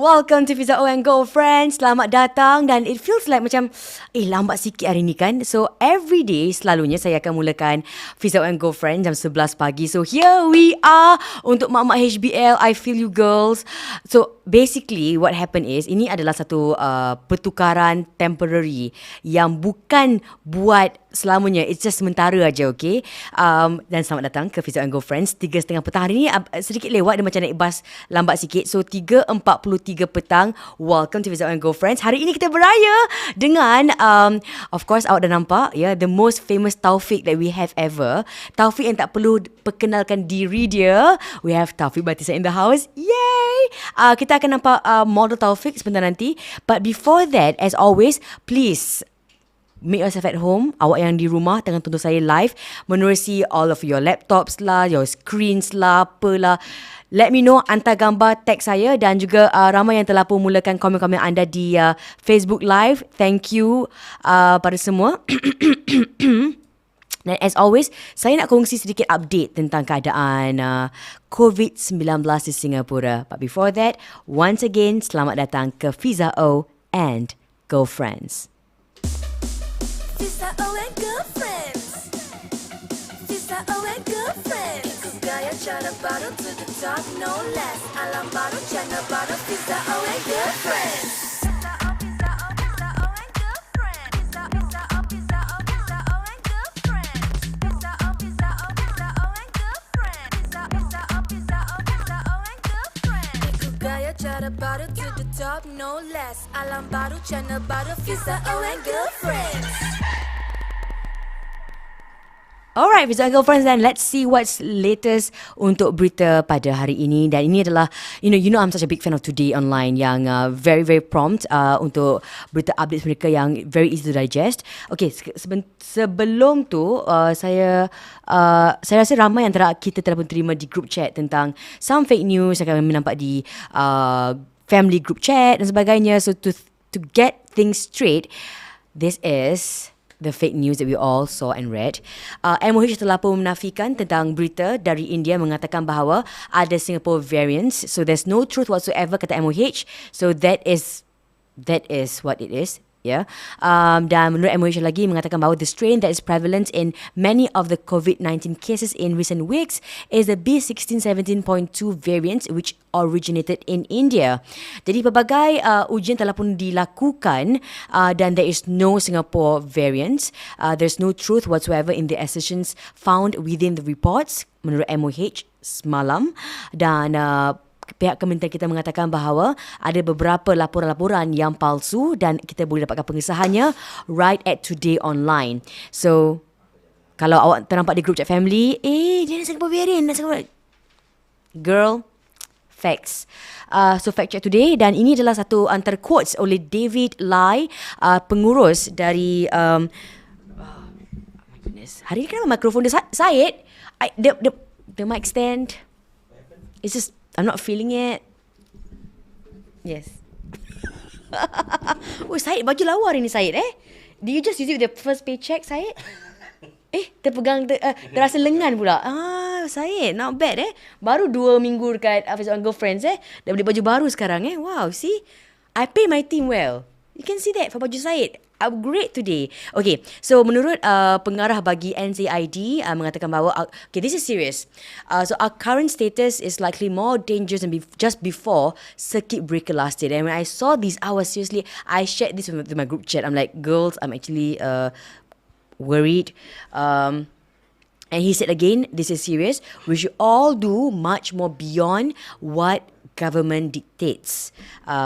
Welcome to FIZA O and Girlfriends. Selamat datang. Dan it feels like macam lambat sikit hari ni kan. So every day selalunya saya akan mulakan FIZA O and Girlfriends jam 11 pagi. So here we are untuk mak-mak HBL. I feel you girls. So basically what happened is, ini adalah satu pertukaran temporary yang bukan buat selamanya. It's just sementara aja, okay? Dan selamat datang ke FIZA O and Girlfriends. 3:30 petang hari ni sedikit lewat. Dia macam naik bas lambat sikit. So 3:43 petang. Welcome to FIZA O and Girlfriends. Hari ini kita beraya dengan of course awak dah nampak ya, the most famous Taufik that we have ever. Taufik yang tak perlu perkenalkan diri dia. We have Taufik Batisah in the house. Yay! Kita akan nampak model Taufik sebentar nanti. But before that, as always, please make yourself at home. Awak yang di rumah tengah tonton saya live, menerusi all of your laptops lah, your screens lah, apalah. Let me know, hantar gambar, tag saya. Dan juga ramai yang telah pun mulakan komen-komen anda di Facebook Live. Thank you pada semua. Dan as always, saya nak kongsi sedikit update tentang keadaan COVID-19 di Singapura. But before that, once again, selamat datang ke FIZA O and Girlfriends. FIZA O and Girlfriends. FIZA O and Girlfriends. Ikut gaya cara baru to the top, no less. Alam baru, channel baru. FIZA O and Girlfriends. FIZA O, FIZA O, FIZA O and Girlfriends. FIZA, FIZA O, FIZA O, FIZA O and Girlfriends. FIZA O, FIZA O, FIZA O and Girlfriends. FIZA, FIZA O, FIZA O, FIZA O and Girlfriends. Ikut gaya cara baru to the top, no less. Alam baru, channel baru. FIZA O and Girlfriends. Alright, FIZA Girlfriends, dan let's see what's latest untuk berita pada hari ini. Dan ini adalah, you know I'm such a big fan of Today Online yang very, very prompt untuk berita updates mereka yang very easy to digest. Okay, sebelum tu, saya rasa ramai antara kita telah pun terima di group chat tentang some fake news yang kami nampak di family group chat dan sebagainya. So to get things straight, this is the fake news that we all saw and read. MOH telah pun menafikan tentang berita dari India mengatakan bahawa ada Singapore variants. So there's no truth whatsoever, kata MOH. So that is what it is. Yeah. Dan menurut MOH lagi mengatakan bahawa the strain that is prevalent in many of the COVID-19 cases in recent weeks is the B1617.2 variant, which originated in India. Jadi pelbagai ujian telah pun dilakukan dan there is no Singapore variant. There's no truth whatsoever in the assertions found within the reports, menurut MOH semalam. Dan pihak Kementerian kita mengatakan bahawa ada beberapa laporan-laporan yang palsu dan kita boleh dapatkan pengesahannya right at Today Online. So, kalau awak ternampak di group chat family, dia nak Singapore variant, girl, facts. So fact check today, dan ini adalah satu antara quotes oleh David Lai, pengurus dari oh my goodness. Hari ni kenapa mikrofon dia Syed? The mic stand. It's just I'm not feeling it. Yes. Oh, Syed, baju lawa hari ni, Syed, Did you just use it with the first paycheck, Syed? Terpegang, terasa lengan pula. Syed, not bad, Baru 2 minggu dekat FIZA O and Girlfriends, Dah beli baju baru sekarang, Wow, see? I pay my team well. You can see that for baju Syed. Upgrade today. Okay, so menurut pengarah bagi NZID mengatakan bahawa, okay, this is serious. So our current status is likely more dangerous than just before circuit breaker lasted. And when I saw this, I was seriously, I shared this with my group chat. I'm like, girls, I'm actually worried. And he said again, this is serious. We should all do much more beyond what government dictates,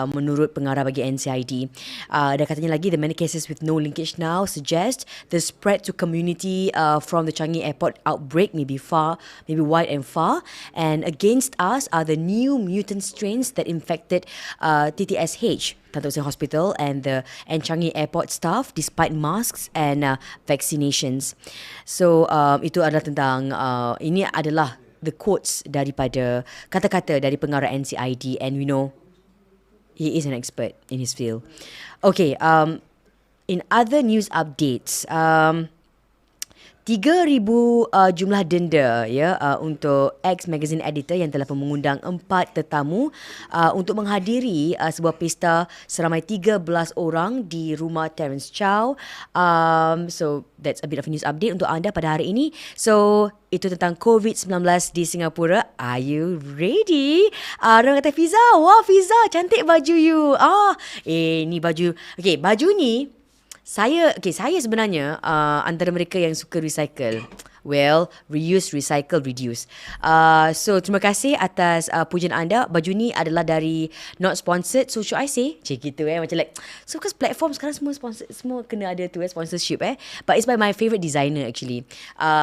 menurut pengarah bagi NCID. Dan katanya lagi, the many cases with no linkage now suggest the spread to community from the Changi Airport outbreak may be wide and far. And against us are the new mutant strains that infected TTSH, Tan Tock Seng Hospital, and Changi Airport staff despite masks and vaccinations. So itu adalah tentang ini adalah the quotes daripada kata-kata dari pengarah NCID, and we know he is an expert in his field. Okay, in other news updates, 3,000 jumlah denda untuk X Magazine Editor yang telah mengundang 4 tetamu untuk menghadiri sebuah pesta seramai 13 orang di rumah Terence Chow. So that's a bit of a news update untuk anda pada hari ini. So itu tentang COVID-19 di Singapura. Are you ready? Orang kata, Fiza, wah Fiza, cantik baju you. Ni baju. Okay, baju ni saya sebenarnya antara mereka yang suka recycle. Well, reuse, recycle, reduce. So terima kasih atas pujian anda. Baju ni adalah dari not sponsored. So should I say? Macam gitu macam like. So because platform sekarang semua sponsored, semua kena ada tu sponsorship But it's by my favourite designer actually.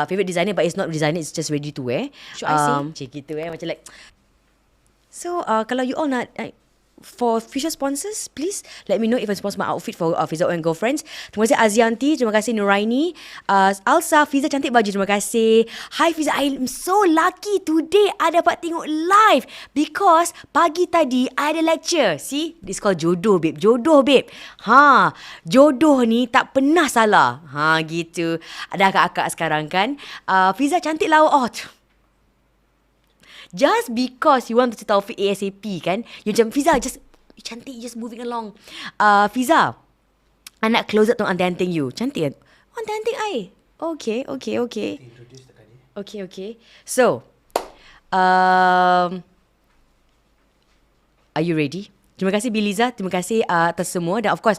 Favourite designer, but it's not designer, it's just ready to wear. Should I say? Macam gitu macam like. So kalau you all nak for future sponsors, please let me know if I sponsor my outfit for FIZA O and Girlfriends. Terima kasih Azianti, terima kasih Nuraini, Alsa, Fiza cantik baju, terima kasih. Hi Fiza, I'm so lucky today I dapat tengok live because pagi tadi I ada lecture. See, this called jodoh babe, jodoh babe. Jodoh ni tak pernah salah. Gitu. Ada akak-akak sekarang kan. Fiza cantik lah. Just because you want to see Taufik ASAP kan, you macam Fiza just cantik, just moving along. Fiza, I nak close up tu anting-anting you. Cantik kan? Anting-anting I. Okay. So are you ready? Terima kasih Biliza, terima kasih atas semua. Dan of course,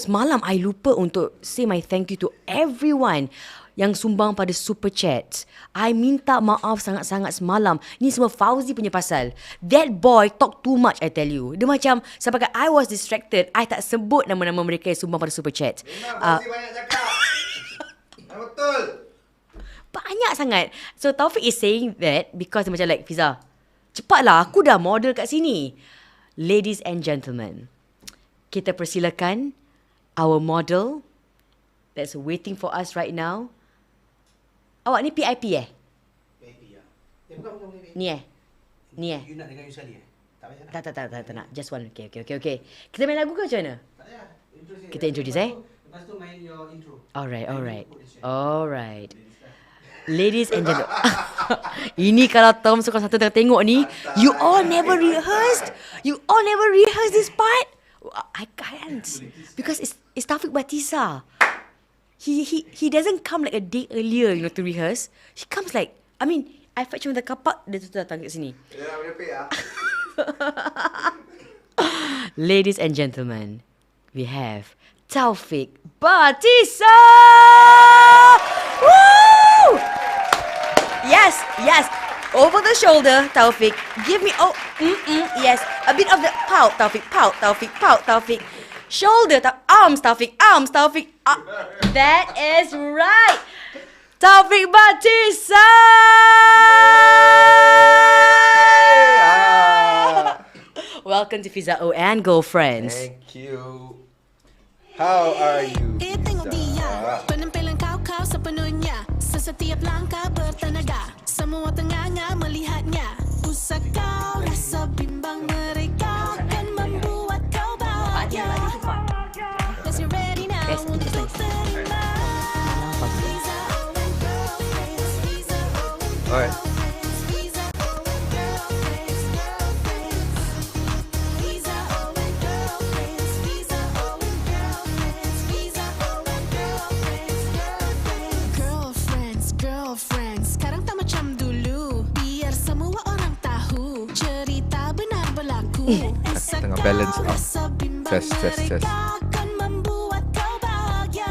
semalam I lupa untuk say my thank you to everyone yang sumbang pada super chat. I minta maaf sangat-sangat semalam. Ni semua Fauzi punya pasal. That boy talk too much, I tell you. Dia macam, sampai I was distracted, I tak sebut nama-nama mereka yang sumbang pada super chat. Fauzi banyak cakap. Betul. Banyak sangat. So Taufik is saying that because dia macam like, Fiza, cepatlah, aku dah model kat sini. Ladies and gentlemen, kita persilakan our model that's waiting for us right now. Awak ni PIP PIP ya. Bukan PIP. Ni You nak dengan Yusali Tak payah. Tak nak. Just one. Okay. Kita main lagu ke macam mana? Tak payah. Kita introduce Lepas tu main your intro. Alright. Ladies and gentlemen. Ini kalau Tom suka satu tengok ni, you all never rehearsed this part. I can't because it's Taufik Batisah. He doesn't come like a day earlier, to rehearse. He comes like, I fetch him the car park, dia tu datang kat sini. Ya, merepek ya. Ladies and gentlemen, we have Taufik Batisah! Woo! Yes. Over the shoulder, Taufik. Give me, yes. A bit of the pout, Taufik. Shoulder, arms, Taufik. That is right. Taufik Batisah! Welcome to FIZA O and Girlfriends. Thank you. How are you? Tengok dia, penampilan kau sepenuhnya. Setiap langkah bertenaga, semua tenganga melihatnya. Usah kau rasa bimbang, mereka akan membuat kau bahagia. Cause you're ready now untuk terima. Fiza O and Girlfriends, Fiza O and Alright. Girlfriends, Fiza O and Girlfriends, Fiza O and Girlfriends, Fiza O and Girlfriends, Fiza O and Girlfriends. Girlfriends, sekarang tak macam dulu. Biar semua orang tahu cerita benar berlaku. Tengah balance up. Test. Akan membuat kau bahagia.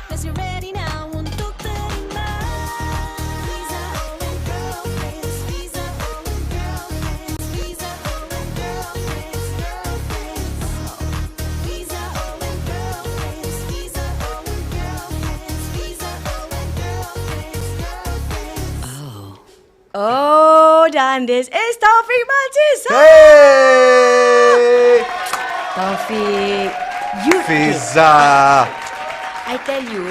Cause you're ready now untuk terima. Fiza O and Girlfriends, Fiza O and Girlfriends, Fiza O and Girlfriends, Fiza O and Girlfriends, Fiza O and Girlfriends, Fiza O and Girlfriends. Dan this is Taufik Batisah. Hey! Taufik, you Fiza. I tell you,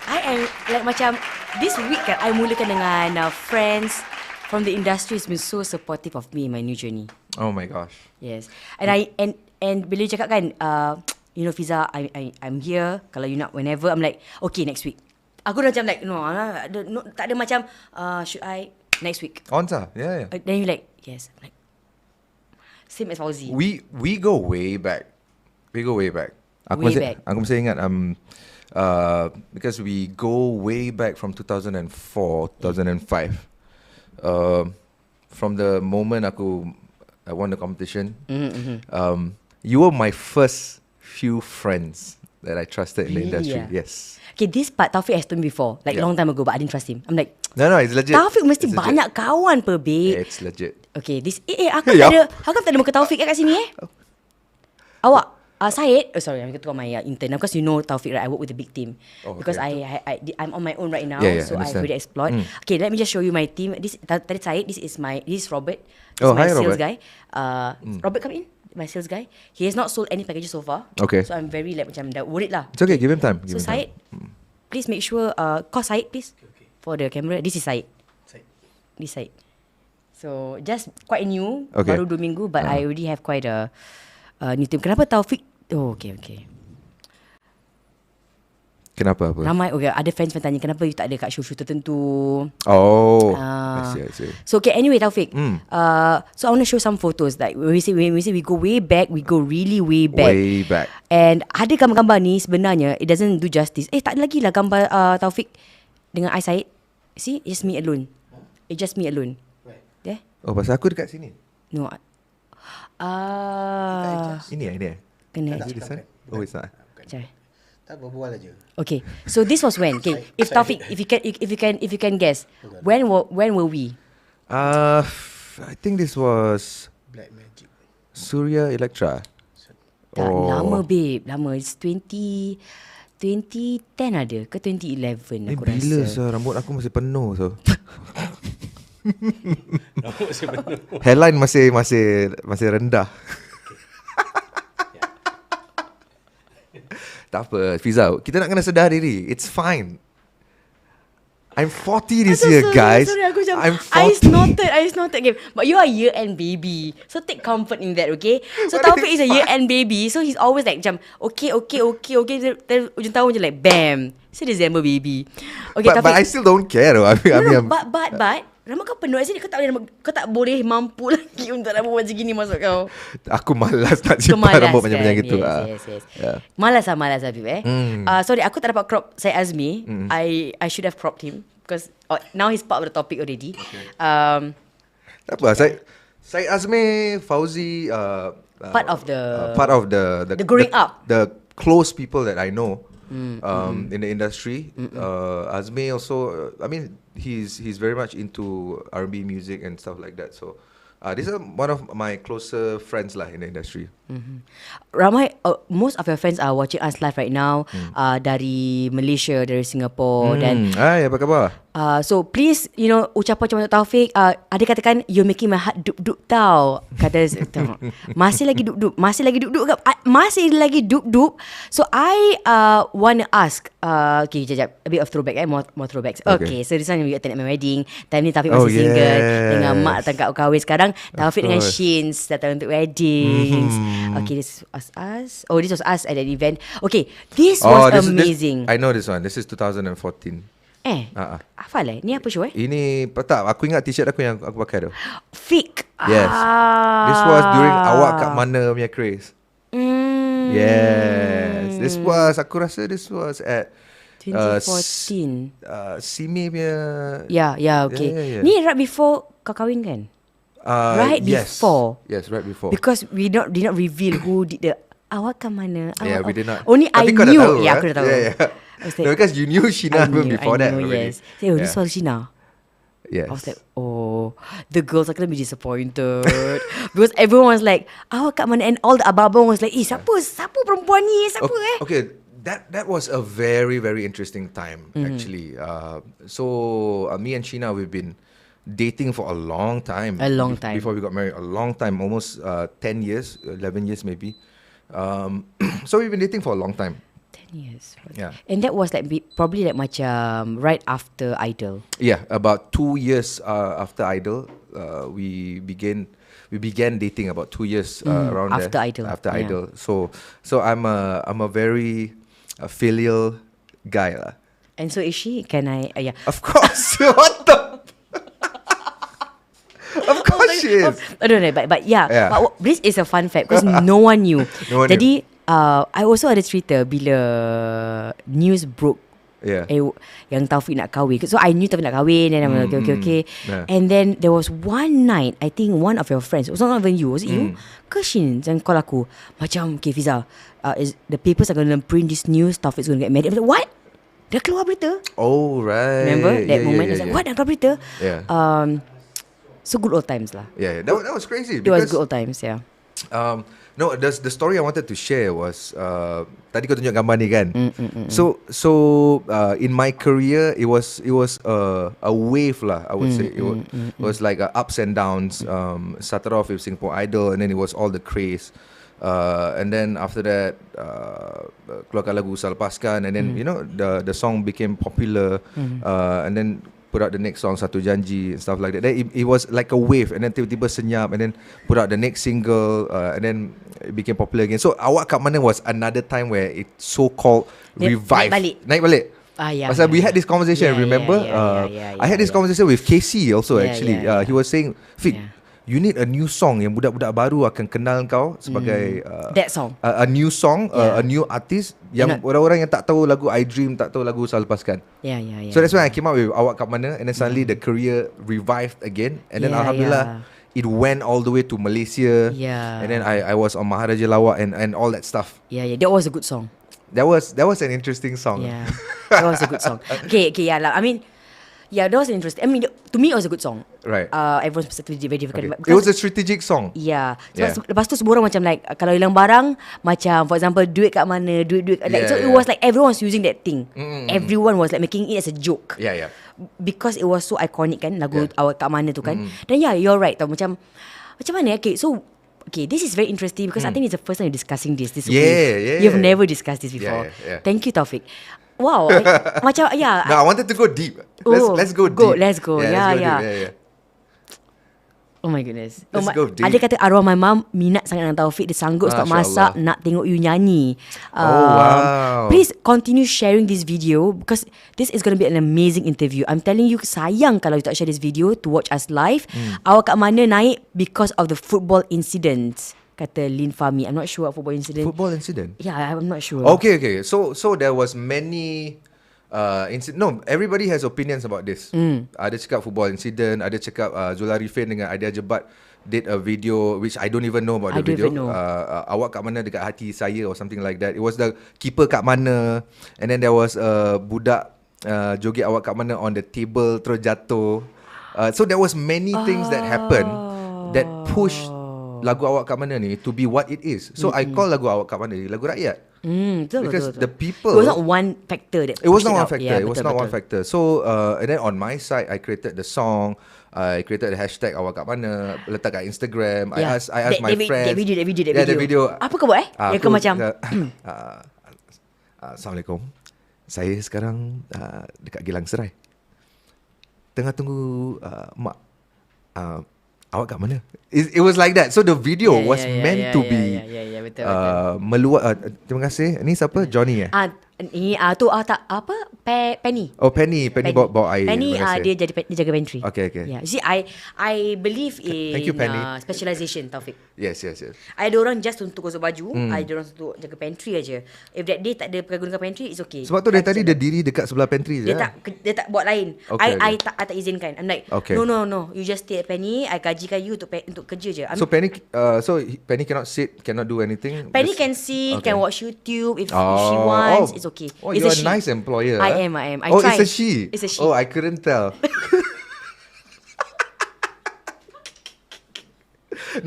I am like macam this week kan, I mulakan dengan friends from the industry has been so supportive of me in my new journey. Oh my gosh. Yes, and bila you cakap kan, Fiza, I'm here. Kalau you nak whenever, I'm like okay next week. Aku dah macam like no, tak ada macam should I next week? On sah. Yeah. Then you like yes, like same as Fauzi. We go way back. Aku Way masih back. aku masih ingat because we go way back from 2004, 2005. From the moment I won the competition, you were my first few friends that I trusted in the Really, industry. yeah? Yes. Okay, this part Taufik has told me before, like long time ago, but I didn't trust him. I'm like, No, it's legit. Taufik mesti It's legit. banyak kawan per, babe. It's legit. Okay, this aku tak ada, how come tak ada muka Taufik kat sini Awak Syed, sorry, I'm going to call my intern because you know Taufik, right? I work with a big team because I'm on my own right now, Yeah, so I've understand. already explored. Okay, let me just show you my team. This tadi Syed, this is Robert. This is my Hi, sales Robert. guy. Robert, come in. My sales guy. He has not sold any packages so far. Okay. So I'm very like macam dah worried lah. It's okay. Give him time. So Syed, please make sure call Syed please for the camera. This is Syed. This Syed. So just quite new, Okay. baru 2 minggu, but I already have quite a new team. Kenapa Taufik? Oh, okay. Kenapa apa? Ramai, okay, ada fans bertanya kenapa you tak ada kat show-show tertentu. Oh, Ah. I see. So okay, anyway Taufik, so I want to show some photos. Like when we say we go way back, we go really way back. Way back. And ada gambar-gambar ni sebenarnya it doesn't do justice. Tak ada lagi lah gambar Taufik dengan I Syed. See, it's just me alone. It's just me alone. There? Oh, pasal aku dekat sini. No. Ini. Kena. Is it this one? Oh, it's not. Sekejap. Tak berbual aja. Okay, so this was when? Okay, if Taufik, if you can guess, when were we? I think this was Black Magic. Surya Electra. Tak lama babe, lama. It's 2010 ada ke 2011 Ni aku bila rasa. rambut aku masih penuh Rambut saya penuh. Hairline masih rendah. Tak apa, Fiza, kita nak kena sedar diri. It's fine. I'm 40 this year, guys. Sorry, aku macam I'm I snorted game. But you are a year-end baby, so take comfort in that, okay? So But Taufik is it's a year-end baby, so he's always like macam okay. Then ujung tahun je like bam, it's a December baby. Okay, But I still don't care though. I mean, but rambut kau penuh sini, kau tak boleh mampu lagi untuk rambut macam gini masuk kau. aku malas nak Kau simpan malas rambut kan? macam gitu. Yes. Yeah. Malas Habib Sorry, aku tak dapat crop Syed Azmi. I should have cropped him because now he's part of the topic already. Tak apa, Syed Azmi, Fauzi, Part of the growing up. the close people that I know in the industry. Azmi also, I mean, he's very much into R&B music and stuff like that. So these are one of my closer friends lah in the industry. Ramai, most of your friends are watching us live right now dari Malaysia, dari Singapore dan Hai, apa khabar? so please, ucapan macam untuk Taufik, ada katakan you're making my heart dup-dup tau. Kata masih lagi dup-dup ke? Masih lagi dup-dup. So I want to ask, okay, jap, a bit of throwback, more throwbacks. Okay, so this one we attend at my wedding. Time ni Taufik masih single dengan mak datang kat kahwin. Sekarang Taufik dengan Sheens datang untuk weddings. Okay, this was us. Oh, this was us at an event. Okay, this was amazing. I know this one. This is 2014. Hafal ni apa show Ini tak, aku ingat t-shirt aku yang aku pakai tu. Fake. Yes. This was during awak kat mana punya craze. Yes. Aku rasa this was at 2014. Simi punya. Yeah, okay. Yeah. Ni right before kau kahwin kan? Right before. Yes, right before. Because we did not reveal who did the awak kat mana. Yeah, we did not. Only Tapi I kau dah knew. tahu, Yeah, aku dah tahu. Yeah. I was like, No, because you knew Sheena before that already. Yes. This was Sheena. Yes. I was like, oh, the girls are gonna be disappointed because everyone was like, awak kat mana? And all the abang-abang was like, siapa perempuan ni? Siapa Okay, that was a very, very interesting time actually. So me and Sheena, we've been dating for a long time. A long time. Before we got married, a long time, almost 10 years, 11 years maybe. So we've been dating for a long time. 10 years. Yeah. And that was like probably like macam right after Idol. Yeah, about 2 years after Idol, we began dating about 2 years around after there. Idol. After Yeah. Idol. So I'm a very filial guy lah. And so is she? Can I? Yeah. Of course. What the? Of course she is. I don't know, but yeah. Yeah. But this is a fun fact because no one knew. No one Jadi, I also ada cerita bila news broke. Yeah. Yang Taufik nak kahwin. So I knew Taufik nak kahwin. And I'm like, okay. Yeah. And then there was one night, I think one of your friends, it was not even you, was it you? Ke Shin yang call aku macam, okay Fiza, is the papers are going to print this news, Taufik's going to get married. I'm like, what? Dah keluar berita. Oh, right. Remember that Yeah, moment? I yeah, was like, yeah. what? Dah keluar berita? Yeah. So good old times lah. Yeah, that was crazy. It was good old times, yeah. No, the story I wanted to share was tadi kau tunjuk gambar ni kan. So in my career it was a wave lah, I would say. It was like ups and downs. Started off with Singapore Idol, and then it was all the craze. And then after that keluarkan lagu Usah Lepaskan, and then you know the song became popular, and then put out the next song Satu Janji and stuff like that. Then it was like a wave, and then tiba-tiba senyap, and then put out the next single, and then it became popular again. So Awak Kat Mana was another time where it so-called revived. Naik balik. Yeah. Pasal we had this conversation, remember? I had this conversation with Casey also actually. He was saying, Fik, you need a new song yang budak-budak baru akan kenal kau sebagai that song. A new song, a new artist yang orang-orang yang tak tahu lagu I Dream, tak tahu lagu Usah Lepaskan. Yeah. So that's why I came up with Awak Kat Mana, and then suddenly the career revived again, and then alhamdulillah it went all the way to Malaysia. Yeah. And then I was on Maharaja Lawak and all that stuff. Yeah. That was a good song. That was an interesting song. Yeah. That was a good song. Okay, yeah lah. I mean, yeah, that was interesting. I mean, to me it was a good song. Right. Everyone's perspective very different. Okay. It was a strategic song. Yeah. Lepas tu semua orang macam like, kalau hilang barang, macam for example, duit kat mana, duit like, so it was like everyone was using that thing. Everyone was like making it as a joke. Yeah. Because it was so iconic kan, lagu Awak Kat Mana tu kan. Dan you're right tau, macam mana. Okay, this is very interesting because I think it's the first time you're discussing this way. You've never discussed this before. Yeah. Thank you, Taufik. Wow. Macam No, I wanted to go deep. Let's go deep. Let's go. Yeah. Yeah. Oh my goodness. Let's go deep. Ada kata arwah my mum minat sangat dengan Taufik. Dia sanggup stop masak nak tengok you nyanyi. Wow. Please continue sharing this video because this is going to be an amazing interview. I'm telling you, sayang kalau you tak share this video to watch us live. Awak Kat Mana naik because of the football incident. Kata Lin Fahmi. I'm not sure what football incident. Football incident? Yeah, I'm not sure. Okay. So there was many no, everybody has opinions about this. Ada cakap football incident, ada cakap Zulariffin dengan Adia Jebat did a video which I don't even know about the video. Awak Kat Mana dekat hati saya or something like that. It was the keeper kat mana, and then there was budak joget Awak Kat Mana on the table terus jatuh. So there was many things that happened that pushed lagu Awak Kat Mana ni to be what it is. So I call lagu Awak Kat Mana ni lagu rakyat. Because the people, it was not one factor that it was not pushed one out. factor. It was not one factor. So and then on my side, I created the song. I created the hashtag Awak Kat Mana, letak kat Instagram. I asked my friends. That video. The video. Apa kau buat yang kau macam Assalamualaikum. Saya sekarang dekat Gilang Serai. Tengah tunggu mak. Awak kat mana? It was like that. So the video was meant to be betul. meluat. Terima kasih. Ni siapa? Johnny Ini tu tak apa Penny. Oh, Penny bawa air. Penny dia jaga pantry. Okay. Yeah. See, I believe in Thank you, Penny. Specialization, Taufik. Yes. I ada orang just untuk gosok baju, I ada orang untuk jaga pantry aja. If that day tak ada pakai gunakan pantry, it's okay. Sebab tu dari tadi dia diri dekat sebelah pantry je. Dia tak buat lain. Okay, I tak izinkan. I'm like, okay. No. You just stay at Penny. I gajikan you untuk kerja je. So Penny cannot sit, cannot do anything. Penny can sit, can watch YouTube if she wants. It's okay. Oh, it's you're a nice employer. I am. I It's try. a she. It's a she. Oh, I couldn't tell.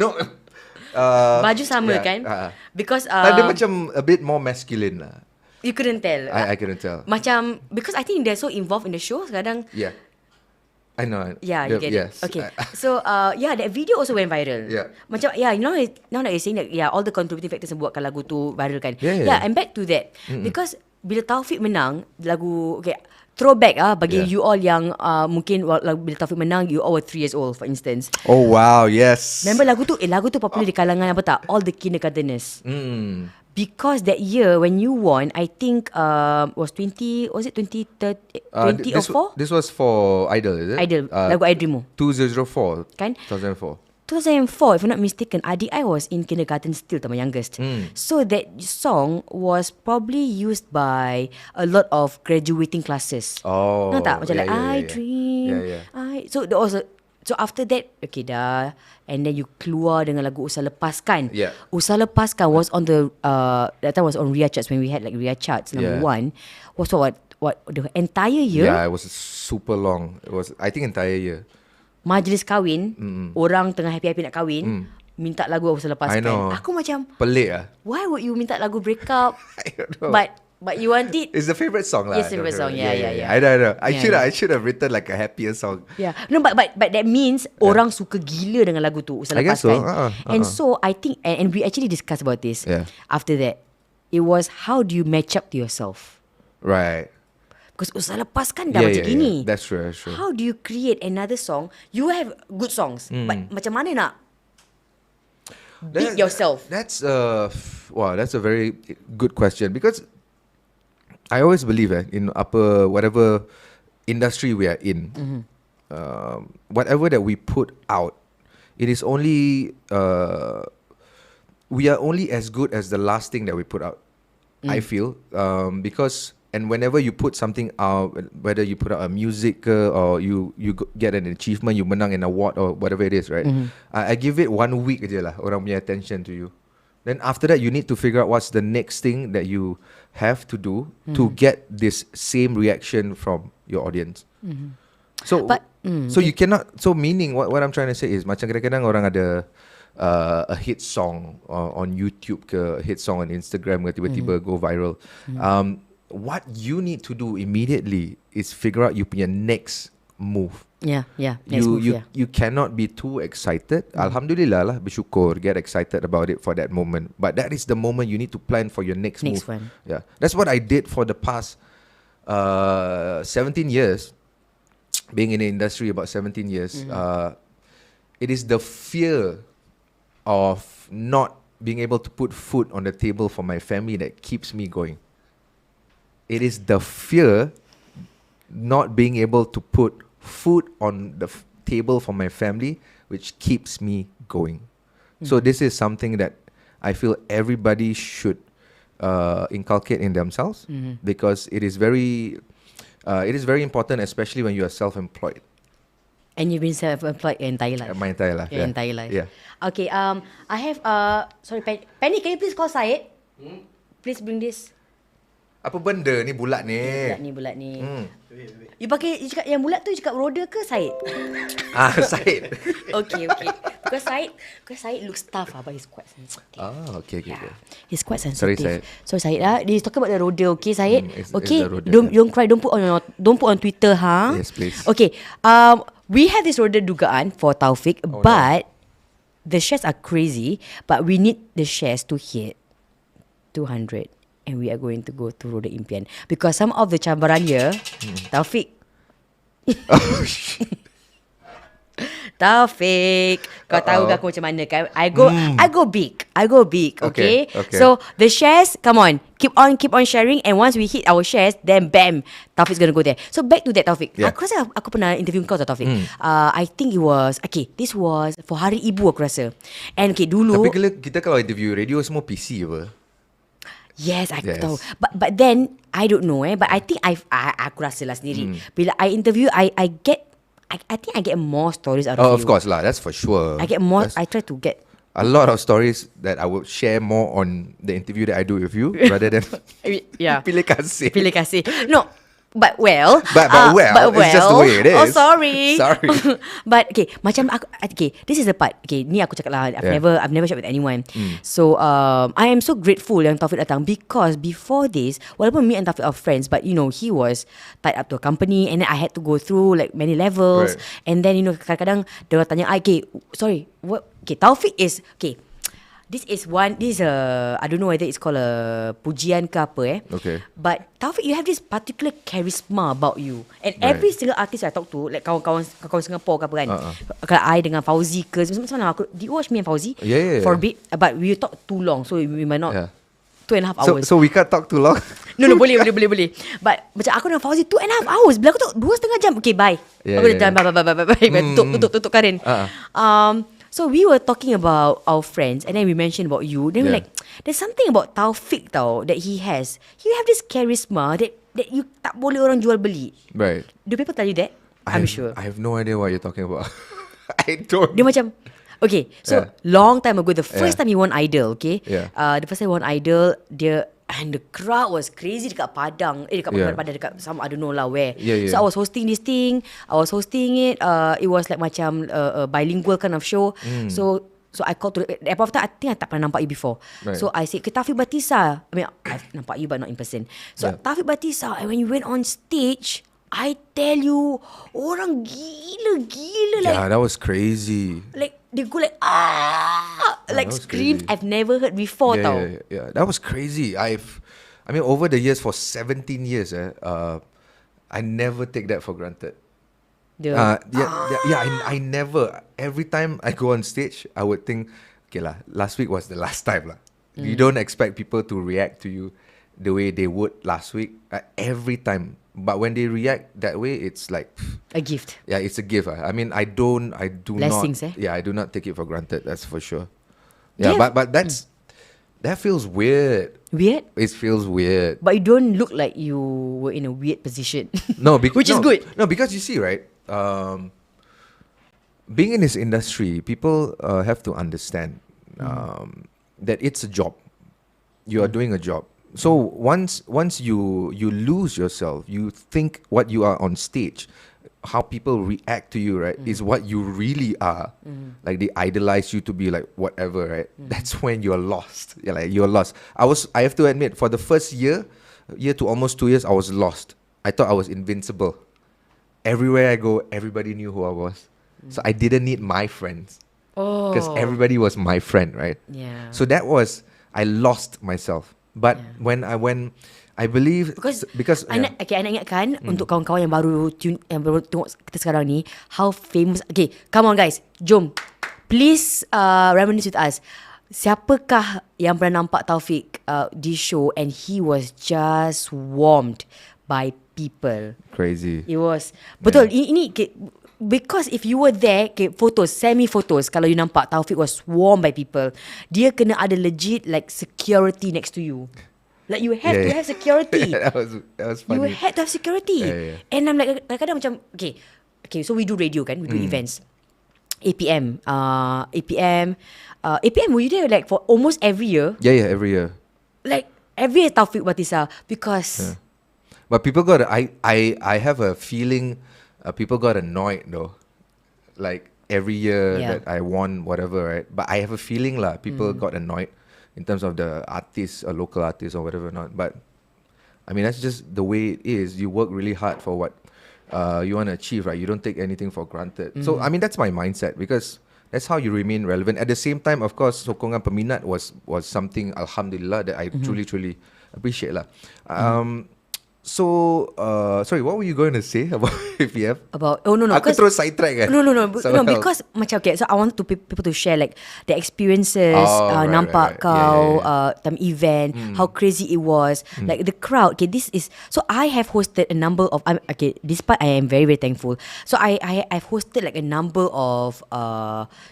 No. Baju sama kan? Because dia macam a bit more masculine lah. you couldn't tell. I couldn't tell. Macam because I think they're so involved in the show kadang. Yeah. I know. Yeah, you get yes. it. Okay. So that video also went viral. Yeah. Macam now that you're saying that all the contributing factors yang buatkan lagu tu viral kan. Yeah. And back to that. Because bila Taufik menang lagu throwback bagi you all yang mungkin bila Taufik menang you all were 3 years old for instance. Oh wow, yes. Remember lagu tu popular di kalangan apa tak? All the kindergarteners. because that year when you won, I think was it 20 or 4? This was for Idol, is it? Idol, lagu I Dream. 2004. Kan? 2004. 2004, if I'm not mistaken, adik I was in kindergarten still, my youngest. So that song was probably used by a lot of graduating classes. Oh, Nampak tak? Macam yeah, like, yeah, I yeah. dream. Yeah, yeah. So there was so after that, okay dah. And then you keluar dengan lagu Usah Lepaskan. Yeah. Usah Lepaskan was on the, that time was on Ria Charts when we had like Ria Charts, number one. Was what the entire year? Yeah, it was super long. It was, I think, entire year. Majlis kahwin, orang tengah happy-happy nak kahwin, minta lagu Usah Lepaskan. I know. Aku macam, Pelik lah. why would you minta lagu break up? I don't know. But you want it? It's the favorite song lah. Yes, favorite song. Yeah. I know. I Yeah, should have written like a happier song. Yeah. No, but that means orang suka gila dengan lagu tu, Usah I guess so. Lepaskan. And so I think, and we actually discussed about this. Yeah. After that, it was how do you match up to yourself? Right. Because Usah Lepaskan dah macam gini. Yeah. That's true. How do you create another song? You have good songs, but macam mana nak beat yourself? That's that's a very good question, because I always believe in whatever industry we are in, whatever that we put out, it is only we are only as good as the last thing that we put out. I feel because. And whenever you put something out, whether you put out a music or you get an achievement, you menang an award or whatever it is, right? I give it 1 week je lah, orang punya attention to you. Then after that, you need to figure out what's the next thing that you have to do to get this same reaction from your audience. So, so you cannot. So meaning what I'm trying to say is, macam kadang-kadang orang ada a hit song on YouTube ke, a hit song on Instagram ke, tiba-tiba go viral. What you need to do immediately is figure out you punya next move. Yeah. Next move, You cannot be too excited. Alhamdulillah lah, bersyukur, get excited about it for that moment. But that is the moment you need to plan for your next move. one. Yeah, that's what I did for the past 17 years. Being in the industry about 17 years, it is the fear of not being able to put food on the table for my family that keeps me going. It is the fear not being able to put food on the table for my family which keeps me going. So this is something that I feel everybody should inculcate in themselves, because it is very important, especially when you are self-employed. And you've been self-employed your entire life. My entire life. Your entire life. Yeah. Okay. I have sorry, Penny, can you please call Syed? Please bring this. Apa benda ni bulat ni? Bulat ni. You cakap yang bulat tu, you cakap roda ke Syed? Syed. Okay. Because Syed looks tough, but he's quite sensitive. Okay. He's quite sensitive. Syed. So Syed, he's talking about the roda, okay Syed? It's Okay, the roda. don't cry, don't put on Twitter, huh? Yes, please. Okay, we have this roda dugaan for Taufik, but the shares are crazy, but we need the shares to hit 200. And we are going to go to Roda Impian. Because some of the cabaran here, Taufik. Taufik, kau tahu ke aku macam mana kan? I go big, okay? Okay. So the shares, come on, keep on sharing, and once we hit our shares, then bam, Taufik's gonna go there. So back to that, Taufik. Yeah. Aku rasa aku pernah interview kau tau, Taufik. I think it was, okay, this was for Hari Ibu aku rasa. And okay, dulu. Tapi kita kalau interview radio semua PC apa? Yes, aku tahu. But then I don't know but I think aku rasa lah sendiri. Bila I interview, I think I get more stories out of you. Of course lah, that's for sure. I get more. I try to get a lot of stories that I would share more on the interview that I do with you rather than pilih kasih. No. But well, it's just the way it is. Oh, sorry. But okay, macam aku, okay, this is the part. Okay, ni aku cakap lah, I've never shared with anyone. So I am so grateful yang Taufik datang, because before this, walaupun me and Taufik are friends, but you know he was tied up to a company, and then I had to go through like many levels, and then you know kadang-kadang dia orang tanya, okay, sorry, what? Okay, Taufik is okay. This is I don't know whether it's called a pujian ke apa Okay. But Taufik, you have this particular charisma about you. And every single artist I talk to, like kawan-kawan Singapore ke apa kan, kalau I dengan Fauzi ke, macam mana aku, did you watch me and Fauzi? Yeah. For a bit, but we talk too long, so we might not 2.5 hours. So we can't talk too long. No, boleh. But macam aku dengan Fauzi 2.5 hours. Bila aku tu 2.5 jam. Okay, bye. Aku dah jalan, bye. Tutup Karin. So we were talking about our friends, and then we mentioned about you. Then we're like, there's something about Taufik tau that he has. You have this charisma that you tak boleh orang jual beli. Right. Do people tell you that? I'm sure. I have no idea what you're talking about. I don't. Dia macam, okay, so long time ago, the first time he won Idol, okay? Yeah. The first time he won Idol, and the crowd was crazy dekat Padang. Dekat Padang, dekat some, I don't know lah where. Yeah. So I was hosting this thing. I was hosting it. It was like macam a bilingual kind of show. So I called to the airport. I think I tak pernah nampak you before. Right. So I said, Taufik Batisah. I mean, I've nampak you but not in person. So Taufik Batisah, and when you went on stage, I tell you, orang gila like. Yeah, that was crazy. Like they go like like was screams crazy. I've never heard before tau. Yeah. That was crazy. I mean, over the years, for 17 years, I never take that for granted. I never. Every time I go on stage, I would think, okay lah, last week was the last time lah. You don't expect people to react to you the way they would last week every time. But when they react that way, it's like A gift. yeah, it's a gift. I mean, I do Blessings, not. Yeah, I do not take it for granted. That's for sure. Yeah, but that feels weird. Weird? It feels weird. But you don't look like you were in a weird position. No, which is good. No, because you see, right? Being in this industry, people have to understand that it's a job. You are doing a job. So once you lose yourself, you think what you are on stage, how people react to you, right, is what you really are. Like they idolize you to be like whatever, right? That's when you're lost. You're lost. I have to admit, for the first year to almost 2 years, I was lost. I thought I was invincible. Everywhere I go, everybody knew who I was. So I didn't need my friends. Because everybody was my friend, right? Yeah. So that was, I lost myself. But when I believe because I nak ingatkan untuk kawan-kawan yang baru tengok kita sekarang ni, how famous. Okay, come on guys, jom, please reminisce with us. Siapakah yang pernah nampak Taufik di show and he was just warmed by people? Crazy. It was betul. Ini because if you were there, send me photos. Kalau you nampak Taufik was swarmed by people, dia kena ada legit like security next to you. Like you have to have security. that was funny. You had to have security. Yeah. And I'm like, kadang-kadang macam, okay, so we do radio kan, we do events. APM, were you there like for almost every year? Yeah, every year. Like every year Taufik Batisah, because But people got I have a feeling people got annoyed though. Like every year that I won whatever, right? But I have a feeling people got annoyed in terms of the artists or local artists or whatever not. But I mean, that's just the way it is. You work really hard for what you want to achieve, right? You don't take anything for granted. So I mean, that's my mindset, because that's how you remain relevant. At the same time, of course, sokongan peminat was something, alhamdulillah, that I truly appreciate lah. So, sorry, what were you going to say about APF? No. Aku terus sidetrack kan? No, because macam, okay, so I want people to share like the experiences, nampak kau, time event, how crazy it was, like the crowd. Okay, this is, so I have hosted a number of, this part I am very, very thankful. So I've hosted like a number of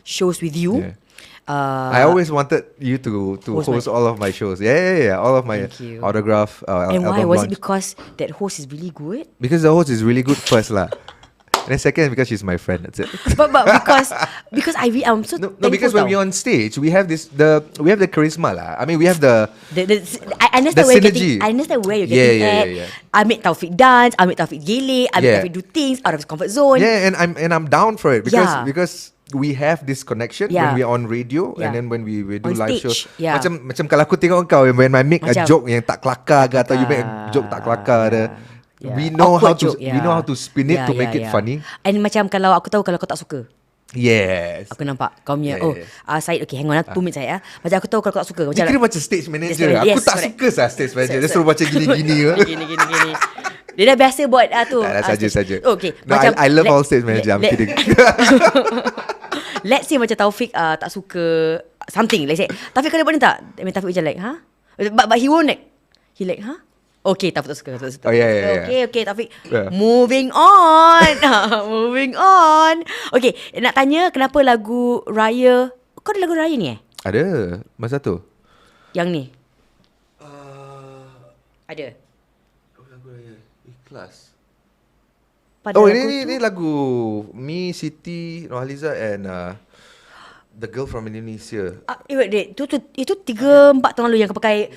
shows with you. Yeah. I always wanted you to host all of my shows. Yeah. All of my autograph. And why? album Was launch. it because that host is really good? Because the host is really good first lah. And then second, because she's my friend. That's it. but because I'm so No, thankful because when tau. we're on stage, we have the charisma lah. I mean, we have the I understand where you're synergy. getting. I understand where you're getting at. Yeah. I made Taufik dance. I made Taufik gelek. I made Taufik do things out of his comfort zone. Yeah, and I'm down for it because we have this connection when we are on radio and then when we do On live stage, shows. yeah. Macam kalau aku tengok kau when I make a Macam joke yang tak kelakar ke, atau you make a joke tak kelakar, we know how to spin it to make it funny. And macam kalau aku tahu kalau kau tak suka, Yes. aku nampak kau punya Syed, okay, hang on 2 minutes saya. Macam aku tahu kalau kau tak suka, Dia kira macam stage manager. Aku tak suka stage manager. Dia suruh macam gini-gini. gini. Dia dah biasa buat tu. Saja. Okay, No, macam I love all stage manager. I'm kidding. Let's say macam Taufik tak suka something, let's say Taufik kena buat ni tak? I mean, Taufik macam like, But he won't like. He like, huh? Okay, tak suka. Oh, yeah. Okay, Taufik. Yeah. Moving on. Moving on. Okay, nak tanya kenapa lagu Raya. Kau ada lagu Raya ni Ada. Masa tu? Yang ni? Ada. Lagu Raya. Ikhlas. Pada Ini lagu me, Siti, Nurhaliza and the girl from Indonesia. Wait, itu 3-4 tahun lalu yang kau pakai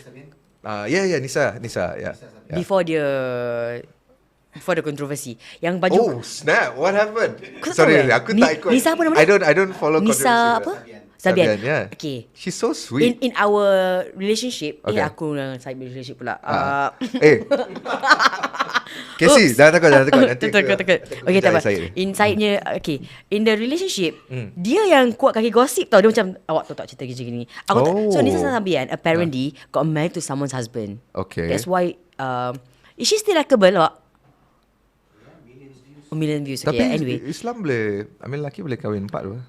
Nisa, yeah. before the controversy. Yang baju Oh, snap. What happened? Kau tak Sorry, tahu aku Ni- tak ikut. Nisa apa nama dia? I don't follow Nisa controversy. apa? Sabian, Sabian. yeah. Okay. She's so sweet. In our relationship, Okay. aku dengan side relationship pula. Casey, jangan takut. Nanti Takut. Okay, tak apa. Saya. Inside-nya, okay. In the relationship, dia yang kuat kaki gosip tau. Dia macam, awak tahu tak cerita gini. Aku so Nisa Sabian apparently got married to someone's husband. Okay. That's why, is she still likable awak? Million views. Okay, Tapi anyway. Islam boleh, lelaki boleh kahwin 4 tu.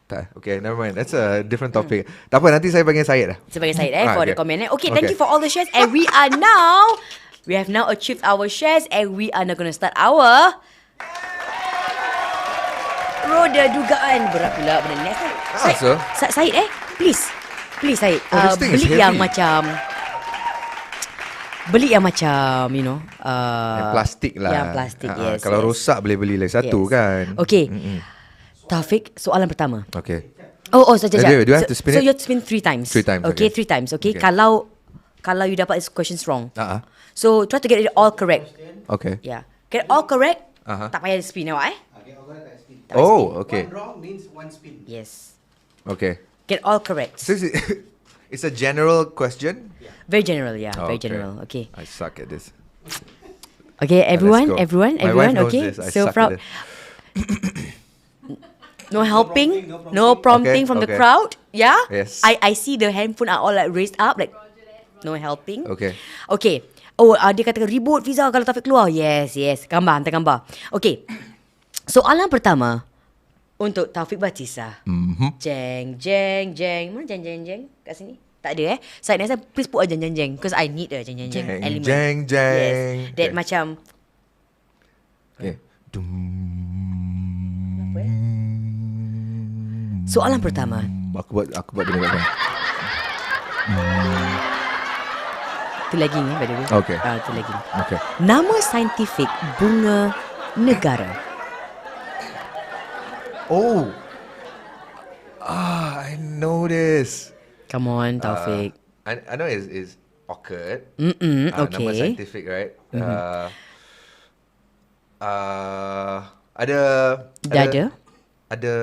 Tak, okay, never mind. That's a different topic. Tak apa, nanti saya panggil Syed lah. Sebagai Syed for the comment. Okay, thank Okay. you for all the shares. And we have now achieved our shares and we are now going to start our roda dugaan. Berat pula benda ni. Syed, please Syed, this thing is beli heavy. yang macam you know, Yang plastik lah. Yang plastik, yes. Kalau rosak boleh beli lagi satu kan. Okay. Taufik, soalan pertama. Okay. Sekejap. Do I have to spin so it? you have to spin 3 times. 3 times, Okay, okay. 3 times. Okay. Okay. Kalau you dapat this questions wrong. Uh-huh. So try to get it all correct. Okay. Yeah. Get it all correct. Uh-huh. Tak payah spin awak Oh, okay. One wrong means one spin. Yes. Okay. Get all correct. So it's a general question. Very general, yeah. Oh, Very okay. general. Okay. I suck at this. Okay, everyone, let's go. everyone, My wife knows okay. this. I So suck at proud. it. No helping, no prompting from the Okay. crowd. Yeah. Yes. I see the handphone are all like raised up, like no helping. Okay. Okay. Dia kata ribut Fiza kalau Taufik keluar. Yes. Hantar gambar. Okay. Soalan pertama untuk Taufik Batisah. Jeng. Mana jeng? Kat sini? Tak ada Saya nak please put a jeng. Because I need a jeng element. Jeng. Yes. That Okay. macam. Okay. Soalan pertama. Aku buat dia macam. Itu lagi ni by the way. Okay. Itu lagi. Okay. Nama saintifik bunga negara. Oh. I know this. Come on, Taufik. I know it's orchid. Okay. Nama scientific, right? Ada. Ada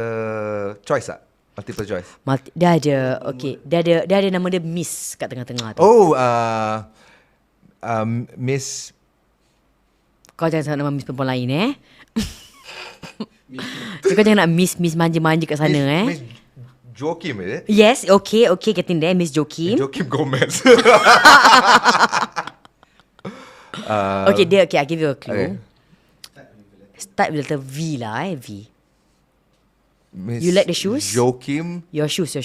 choice tak? Multiple choice. Dia ada. Okay. Dia ada nama dia Miss kat tengah-tengah tu. Oh, Miss. Kau jangan sebut nama Miss perempuan lain Kau jangan nak Miss manja-manja kat sana Miss Joaquim, is it? Yes, okay, getting there, Miss Joaquim. Joaquim Gomez. Okay, I give you a clue. Okay. Start with letter V lah, V. Miss You like the shoes? Joaquim. Your shoes.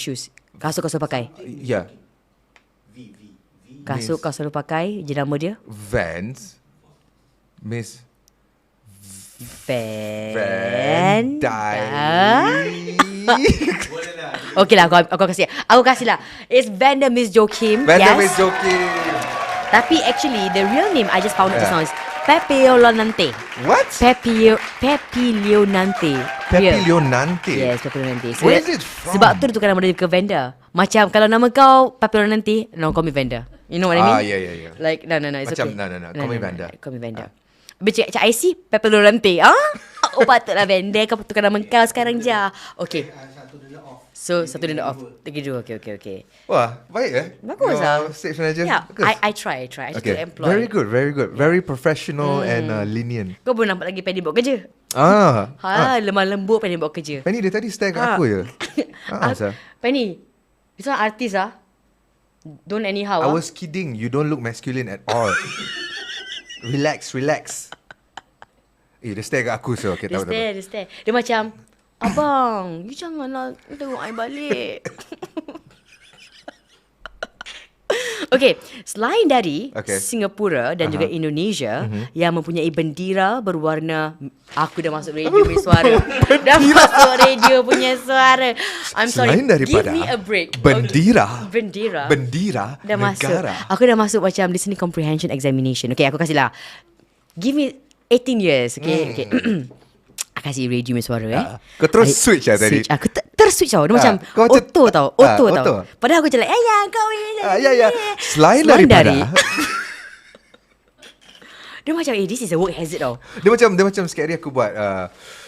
Kasut kau selalu pakai. Yeah. Kasut kau selalu pakai, jenama dia? Vans. Miss Van Dyke. Okay lah, aku kasih lah. It's Vanda Miss Joaquim. Vanda Yes. Miss Joaquim. Tapi actually the real name I just found it just now is Papillonante. What? Papillonante. Papillonante. Yes, Papillonante. Where is it from? Sebab tu tukar nama dia ke Vanda. Macam kalau nama kau Papillonante, no, call me Vanda. You know what I mean? Yeah. Like no, it's Macam, okay. no, call me Vanda. Call me Vanda. Cak IC Papillonante. Oh, patutlah Vanda. Kau tukar nama kau sekarang je. Okay. So, satu dia off. Lagi dua. Okay. Wah, baik Bagus lah. Stage manager. Yeah, Bagus. I try. I try to employ. Very good. Very professional and lenient. Kau belum nampak lagi Penny buat kerja. Lemah lembut Penny buat kerja. Penny dia tadi stare kat aku je. Sir. Penny, this one artist Don't anyhow. I was kidding. You don't look masculine at all. Relax. Dia stare kat aku so. Okay, Dia stare. Dia macam, abang, you janganlah tengok I balik. Okay, selain dari Okay. Singapura dan juga Indonesia yang mempunyai bendera berwarna, aku dah masuk radio punya suara. Dah masuk radio punya suara. I'm sorry. Selain daripada Give me a break. bendera, Bendera. bendera Dah masuk. negara. Aku dah masuk macam listening comprehension examination. Okay, aku kasih lah. Give me 18 years. Okay, okay. Aku kasih radio punya suara Kau terus switch lah tadi. Switch. Aku terswitch tau. Dia macam kau macam- auto tau. Auto tau. auto. Padahal aku macam like, ya kau Ya. Selain daripada dia macam this is a work hazard tau. Dia macam sikit hari aku buat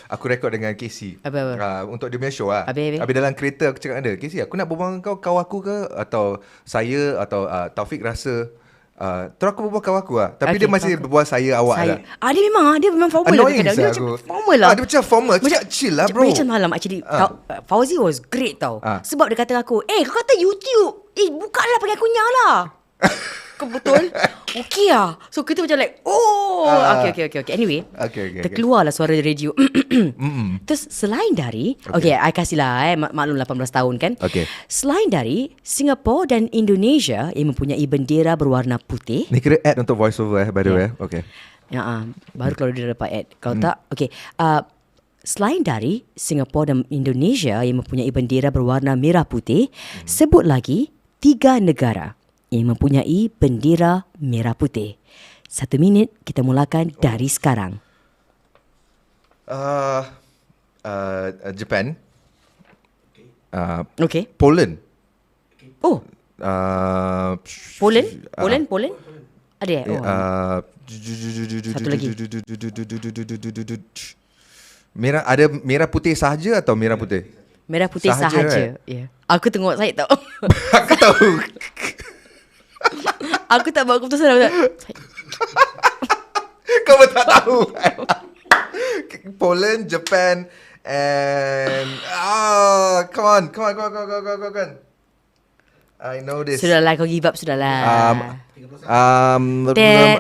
aku rekod dengan Casey. Apa? Untuk dia punya show lah. Habis? Habis dalam kereta aku cakap dengan dia, Casey, aku nak berbual dengan kau aku ke atau saya atau Taufik rasa terus aku berbual kawan aku lah. Tapi Okay, dia masih berbual saya awak lah. Dia memang formal Annoying lah. Dia saya macam aku. formal lah. Dia macam formal. Cakap chill lah bro. Macam malam actually Fauzi was great tau. Sebab dia kata aku, kau kata YouTube, buka lah pakai kunyah lah. Kau betul? Okay lah. So kita macam like, okay. Anyway, Okay. terkeluarlah suara radio. Terus selain dari, okay, I kasih lah maklum 18 tahun kan. Okay. Selain dari Singapura dan Indonesia yang mempunyai bendera berwarna putih. Ni kira ad untuk voice over by the way. Okay. Ya, baru kalau dia dapat ad. Kalau tak, okay. Selain dari Singapura dan Indonesia yang mempunyai bendera berwarna merah putih, sebut lagi 3 negara yang mempunyai bendera merah putih. 1 minit kita mulakan dari sekarang. Japan. Okay. Poland. Oh, Uh, Poland? Ada Satu lagi. Merah putih sahaja atau merah putih? Merah putih Sahaja, sahaja. right? Yeah. Aku tengok Syed tau. Aku tahu. Aku tak buat keputusan. Kau pun tak tahu. Poland, Japan, and come on. I know this. Sudahlah, kau give up sudahlah.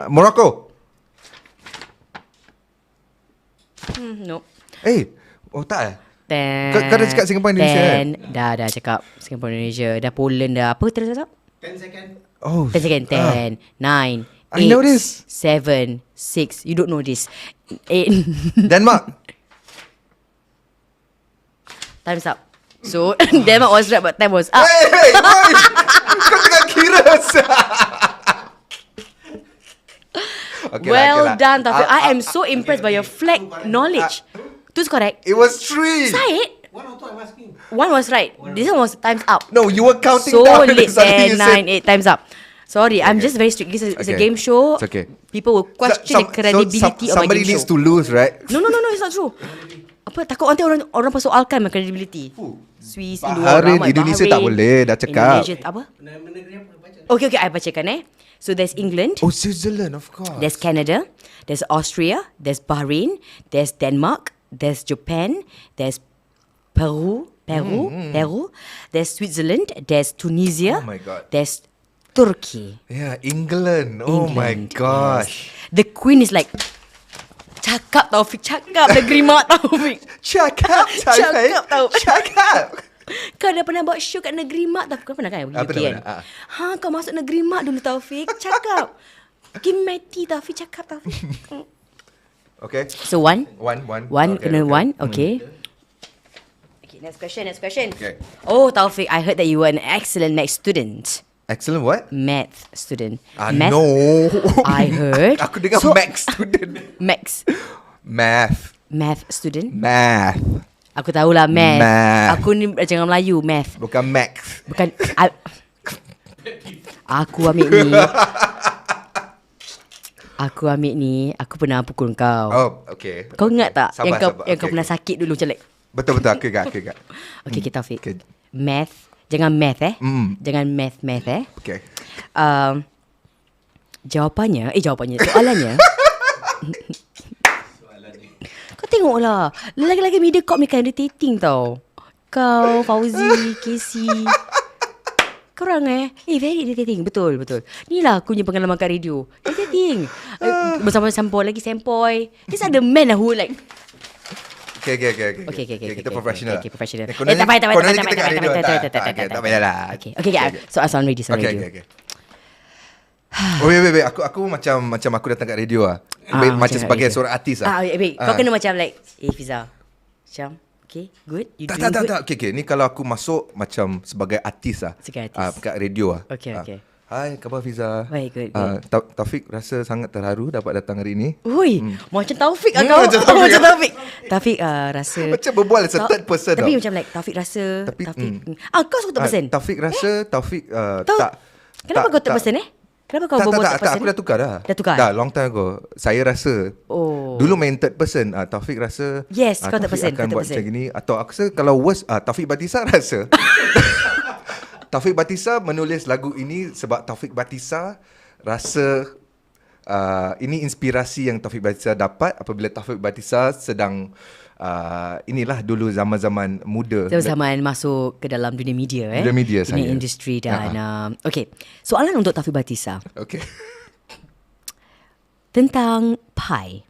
Morocco. No. Tak. Ten, Kau dah cakap Singapura, Indonesia, kan? Dah cakap Singapura, Indonesia. Dah Poland dah. Apa terus tak? 10 second. 10 second. 10, 9, 8, I know this. 7, 6. You don't know this. 8. Denmark. Time's up. So, Denmark was right but time was up. Hey, boy. Kau tengah kira. Okay, Well done, Taufik. I am so impressed by your flag knowledge. Itu correct. It was 3. Syed, One or two I'm asking. one was right. This one was time's up. No, you were counting So down. late. Suddenly 10, you said- 9, 8. Time's up. Sorry, I'm just very strict. This is it's a Okay. game show. It's okay. People will question the credibility of my somebody game needs show. to lose, right? No, it's not true. Apa takut nanti orang persoalkan my credibility. Swiss, Bahrain, Indonesia tak boleh, dah cakap. Indonesia apa? Negeri apa baca? Okay, I bacakan So there's England, Oh, Switzerland, of course. there's Canada, there's Austria, there's Bahrain, there's Denmark, there's Japan, there's Peru, there's Switzerland, there's Tunisia, Oh my God. there's Turkey. Yeah, England. Oh my England, gosh. yes. The Queen is like, cakap Taufik, cakap negeri mak Taufik. Cakap, Cakap tau. Cakap. Kau dah pernah buat show kat negeri mak Taufik? Kau pernah kan? Ah, UK pernah, kan? Kau masuk negeri mak dulu Taufik. Cakap. Gimeti Taufik, cakap Taufik. Okay. So one. One. Okay, Kena okay. one. Okay. Okay, next question. Okay. Oh Taufik, I heard that you were an excellent math student. Excellent what? Math student. No. I heard. Aku dengar So- max student. Math student. Math. Aku tahulah math. Math. Aku ni jangan Melayu, math. Bukan max. Bukan Aku ambil ni. Aku pernah pukul kau. Oh, okay. Kau ingat tak Sabar, sabar. yang kau Okay, pernah okay. sakit dulu macam like. Betul. Aku ingat. Okay, kita Taufik. Okay. Math. Jangan math Jangan math Okay. Jawapannya soalannya. Kau tengoklah, lagi-lagi media corp ni kan irritating tau. Kau, Fauzi, Casey. Korang very irritating. Betul. Ni lah aku punya pengalaman kat radio. Irritating. Bersama Sampoy. These are the men who like. Okay. Kita professional. Okay, professional. Kononnya kita kat radio. Tak payahlah. Okay, soalan ready. Okay. Wait. Aku macam aku datang kat radio lah. Macam sebagai seorang artis lah. Wait. Kau kena macam like, Fiza. Macam, okay, good. You doing good? Tak. Okay. Ni kalau aku masuk macam sebagai artis lah. Sebagai artis. Kat radio lah. Okay. Hai, khabar Fiza? Baik, good. Taufik rasa sangat terharu dapat datang hari ni. Ui, macam Taufik kau. Macam Taufik. Macam Taufik. Taufik rasa Macam berbual third person Tapi tau. macam like Taufik rasa Tapi, Taufik. Kau suka third person? Taufik rasa Taufik tak. Kenapa kau third person Kenapa kau berbual third person? Aku dah tukar dah. Dah tukar? Dah, long time ago. Saya rasa. Oh. Dulu main third person. Taufik rasa. Yes, kau third person. Taufik akan buat macam gini. Atau aku rasa kalau worst, Taufik Batisah rasa. Taufik Batisah menulis lagu ini sebab Taufik Batisah rasa ini inspirasi yang Taufik Batisah dapat apabila Taufik Batisah sedang inilah dulu zaman-zaman muda. Zaman masuk ke dalam dunia media Dunia media dunia saya. industri dan okay. Soalan untuk Taufik Batisah Okay. tentang pi.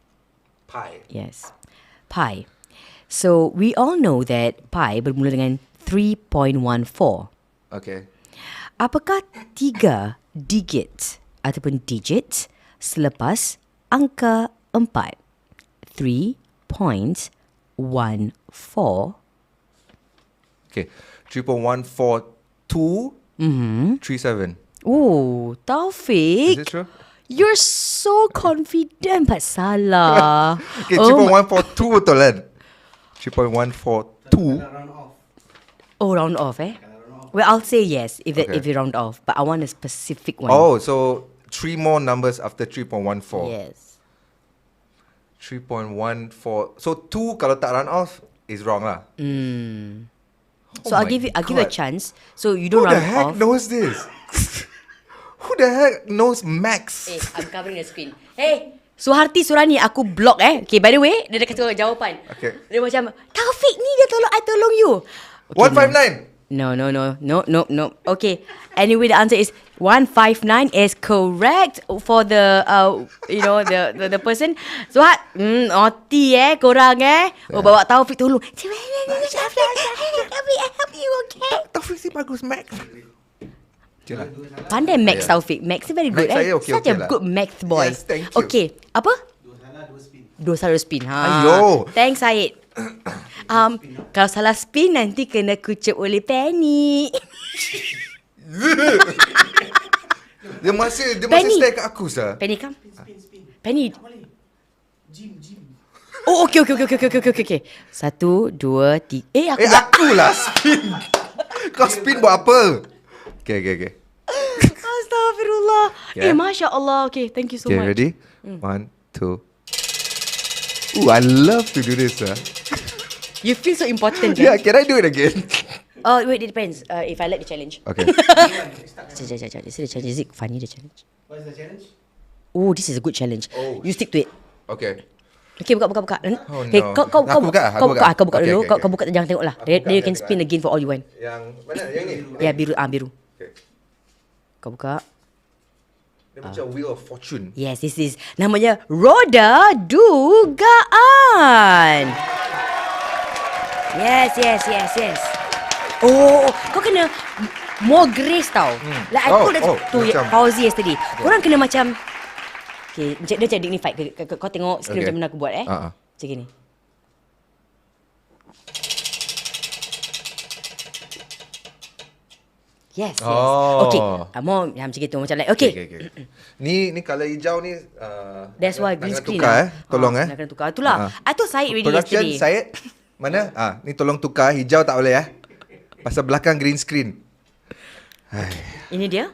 Pie. Yes. Pi. So we all know that pi bermula dengan 3.14. Okay. Apakah 3 digit ataupun digit selepas angka 4? 3.14. Okay. 3.142 37. Oh, Is Taufik. it true? You're so confident but salah. Okay, 3.142 betul kan? 3.142. Round off. Round off Well, I'll say yes if Okay. you round off, but I want a specific one. Oh, so 3 more numbers after 3.14. Yes. 3.14. So 2 kalau tak round off is wrong lah. So I'll my give you a God. chance. So you don't Who the round heck off. knows this? Who the heck knows max? I'm covering the screen. Hey, Suharti Surani, aku block Okay, by the way, dia dah kasi jawapan. Okay. Dia macam, Taufik ni dia tolong you. Okay, 159. No. Okay. Anyway, the answer is 159 is correct for the the person. Suhat, oti korang bawa Taufik tolong. Taufik, I help you, okay? Taufik si bagus max. Jelah. Pandai Max Taufik. Max is very good. Max saya okay, Such okay a lah. good math boy. Yes, thank you. Okay, apa? Dua salah spin. Ayo. Thanks, Syed. Kalau salah spin nanti kena kucup oleh Penny. Dia masih Penny. stay kat aku sah. Penny, come. Spin. Penny. Gym. Oh, okay. 1, 2, 3. Aku Akulah spin. Kau spin buat apa? Okay. Astaghfirullah. Yeah. Masya Allah. Okay, thank you so Okay, much. ready? 1, 2. I love to do this. You feel so important. Yeah, can I do it again? Oh, wait, it depends. If I like the challenge. Okay. Sekejap. Is it the challenge? Is it funny, the challenge? What is the challenge? Oh, this is a good challenge. Oh. You stick to it. Okay. Okay, buka. Oh, Okay, no. kau Aku buka? Aku buka? Kau buka Okay, dulu. okay, Kau buka, jangan tengok lah. Then you can spin again for all you want. Yang mana? Yang ni? Ya, biru. Biru. Okay. Kau buka. Dia macam Wheel of Fortune. Yes, this is namanya Roda Dugaan. Yes. Oh, kau kena more grace tau. Like I told that to macam- Fauzi yesterday. Korang kena macam okay, dia macam dignified. Kau tengok screen Okay. macam mana aku buat Macam gini. Yes. Oh. Okay. More macam gitu. Macam like, okay. Ni color hijau ni That's why green nak screen tukar Tolong Nak kena tukar. Itulah. I told Syed already Production yesterday. Syed. Mana? Ni tolong tukar. Hijau tak boleh Pasal belakang green screen. Ini dia.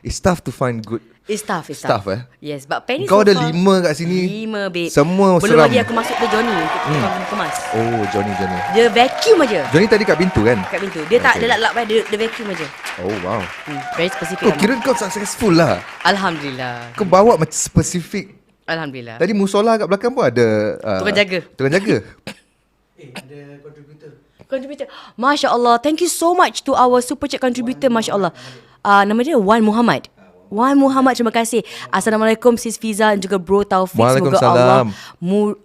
It's tough to find good. It's tough. Tough, Yes, but Penny Kau so ada far, 5 kat sini. 5, babe. Semua Belum seram. lagi aku masuk ke Johnny untuk kemas. Oh, Johnny. Dia vacuum aja Johnny tadi kat pintu kan? kat pintu. Dia tak Okay. dia lap dia vacuum aja. Oh, wow. Very specific. Oh, kira kau successful lah. Alhamdulillah. Kau bawa macam spesifik. Alhamdulillah. Tadi musola kat belakang pun ada Tukang jaga. Tukang jaga. Ada contributor. Contributor. Masya Allah. Thank you so much to our super chat contributor. Masya Allah. Nama dia Wan Muhammad. Wan Muhammad, terima kasih. Assalamualaikum Sis Fiza dan juga Bro Taufik. Semoga Allah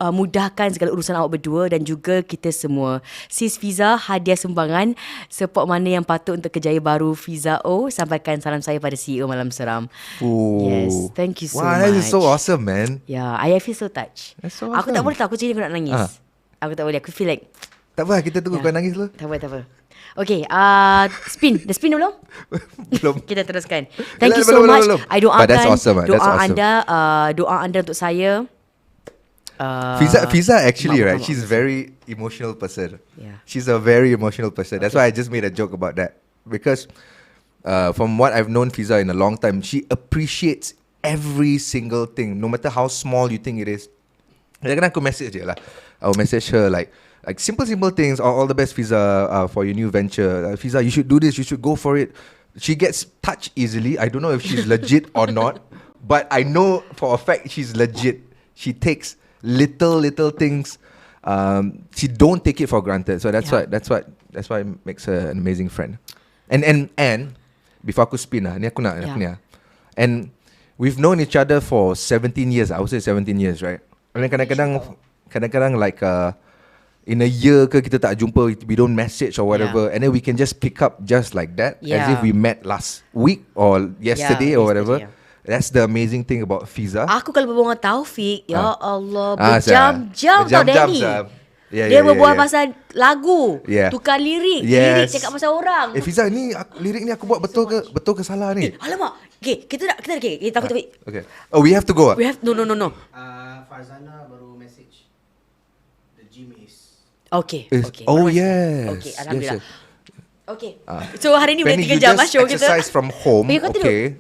mudahkan segala urusan awak berdua dan juga kita semua. Sis Fiza, hadiah sumbangan support mana yang patut untuk kerjaya baru Fiza O. Sampaikan salam saya pada CEO Malam Seram. Ooh. Yes, thank you so wow, much. That is so awesome, man. Yeah, I feel so touched. That's so Aku tak awesome. boleh tahu, aku jadi aku nak nangis. Aku tak boleh, aku feel like Tak apa, kita tunggu kau nangis dulu. tak apa. Okay, spin. Dah spin belum? Belum. Kita teruskan. Thank you so Belum. much. I doakan But that's awesome, doa that's awesome. anda, doa anda untuk saya. Fiza actually, right? Mak. She's very emotional person. Yeah. She's a very emotional person. That's why I just made a joke about that. Because from what I've known Fiza in a long time, she appreciates every single thing, no matter how small you think it is. Kadang-kadang aku message je lah. I'll message her like simple things. All the best, Fiza, for your new venture. Fiza, you should do this. You should go for it. She gets touched easily. I don't know if she's legit or not, but I know for a fact she's legit. She takes little things. She don't take it for granted. So that's why it makes her an amazing friend. And before aku spin lah, ni aku nak ni lah. And we've known each other for 17 years. I would say 17 years, right? And then kadang-kadang like in a year ke kita tak jumpa, we don't message or whatever, and then we can just pick up just like that, as if we met last week or yesterday or whatever. That's the amazing thing about Fiza. Aku kalau berbual dengan Taufik, ya Allah, berjam-jam tau Danny. Dia berbual pasal lagu, tukar lirik, lirik cakap pasal orang. Fiza, ni lirik ni aku buat betul ke salah ni? Alamak. Okay, kita Taufik. Okay. Oh, we have to go. We have no. Farzana baru message. The gym is. Okay. Oh yes. Okay, alhamdulillah. Yes. Okay. So hari ni boleh 3 jam show kita. Exercise from home. Continue.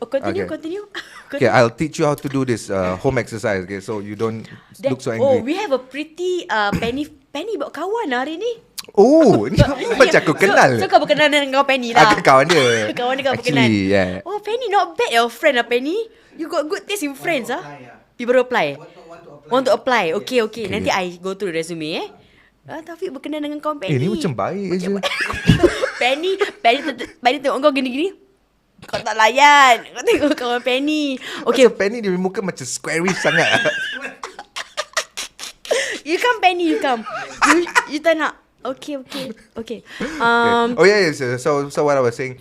Okay, I'll teach you how to do this home exercise. Okay, so you don't look so angry. Oh, we have a pretty Penny bawa kawan hari ni. Oh, ni macam aku kenal. So kau berkenalan dengan kawan Penny lah. Kawan dia. Kawan dia kau berkenalan. Actually, yeah. Oh, Penny not bad your friend lah Penny. You got good taste in friends ah. You baru apply. Want to apply. Okay. Nanti I go through the resume Taufik berkenalan dengan kawan Penny. Ni macam baik je. Penny tengok kau gini-gini. Kau tak layan. Kau tengok kawan Penny. Okay. Macam Penny dia muka macam squarish sangat. You come Penny, you come. You tak nak. Okay. Oh yeah. So what I was saying,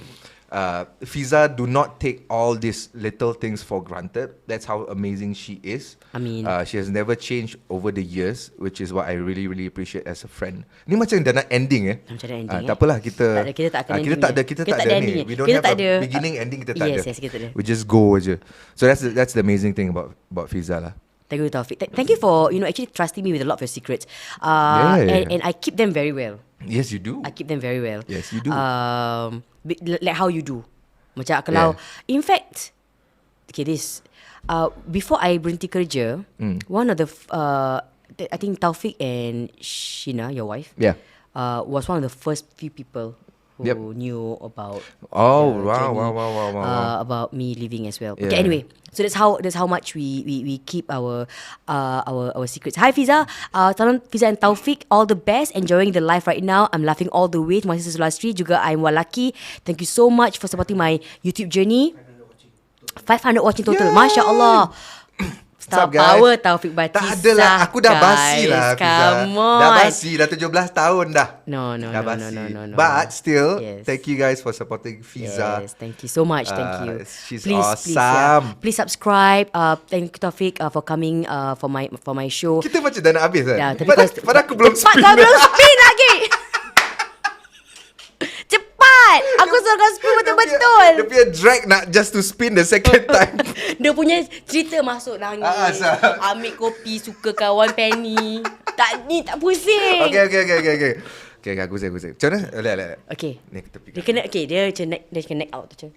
Fiza do not take all these little things for granted. That's how amazing she is. I mean, she has never changed over the years, which is what I really appreciate as a friend. Ni macam dah nak ending Macam dah ending tak apalah kita kita tak ada ni. We don't kita have tak a ada beginning ending, kita tak ada. Yes, kita ada. We just go je. So that's the amazing thing about Fiza lah. Thank you, Taufik. Thank you for actually trusting me with a lot of your secrets. And I keep them very well. Yes, you do. I keep them very well. Yes, you do. Like how you do. Macam kalau in fact, okay, this before I berhenti kerja, one of the I think Taufik and Sheena, your wife, was one of the first few people who knew about about me leaving as well. Okay, anyway, so that's how much we keep our secrets. Hi Fiza, salam Fiza and Taufik, all the best, enjoying the life right now. I'm laughing all the way. Terima kasih Sulastri, juga I'm Walaki. Thank you so much for supporting my YouTube journey. 500 watching total. Masya Allah. Star power Taufik Batisah. Tak adalah, aku dah basi lah Fiza. Come on. Dah basi, dah 17 tahun dah. No. But still, Yes. thank you guys for supporting Fiza. Yes, thank you so much. Thank you. She's Please, awesome. please subscribe. Thank you Taufik for coming for my show. Kita macam dah nak habis kan? Ya, tapi Padahal aku belum cepat, spin. kau belum spin lagi. Cepat. Aku suruh kau spin betul-betul. Dia punya drag nak just to spin the second time. Dia punya cerita masuk nangis. Ambil kopi, suka kawan Penny. Tak pusing. Okay, aku say. Macam mana? Boleh. Okay. Ni kita pergi. Dia macam neck out tu macam.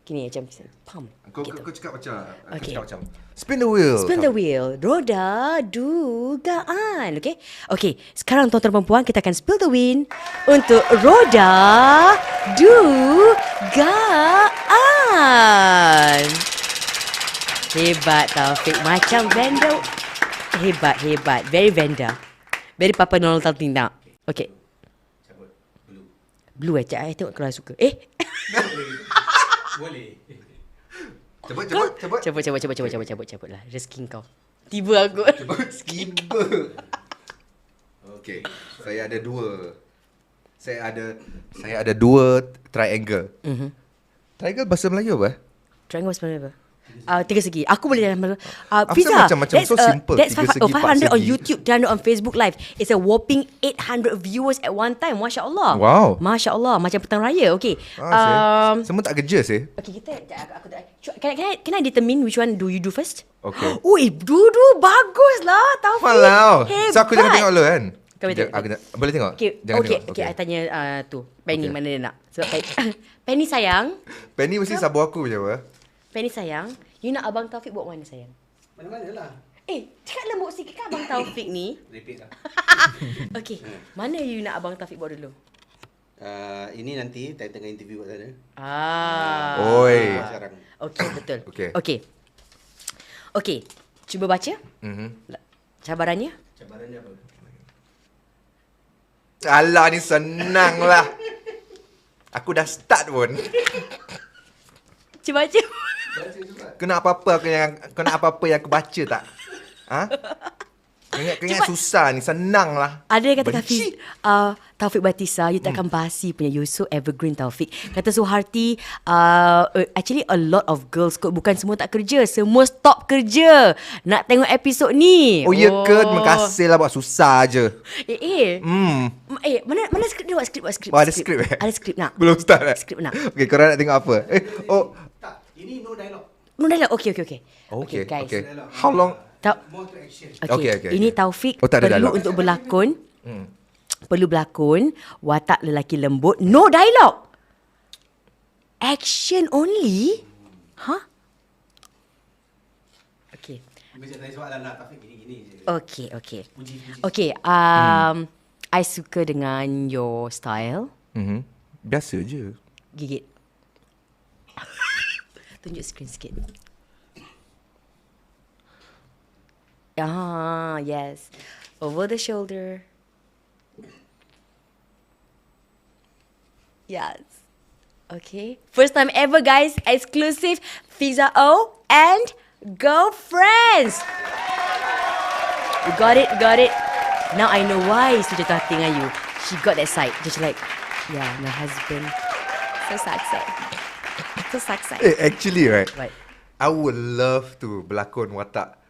Gini macam pam. Kau gitu. cakap macam. Okay. Cakap macam. Spin the wheel. Spin the wheel. Roda dugaan. Okay, sekarang tuan-tuan dan perempuan, kita akan spill the wheel untuk roda dugaan. Hebat Taufik, macam vendor. Hebat. Very vendor. Very Papa Noel Taltina. Okay. Blue. Blue cak. I tengok kalau suka. Boleh. Cabut lah. Rezeki kau. Tiba aku. Tiba. Okay. Saya ada dua triangle. Triangle bahasa Melayu apa? Triangle sebenarnya apa? Tiga segi. Aku boleh dalam After Fiza, macam so simple. that's Tiga segi, 500 empat on segi. YouTube, 300 on Facebook Live. It's a whopping 800 viewers at one time. Masya Allah. Wow. Masya Allah. Macam petang raya. Okay. Semua tak kerja sih. Okay, can I determine which one do you do first? Okay. Ui, Dudu bagus lah, Taufik. Walau. Hebat. So aku jangan tengok dulu kan? Kau boleh tengok. Boleh tengok? Okay, okay, I tanya tu Penny, Okay. mana dia nak. Sebab Penny sayang, Penny mesti sabu aku je apa? Penny sayang, you nak Abang Taufik buat mana sayang? Mana-mana lah. Cakap lembut sikit kan Abang Taufik ni. Repeat lah. Okay, mana you nak Abang Taufik buat dulu? Ini nanti tengah interview kat sana. Oi. Sekarang. Okay, betul. Okay. Cuba baca cabarannya. Cabarannya apa? Alah ni senang lah. Aku dah start pun. Cuba baca. Kena apa-apa yang aku baca tak? Ha? Kena susah ni, senang lah. Ada yang kata Benci. Taufik Batisah, you takkan basi punya. You so evergreen Taufik. Kata Suharti, actually a lot of girls kot, bukan semua tak kerja, semua stop kerja nak tengok episod ni. Oh ya ke? Terima kasih lah buat susah je. Mana skrip dia? Buat skrip. Oh, ada skrip eh? Ada skrip nak. Belum start eh? Skrip nak. Okay, korang nak tengok apa? Tak, ini no dialogue. No dialogue. Okay. Okay, guys. okay. How long? More to action. Okay. Ini Taufik Tak ada perlu dialog. untuk berlakon. Perlu berlakon watak lelaki lembut. No dialogue. Action only. Huh? Okay. Macam tanya soalan lah, Taufik gini-gini je. Okay. Puji-puji. Okay. I suka dengan your style. Biasa je. Gigit. Tunjuk screen sikit. Yes. Over the shoulder. Yes. Okay. First time ever, guys. Exclusive FIZA O and Girlfriends. You got it. Now I know why Sila jatuh dengan you. She got that side. Just like, yeah, my husband. So success. Actually, right? What? I would love to berlakon watak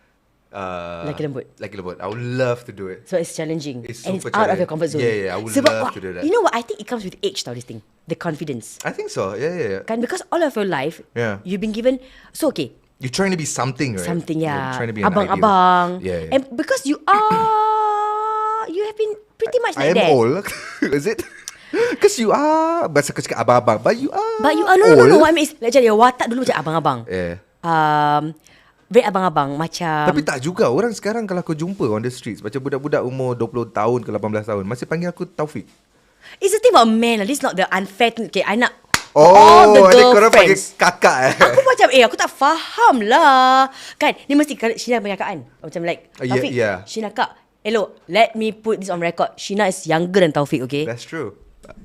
Lelaki lembut. I would love to do it. So it's challenging. It's and it's super out of your challenging. comfort zone. Yeah, I would love to do that. You know what? I think it comes with age tau, this thing. The confidence. I think so. Yeah. Kan, because all of your life, Yeah. you've been given... So, okay. You're trying to be something, right? Something, You're yeah. trying to be an Abang-abang. ideal. Yeah. And because you are... You have been pretty much I like am that. old. Is it? Because you are... Bahasa kau cakap abang-abang. But you are But you are... No. I mean, it's like your watak dulu macam abang-abang. Yeah. Very abang-abang. Macam... Tapi tak juga. Orang sekarang kalau kau jumpa on the streets, macam budak-budak umur 20 tahun ke 18 tahun, masih panggil aku Taufik. It's the thing about men. This is not the unfair thing. Okay, I nak... all the adik korang panggil girlfriends. kakak Aku macam aku tak faham lah. Kan ni mesti Sheena punya kakak kan. Macam like Taufik, yeah. Sheena kak. Hello, let me put this on record. Sheena is younger than Taufik, okay? That's true.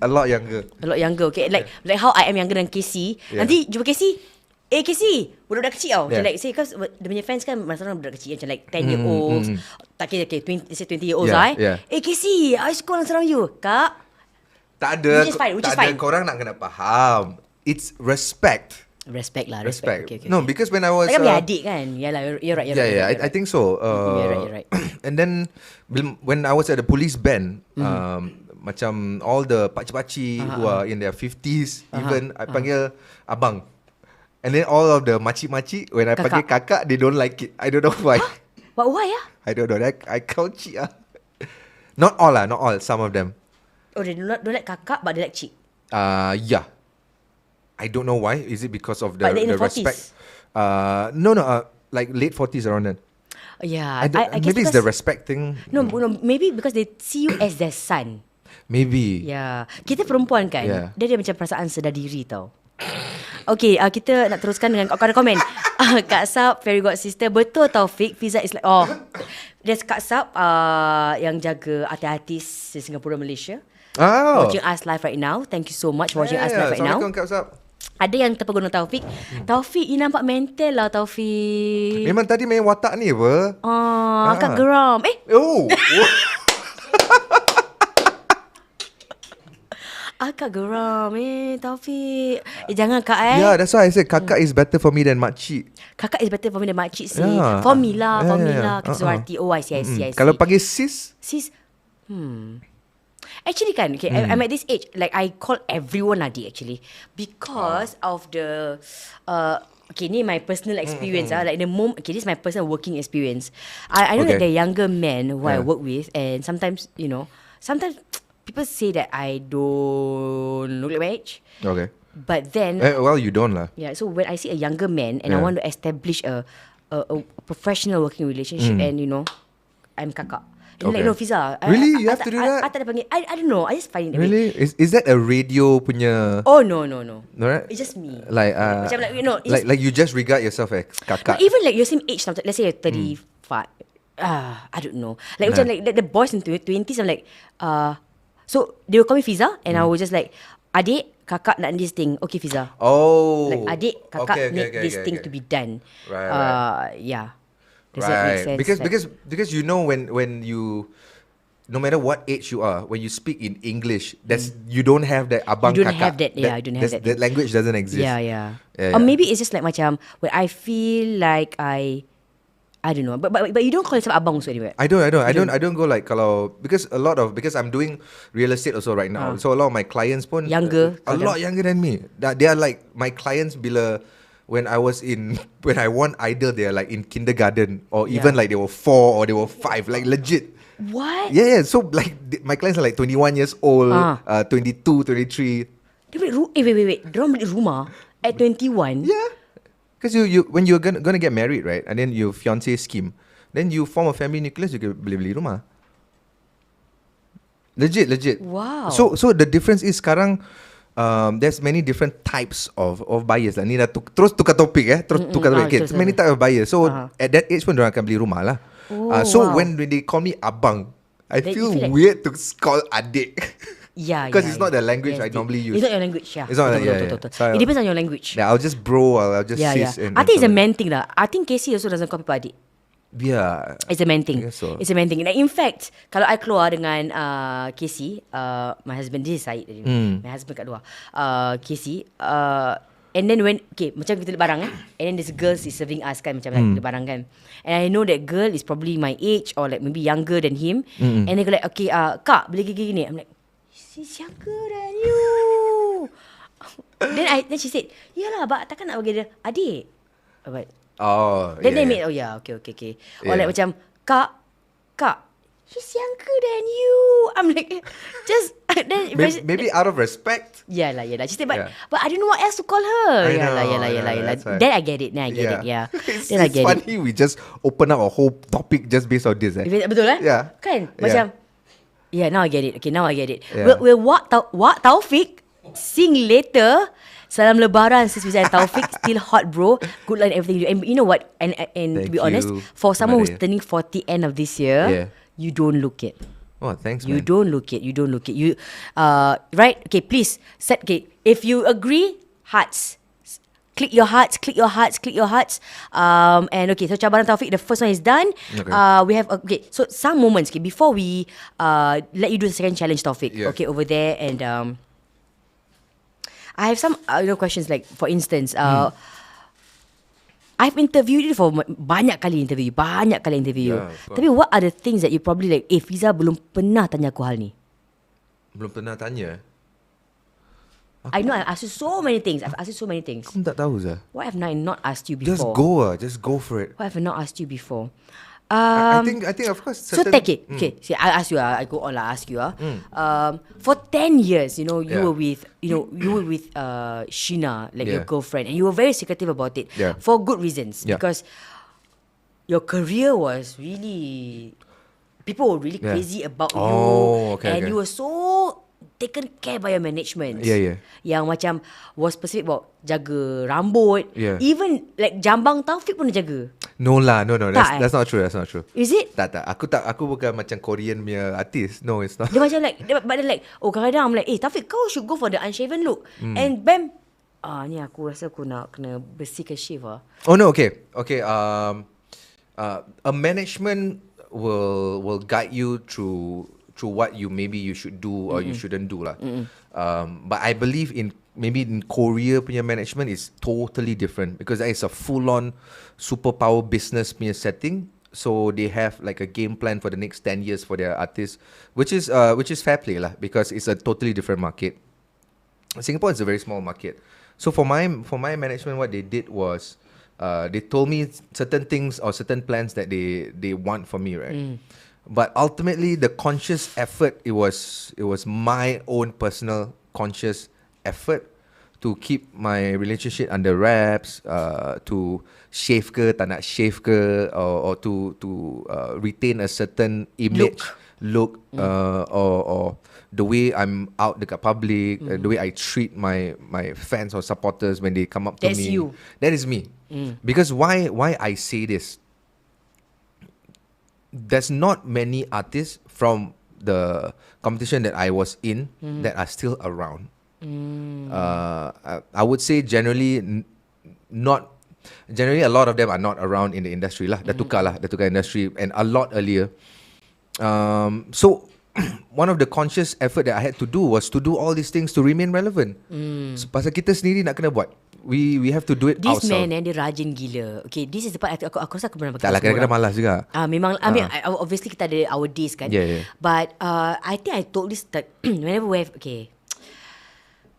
A lot younger. A lot younger, okay? Like how I am younger than Casey. Yeah. Nanti jumpa Casey. Casey, budak-budak kecil tau. Macam Yeah. like say cause dia punya fans kan masa orang budak kecil macam like 10 year olds. Tak kira 20 year olds Yeah, lah. yeah. Casey, I suka orang surround you. Kak. Tak ada. Which is fine, which tak is ada. fine. Korang nak kena faham. It's respect. Respect lah, Respect. respect. Okay. No, because when I was... Takkan punya adik kan? Yalah, you're right. I think so. You're right. And then when I was at the police band, macam all the pakcik-pakcik who are in their 50s, even I panggil abang. And then all of the makcik-makcik, when I panggil kakak, they don't like it. I don't know why. But why ah? I don't know. I count cik ah. Not all. Some of them. Oh, they don't like kakak, but they like cik. Yeah. I don't know why. Is it because of the But they're in the 40s? respect? No. Like late 40s around then. Yeah, I guess maybe it's the respect thing. No, maybe because they see you as their son. Maybe. Yeah, kita perempuan kan, Yeah. dia ada macam perasaan sedar diri tau. Okay, kita nak teruskan dengan komen. Kak Sab, Fairy God Sister, betul Taufik, Fiza is like, there's Kak Sab yang jaga artis-artis di Singapura, Malaysia. Oh. Watching us live right now. Thank you so much for watching us live right now. Assalamualaikum Kak Sab. Ada yang terpegun Taufik. Taufik, you nampak mental lah Taufik. Memang tadi main watak ni apa? Akak geram. Oh. Akak geram Taufik. Jangan kak Yeah, that's why I said kakak is better for me than makcik. Kakak is better for me than makcik sih. Yeah. For me lah, for me Yeah. lah. Kita Suharti. Oh, I see. Kalau panggil sis, Sis, actually kan, okay, I'm at this age, like I call everyone Adi actually. Because of the, okay, ni my personal experience like the moment, okay, this is my personal working experience. I know that there are younger men who I work with, and sometimes, sometimes people say that I don't look like my age. okay. But then, Well, you don't lah. yeah, so when I see a younger man and I want to establish a professional working relationship, and I'm kakak. And Okay. like, no, Fiza. Really? You have to do that? I tak ada panggil. I don't know. I just find it that way. Really? Is that a radio punya? Oh, no. Right? It's just me. Like Macam like, it's like you just regard yourself as but kakak. even like your same age, let's say you're 35. I don't know. Like, macam like the boys in 20s, I'm like, so they will call me Fiza, and I will just like, adik, kakak nak this thing. Okay, Fiza. Oh. Like, adik, kakak need this thing to be done. Right. Yeah. Does that make sense? Because when you, no matter what age you are, when you speak in English, you don't have that abang You don't kakak. have that, yeah, you don't have that. That language doesn't exist. Yeah. Yeah, Or yeah. maybe it's just like macam when I feel like I don't know. But you don't call yourself abang also anyway. I don't go like because I'm doing real estate also right now. So a lot of my clients pun Younger. a lot younger than me. They are like my clients when I won Idol, they are like in kindergarten or even like they were 4 or they were 5, like legit. What? Yeah. So like my clients are like 21 years old, 22, 23. Wait. Diorang beli rumah at 21? Yeah. Because you when you're gonna get married, right? And then your fiancé scheme, then you form a family nucleus, you can beli rumah. Legit. Wow. So the difference is sekarang there's many different types of buyers lah. Ni dah terus tukar topik tukar topik. Okay, many types of buyers. So at that age pun diorang akan beli rumah lah. So wow. when they call me abang, I Then feel you feel like- weird to call adik. Yeah. Because it's not the language I normally use. It's not your language, yeah. It's not, Betul. So It depends on your language. Yeah, I'll just bro, I'll just Yeah. sis. And I think it's a so- man thing lah. I think Casey also doesn't call people adik. Yeah. It's a man thing. I guess so. It's a man thing. Like, in fact, kalau I keluar dengan Casey, my husband, this is Syed. My husband kat luar. Casey, and then macam kita beli barang and then this girl is serving us kan, macam like beli barang kan. And I know that girl is probably my age or like maybe younger than him. And they go like, okay, kak, beli gini. I'm like, she's younger than you. Then she said, yalah, takkan nak bagi dia adik. But then they made, okay. Or like macam, kak, he's younger than you. I'm like, just then Maybe out of respect. Yeah. She said, but I don't know what else to call her. I know, Yalah. that's why. Then I get it. Yeah. It's Then I get it. funny we just open up a whole topic just based on this. Betul Yeah. Kan? Macam, yeah, now I get it. Okay, now I get it. Yeah. Will what Taufik sing later? Salam Lebaran, sis Fiza and Taufik. Still hot, bro. Good luck and everything. And you know what? And to Thank be honest, you, for someone who's Maria. turning 40 end of this year, you don't look it. Oh, thanks, You man. don't look it. You right? Okay, please set. Okay, if you agree, hearts. Click your hearts. And okay, so cabaran Taufik, the first one is done. Okay. We have so some moments. Okay, before we let you do the second challenge, Taufik. Yeah. Okay, over there, and I have some questions, like for instance, I've interviewed you for banyak kali interview. Yeah, of course. Tapi what are the things that you probably like, Fiza belum pernah tanya aku hal ni? Belum pernah tanya. I know I asked you so many things. I've asked you so many things. Aku tak tahu Zah. What have I not asked you before? Just go for it. What have I not asked you before? I think of course. So take it. Okay. See, I ask you. I go on. I ask you. For 10 years, you were with, Sheena, like your girlfriend, and you were very secretive about it for good reasons, because your career was really, people were really crazy about you, and you were so taken care by your management. Yang macam was specific about jaga rambut. Even like jambang Taufik pun dia jaga. No. That's Tak, not true. That's not true. Is it? Tak. Aku bukan macam Korean punya artist. No, it's not. Dia macam like, but then like, kadang-kadang I'm like, Taufik, kau should go for the unshaven look. And bam, Ni aku rasa aku nak kena bersihkan shave lah. Oh no, okay. A management will guide you through what you should do or you shouldn't do lah. But I believe in maybe in Korea punya management is totally different because that is a full-on superpower business punya setting. So they have like a game plan for the next 10 years for their artists, which is fair play lah because it's a totally different market. Singapore is a very small market. So for my management, what they did was they told me certain things or certain plans that they want for me, right? But ultimately, the conscious effort, it was my own personal conscious effort to keep my relationship under wraps, to shave ke, tak nak shave ke, or to retain a certain image, look, or the way I'm out dekat public, the way I treat my fans or supporters when they come up to me. That's you. That is me. Because why I say this? There's not many artists from the competition that I was in that are still around. I would say generally a lot of them are not around in the industry lah. Dah tukar industry and a lot earlier. So one of the conscious effort that I had to do was to do all these things to remain relevant. So, pasal kita sendiri nak kena buat. We have to do it This ourselves. man dia rajin gila. Okay, this is the part aku rasa aku pernah Tak lah, kadang-kadang malas juga. Memang I mean obviously kita ada our days kan. Yeah. But I think I told this that whenever we have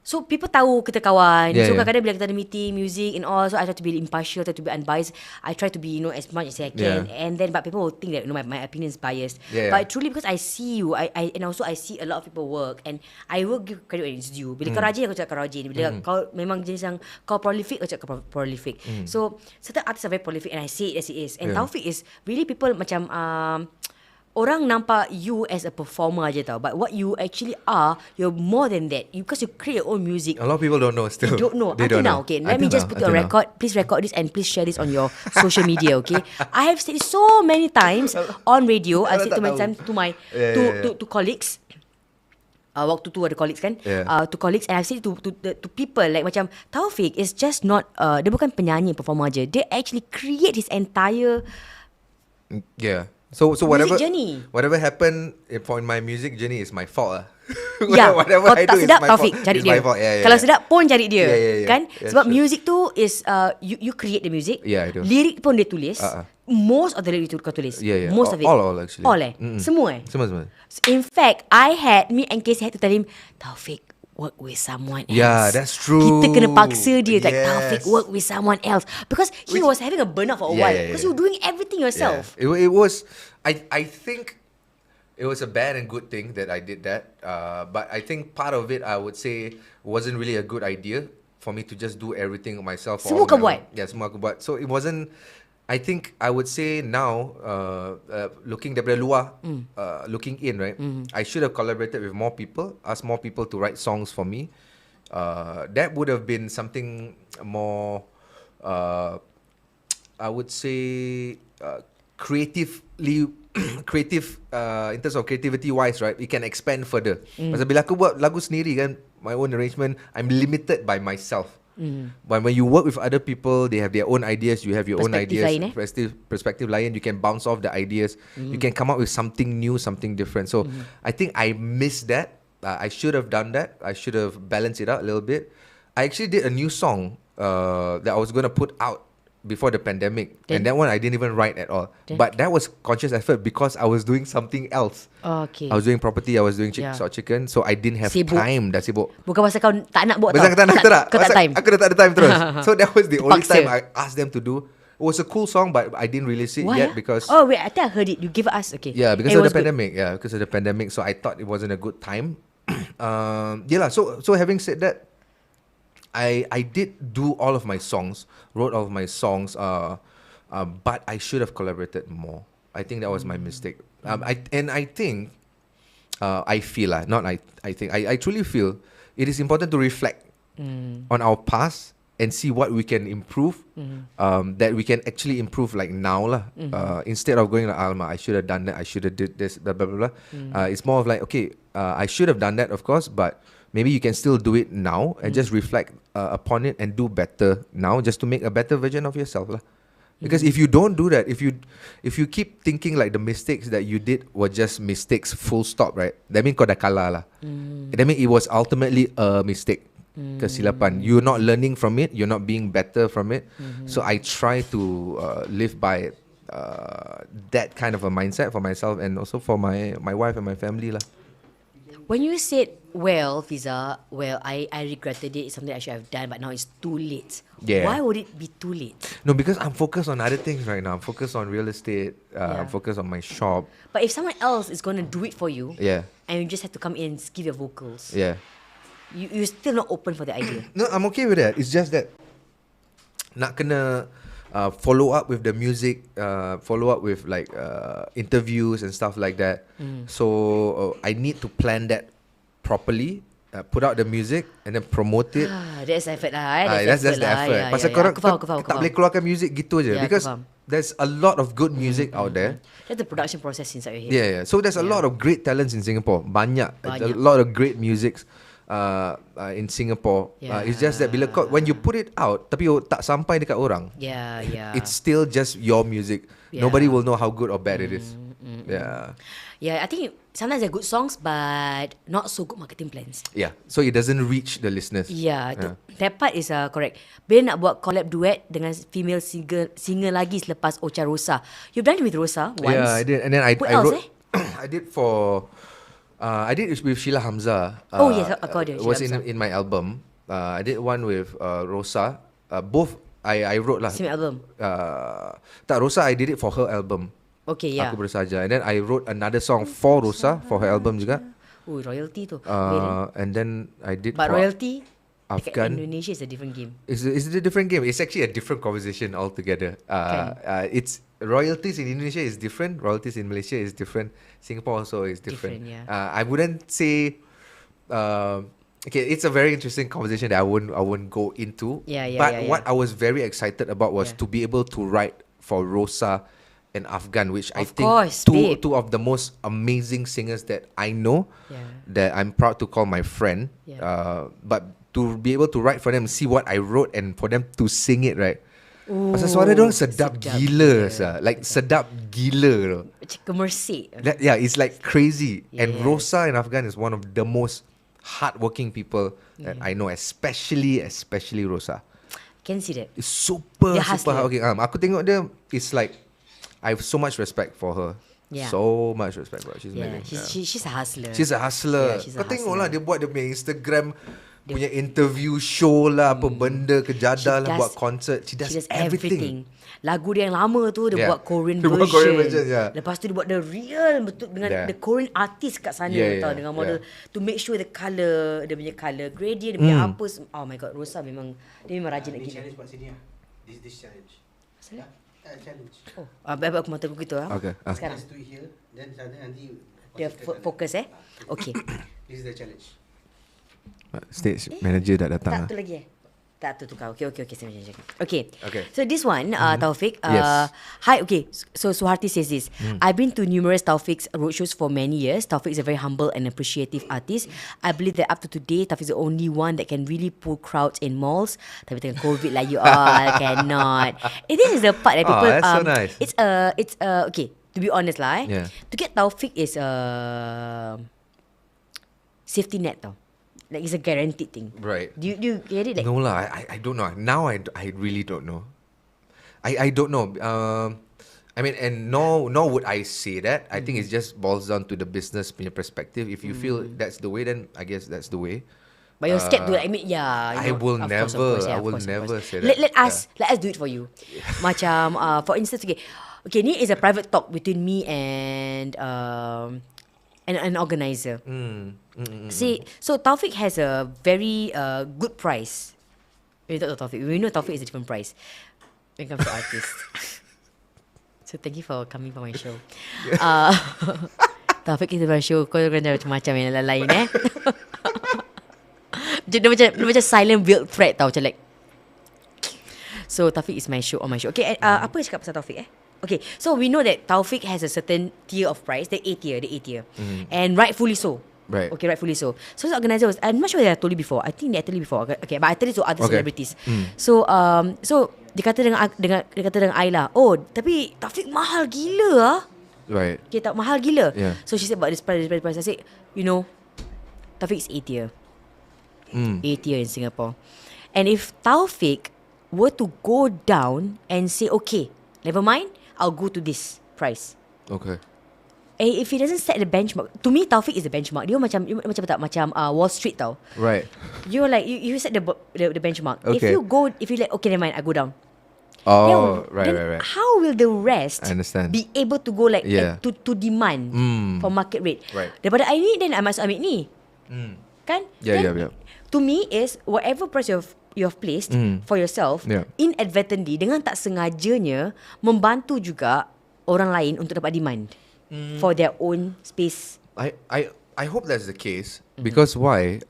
so people tahu kita kawan. Yeah, So yeah. kadang-kadang bila kita ada meeting, music and all, so I try to be impartial, try to be unbiased. I try to be as much as I can. Yeah. And then but people will think that my opinion is biased. Yeah. But truly because I see you, I and also I see a lot of people work and I will give credit when it's due. Bila kau rajin, aku cakap kau rajin. Bila kau memang jenis yang kau prolific, aku cakap kau prolific. So certain artists are very prolific and I say it as it is. And Taufik is really people macam orang nampak you as a performer aja tau, but what you actually are, you're more than that. Because you create your own music. A lot of people don't know still. They don't know. They Until don't now, know. okay. Let me just put it on record. Please record this and please share this on your social media, okay. I have said it so many times on radio. I said to my to colleagues. Waktu tu ada colleagues kan, to colleagues, and I've said to people like macam Taufik is just not dia bukan penyanyi performer aja. Dia actually create his entire So whatever journey. whatever happened in my music journey is my fault lah. Ya, Whatever kalau I tak do is sedap my Taufik fault. cari It's dia. my fault. Kalau sedap pun cari dia. Yeah. Kan? Yeah, Sebab sure. music tu is you create the music. Yeah, I do. Lirik pun dia tulis. Most of the lyrics tu kau tulis. Yeah. Most of it. All actually. All Semua Semua. In fact, me and Casey had to tell him, Taufik, work with someone else. Yeah, that's true. Kita kena paksa dia like Yes. Taufik, work with someone else. Because he was having a burnout for a while. Because you were doing everything yourself. Yeah. It was. I think it was a bad and good thing that I did that. But I think part of it, I would say, wasn't really a good idea for me to just do everything myself. Semua kau buat? Yeah, semua aku buat. So it wasn't. I think I would say now, looking daripada luar, looking in, right? I should have collaborated with more people, asked more people to write songs for me. That would have been something more, I would say, creative in terms of creativity wise, right? It can expand further. Pasal bila aku buat lagu sendiri kan, my own arrangement, I'm limited by myself. But when you work with other people, they have their own ideas, you have your own Perspektif ideas, lain, perspective lain, you can bounce off the ideas, you can come up with something new, something different. So I think I missed that. I should have done that. I should have balanced it out a little bit. I actually did a new song that I was going to put out before the pandemic, and that one I didn't even write at all. But that was conscious effort because I was doing something else. Okay. I was doing property, I was doing salt chicken, so I didn't have Sibuk. time. Dah sibuk. Bukan pasal kau tak nak buat Pasal tau. Kau tak Pasal time. Aku dah tak ada time terus. So that was the only Terpaksa. time I asked them to do. It was a cool song, but I didn't release it Why? yet because Oh wait, I think I heard it. You give us okay. yeah, because It of was the good. pandemic. Yeah, because of the pandemic. So I thought it wasn't a good time. So having said that, I did do all of my songs, wrote all of my songs. But I should have collaborated more. I think that was my mistake. I think, I feel I truly feel it is important to reflect on our past and see what we can improve. That we can actually improve like now lah. Instead of going like Alma, I should have done that. I should have did this. Blah blah blah. It's more of like okay, I should have done that of course, but maybe you can still do it now and just reflect upon it and do better now, just to make a better version of yourself lah. Because if you don't do that, if you keep thinking like the mistakes that you did were just mistakes, full stop, right? That means kau dah kalah lah. That means it was ultimately a mistake. Kesilapan. You're not learning from it. You're not being better from it. So I try to live by that kind of a mindset for myself and also for my wife and my family lah. When you said, well, Fiza, I regretted it. It's something I should have done, but now it's too late. Yeah. Why would it be too late? No, because I'm focused on other things right now. I'm focused on real estate. I'm focused on my shop. But if someone else is going to do it for you, Yeah. and you just have to come in and give your vocals, Yeah. you're still not open for the idea. No, I'm okay with that. It's just that nak kena follow up with the music, follow up with like interviews and stuff like that. So I need to plan that properly, put out the music and then promote it. That's effort lah. That's the effort. Pasal korang Aku faham. tak boleh keluarkan music gitu je. Yeah, Because aku faham. there's a lot of good music out there. That's the production process inside your head. Yeah. So there's a lot of great talents in Singapore. Banyak. A lot of great musics in Singapore. It's just that when you put it out, tapi tak sampai dekat orang. Yeah. It's still just your music. Yeah. Nobody will know how good or bad it is. Yeah, I think sometimes they're good songs, but not so good marketing plans. Yeah. So it doesn't reach the listeners. That part is correct. Bila nak buat collab duet dengan female singer lagi selepas Ocha Rosa. You've done it with Rosa once. Yeah, I did. And then I else, wrote I did it with Sheila Hamza. Yes, kau ada. It was Sheila Hamza. in my album. I did one with Rosa. Both I wrote lah. Same album. Tak, Rosa I did it for her album. Okay, yeah. Aku Bersaja. And then I wrote another song for Rosa for her album juga. Oh, royalty tu. And then I did But for royalty Afghan. dekat Indonesia is a different game. It's a different game. It's actually a different conversation altogether. It's royalties in Indonesia is different. Royalties in Malaysia is different. Singapore also is different. I wouldn't say. Okay, it's a very interesting conversation that I won't go into. But what I was very excited about was to be able to write for Rosa and Afghan, which I think two of the most amazing singers that I know, that I'm proud to call my friend. But to be able to write for them, see what I wrote, and for them to sing it, right? Pasal suara diorang sedap gila, like sedap gila. Macam gemersik. It's like crazy. And Rosa and Afghan is one of the most hardworking people that I know, especially Rosa. Can see that. It's super hardworking. Aku tengok dia, it's like I have so much respect for her. So much respect for her. She's amazing. She's a hustler. She's a hustler. Kau tengok lah, dia buat dia punya Instagram, punya interview show lah, apa benda, kejadah lah, buat concert. She does everything. Lagu dia yang lama tu dia buat Korean Dia version. buat Korean version, Lepas tu dia buat the real betul dengan the Korean artist kat sana tau, dengan model to make sure the colour, dia punya colour gradient, dia punya apa. Oh my god, Rosa memang rajin lagi. Challenge buat sini lah. This challenge. Challenge. Baik aku mata aku gitu Okay. Sekarang Let's do it here. Then nanti dia fokus Okay. This is the challenge. Stage manager dah datang Tak lah. tu lagi Tak tu kau. Okay. Okay. Okay. So this one, Taufik. Yes. Hi. Okay. So Suharti says this. I've been to numerous Taufik's roadshows for many years. Taufik is a very humble and appreciative artist. I believe that up to today, Taufik is the only one that can really pull crowds in malls. Tapi dengan COVID lah, you all cannot. This is the part that people. That's so nice. It's okay. To be honest lah, to get Taufik is safety net tau. Like it's a guaranteed thing. Right. Do you get it? Like, No lah, I don't know. Now I really don't know. I don't know. I mean, and nor would I say that. I think it just boils down to the business punya perspective. If you feel that's the way, then I guess that's the way. But you're scared to admit, I will never say that. Let us do it for you. Macam, for instance, okay, ni is a private talk between me and an organizer. See, so Taufik has a very good price. We talk to Taufik. We know Taufik is a different price when it comes to artists. So thank you for coming for my show. Taufik is my show. Kau kena macam-macam yang lain dia macam silent build threat tau, macam like. So Taufik is my show on my show. Okay, apa cakap pasal Taufik Okay, so we know that Taufik has a certain tier of price, the A tier. And rightfully so. Right. Okay, rightfully so. So the organizer was, I'm not sure that I told you before. I think they told you before. Okay, but I tell you to other Okay. celebrities. So dia kata dengan Ayla, oh, tapi Taufik mahal gila ah. Right. Okay, tak mahal gila. Yeah. So she said about this price. I said, Taufik is 8th year. 8th year in Singapore. And if Taufik were to go down and say, okay, never mind, I'll go to this price. Okay. If he doesn't set the benchmark, to me Taufik is the benchmark. Dia macam Wall Street tau. Right. You're like you set the benchmark. Okay. If you like, okay, never mind, I go down. Oh, Then right. how will the rest I understand. be able to go like Yeah. to demand for market rate? Right. Daripada I ni, then I must ambil ni. Kan? Yeah, Then, yeah. To me is whatever price you've placed for yourself, Yeah. inadvertently dengan tak sengajanya membantu juga orang lain untuk dapat demand for their own space. I hope that's the case because why?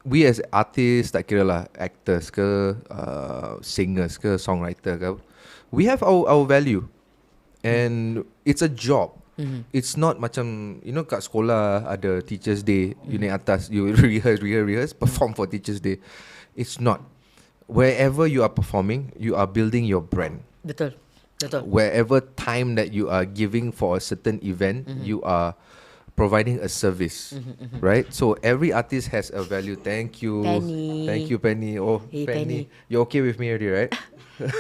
We as artists, tak kira lah actors ke, singers ke, songwriter ke, we have our value, and it's a job. It's not macam kat sekolah ada Teachers Day, you naik atas, you rehearse, perform for Teachers Day. It's not. Wherever you are performing, you are building your brand. Betul. Wherever time that you are giving for a certain event, you are providing a service, right? So every artist has a value. Thank you, Penny. Thank you, Penny. Oh, Hey, Penny, Penny. you okay with me already, right?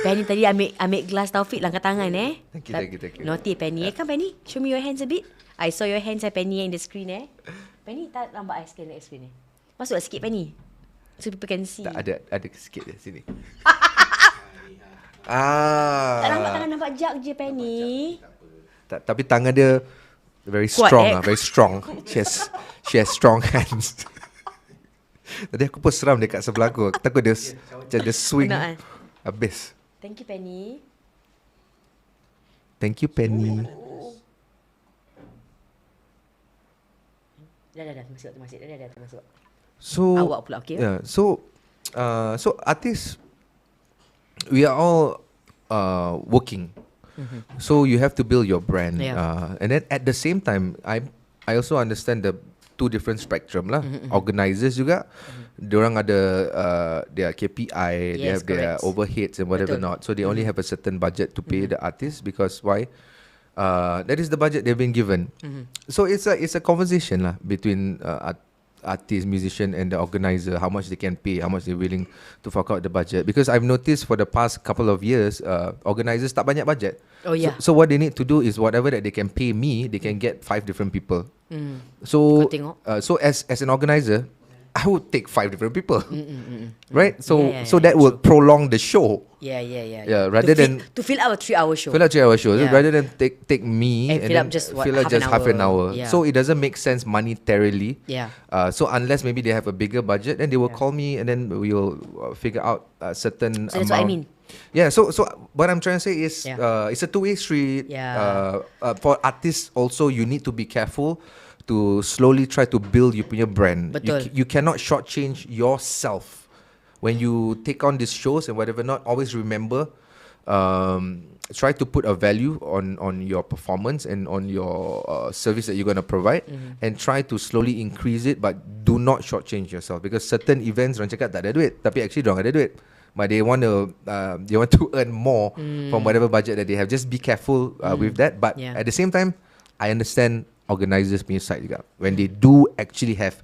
Penny tadi ambil gelas Taufik langkat tangan Thank you. Naughty Penny. Kan Penny? Show me your hands a bit. I saw your hands Penny in the screen Penny tak nampak I scan the screen Masuklah sikit Penny, so people can see. Tak ada sikit di sini. Tak nampak tangan, nampak jug je Penny. Tapi tangan dia very Kuat, strong very eh? strong. She has strong hands. Tadi aku pun seram dekat sebelah aku. Takut dia macam dia swing Benar, habis. Thank you Penny. Thank you, Penny. Dah masuk. Dah masuk. So Awak pula, okay? Yeah. So artists, we are all working. So you have to build your brand. Yeah. And then at the same time, I also understand the two different spectrum lah. Organisers juga, diorang ada their KPI, they Yes, have their correct. overheads and whatever Betul. not. So they only have a certain budget to pay the artists because why? That is the budget they've been given. So it's a conversation lah between artist, musician and the organizer, how much they can pay, how much they're willing to fork out the budget. Because I've noticed for the past couple of years, organizers tak banyak budget. Oh, yeah. So what they need to do is whatever that they can pay me, they can get 5 different people. So Kau tengok. so as an organizer, I would take 5 different people, right? So Yeah, so that would prolong the show. Yeah. Yeah, rather than to fill out a 3-hour show. fill out 3-hour shows Yeah. rather than take me And fill up then just fill out just half an hour. Yeah. So it doesn't make sense monetarily. Yeah. So unless maybe they have a bigger budget, then they will call me and then we'll figure out a certain So that's amount. what I mean. Yeah. So what I'm trying to say is it's a two-way street. Yeah. For artists also, you need to be careful to slowly try to build your punya brand. Betul. You cannot shortchange yourself when you take on these shows and whatever not. Always remember, try to put a value on your performance and on your service that you're going to provide, and try to slowly increase it, but do not shortchange yourself, because certain events orang cakap tak ada duit, tapi actually dorang ada duit. But they want to earn more from whatever budget that they have. Just be careful with that. But Yeah. at the same time, I understand organisers punya side juga when they do actually have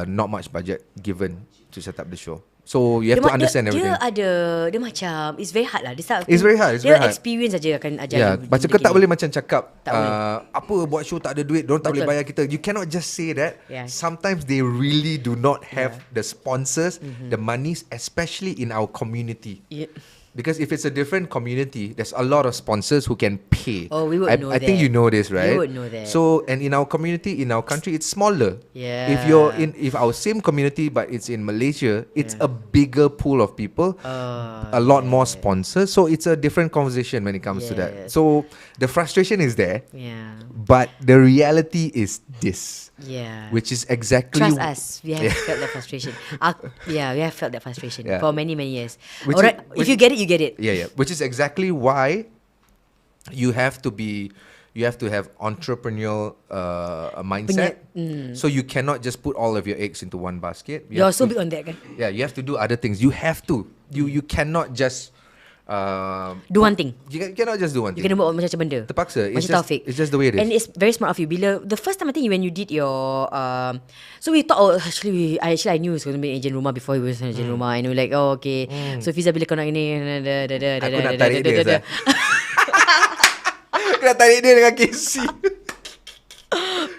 not much budget given to set up the show. So you have to understand everything. Dia macam it's very hard lah. It's very hard, it's Dia very hard. experience aja akan ajar. Yeah, you macam benda kau tak gini. boleh macam cakap Tak boleh. apa buat show tak ada duit, diorang tak boleh Betul. bayar kita. You cannot just say that. Yeah. Sometimes they really do not have the sponsors, the monies, especially in our community. Yeah. Because if it's a different community, there's a lot of sponsors who can pay. Oh, we would know I think that. you know this, right? You would know that. So, and in our community, in our country, it's smaller. Yeah. If our same community, but it's in Malaysia, it's a bigger pool of people, a lot more sponsors. So it's a different conversation when it comes to that. Yes. So the frustration is there, Yeah. but the reality is this, Yeah. which is exactly Trust us, we have felt that frustration. We have felt that frustration Yeah. for many years. Which Alright, is- if you get it, you get it. Yeah. Which is exactly why you have to be you have to have entrepreneurial mindset. So you cannot just put all of your eggs into one basket. You're so big on that kan? Yeah, you have to do other things. You have to. You cannot just Do one thing. You cannot just do one You thing. kena buat macam-macam benda. Terpaksa. Macam Taufik. It's just the way it is. And it's very smart of you. Bila the first time I think when you did your so we thought I knew he was going to be agent rumah before he was an agent rumah, and we were like, oh okay. So Fiza, bila kau nak ini Aku nak tarik dia Zah. Aku nak tarik dia dengan Casey.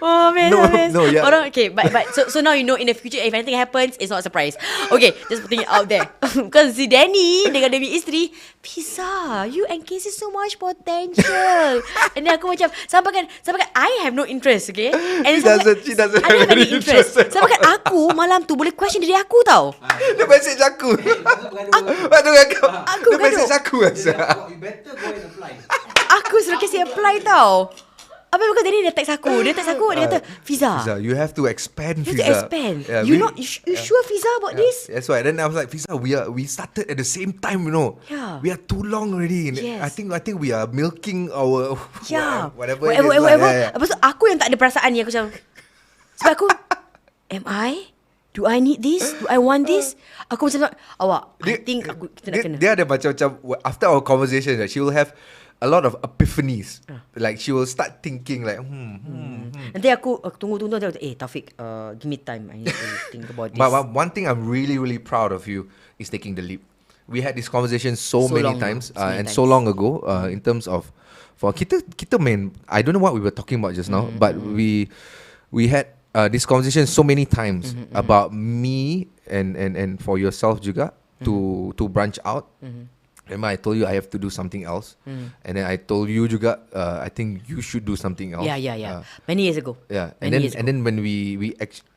Oh man, No, yeah. Orang okay, but so now you know in the future if anything happens, it's not a surprise. Okay, just putting it out there. Because si Danny dengan dia punya isteri, Fiza, you and Casey so much potential. And then aku macam sampai kan I have no interest, okay? And She doesn't I don't have have any any interest. interest. Sampai kan aku malam tu boleh question diri aku tau. Dia message aku. Dia message aku Zah. You better go and apply. Aku suruh Casey apply tau. Apa because Danny dia text aku. Dia kata, Fiza, Fiza, you have to expand, you Fiza. have to expand. Yeah, You sure Fiza about this? That's why. Then I was like, Fiza, we started at the same time, you know. Yeah. We are too long already. Yes. I think we are milking our whatever it is. Whatever. Lepas tu aku yang tak ada perasaan ni. Aku macam, sebab aku, am I? Do I need this? Do I want this? Aku macam, awak, I think kita nak kena. Dia ada macam after our conversation, she will have a lot of epiphanies. Like she will start thinking like, Nanti aku tunggu. Taufik, give me time. I need to think about this. But one thing I'm really, really proud of you is taking the leap. We had this conversation so many times and so long ago in terms of for kita main. I don't know what we were talking about just now, but we had this conversation so many times about me and for yourself juga to branch out. Remember I told you I have to do something else, and then I told you juga I think you should do something else. Yeah. Many years ago. Yeah, and then when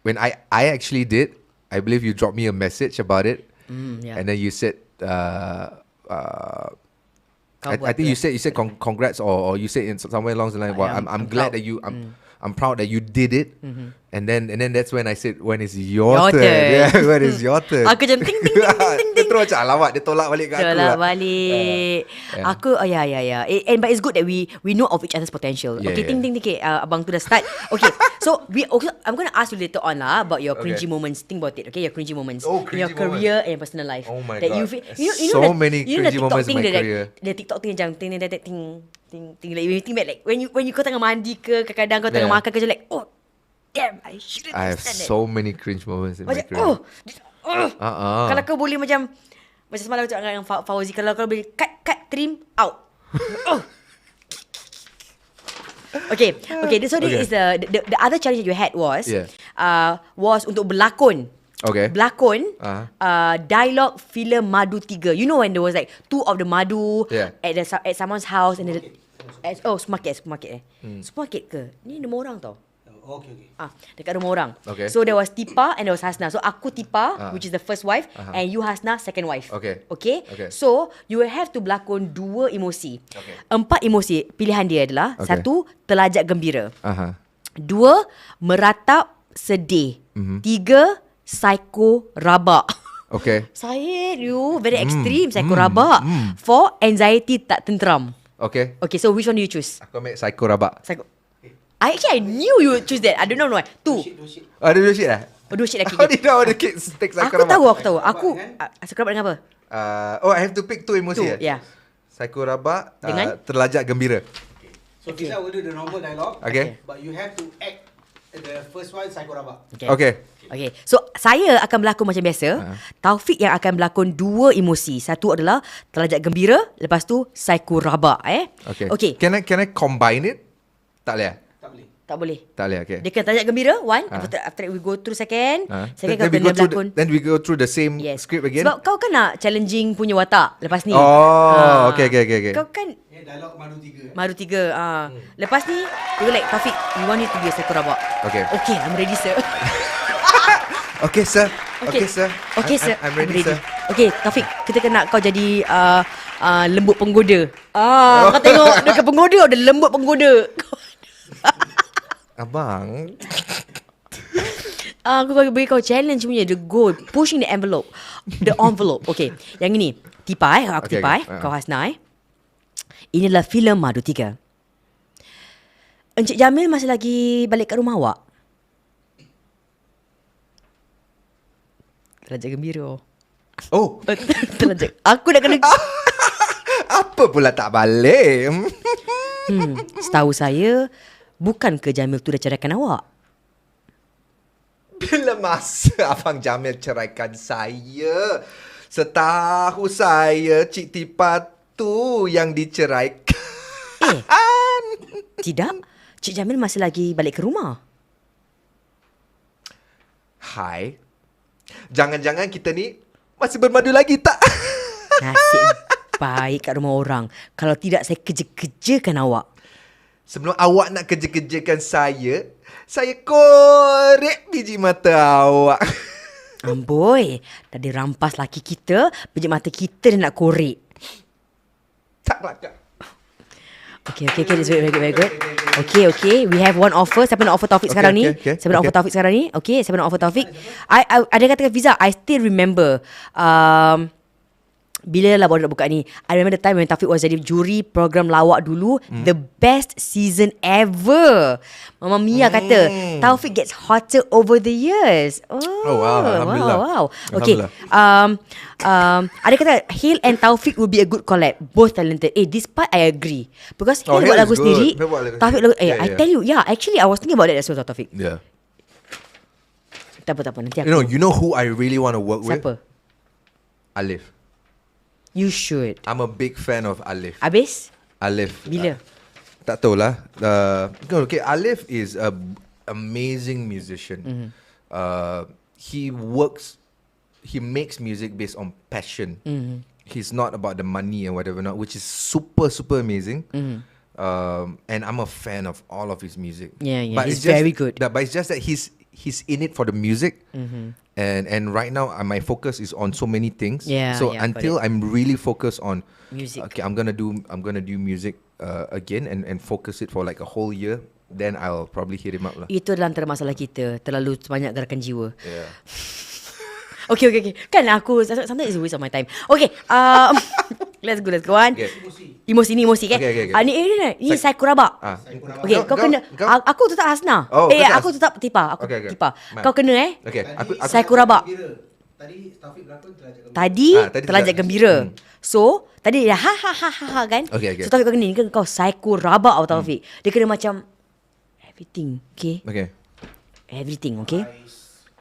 when I actually did, I believe you dropped me a message about it, and then you said I think you said congrats or you said in somewhere along the line. Well, I'm glad that you I'm proud that you did it, and then that's when I said, when is your turn? Yeah, when is your turn? Aku macam ting. Dia terus macam alamak, dia tolak balik kat aku. Tolak balik. Aku yeah. But it's good that we know of each other's potential. Yeah, Okay, ting. Okay, abang tu dah start. Okay, so I'm going to ask you later on lah about your cringy moments. Think about it. Okay, your cringy moments in your career and your personal life. Oh my that God. You feel, So many cringy moments in my that, career. The TikTok thing macam ting. Like when you think back, like when you kau tengah mandi ke, kadang-kadang kau tengah makan ke, like, oh damn, I shouldn't I have done that. so many cringe moments in my Macam career. Kalau kau boleh macam semalam aku cakap dengan Fauzi, kalau kau boleh cut trim out. Okay. So this is the other challenge that you had was untuk berlakon. Okay. Berlakon dialog filem Madu 3. You know when there was like 2 of the Madu at someone's house and supermarket Supermarket ke? Ni rumah orang tau. Okay. Dekat rumah orang. Okay. So there was Tipa and there was Hasna. So aku Tipa, which is the first wife, and you Hasna, second wife. Okay. So you will have to berlakon 2 emosi. 4 emosi. Pilihan dia adalah 1, terlajak gembira. 2, meratap sedih. 3, psycho rabak. Okay. Syed, you very extreme, psycho rabak. 4, anxiety tak tenteram. Okay. Okay, so which one do you choose? Aku ambil psycho rabak. I knew you would choose that. I don't know why. 2. Ada 2 shit lah. 2 shit lagi. How did the kids take psycho rabak? Aku tahu. Aku psycho rabak dengan apa? I have to pick 2 emosi. 2, yeah. Psycho rabak Dengan? terlajak gembira. So Fiza will do the normal dialogue. Okay. But you have to act the first one psycho rabak. Okay. So saya akan berlakon macam biasa. Taufik yang akan berlakon 2 emosi. Satu adalah terlajak gembira, lepas tu psycho rabak. Okay. Can I combine it? Tak boleh. Tak boleh. Okay. Dia kena terlajak gembira, 1. After that we go through second. Second kau kena berlakon. Then we go through the same script again. Sebab kau kan nak challenging punya watak lepas ni. Okay. Kau kan Dialog Madu 3. Madu 3. Lepas ni you like, Taufik, you want it to be a psycho rabak. Okay, I'm ready, sir. Okay, sir. I'm ready, sir. Okay, Taufik, kita kena kau jadi lembut penggoda. Kau tengok dekat penggoda ada lembut penggoda. Abang. Aku bagi kau challenge punya, the goal, pushing the envelope. Okay, yang ini Tipa aku Tipa. Kau Hasna. Inilah filem Madu 3. Encik Jamil masih lagi balik kat rumah awak? Terlajar gembira. Oh, Terlajar. Aku dah kena... apa pula tak balik? Setahu saya, bukan ke Jamil tu dah ceraikan awak? Bila masa Abang Jamil ceraikan saya? Setahu saya, Cik Tipa tu yang diceraikan. Tidak. Cik Jamil masih lagi balik ke rumah. Hai. Jangan-jangan kita ni masih bermadu lagi tak? Nasib baik kat rumah orang. Kalau tidak, saya kerja-kerjakan awak. Sebelum awak nak kerja-kerjakan saya korek biji mata awak. Amboi, dah dirampas laki kita, biji mata kita dia nak korek. Tak kelakar. Okay, that's very good. Okay. We have one offer. Siapa nak offer Taufik sekarang ni? Siapa nak offer Taufik sekarang ni? Okay, siapa nak offer Taufik? Ada katakan Fiza, I still remember. Bila lah baru nak buka ni, I remember the time when Taufik was jadi juri program lawak dulu. The best season ever. Mama Mia kata Taufik gets hotter over the years. Oh, wow. Alhamdulillah. Wow. Okay. Ada kata Hale and Taufik will be a good collab. Both talented. This part I agree. Because Hale buat lagu sendiri, Taufik lagu. I tell you, actually I was thinking about that as well, Taufik. Yeah. Tak apa nanti aku. You know who I really want to work with? Siapa? Alif. You should. I'm a big fan of Alif. Habis? Alif. Bila? Tak tahulah. Okay, Alif is a amazing musician. He makes music based on passion. He's not about the money and whatever not, which is super amazing. And I'm a fan of all of his music. Yeah, but he's it's just, very good. But it's just that he's in it for the music. And right now my focus is on so many things. So until I'm really focused on music. Okay, I'm gonna do music again and focus it for like a whole year. Then I'll probably hit him up lah. Itu adalah antara masalah kita. Terlalu banyak gerakan jiwa. Yeah. Okay. Kan aku sometimes it's a waste of my time. Okay. Let's go on. Okay. Emosi kan? Okay. Ni psychorabak. Okay, kau kena. Aku tetap Hasna. Aku tetap Tipa. Aku Tipa. Kau kena Okay. Aku psychorabak. Tadi Taufik berlakon terlajak gembira. Tadi terlajak gembira. So tadi dia ha kan? Okay. So Taufik kau kena ni kan kau psychorabak Taufik. Dia kena macam everything. Okay. Everything. Okay.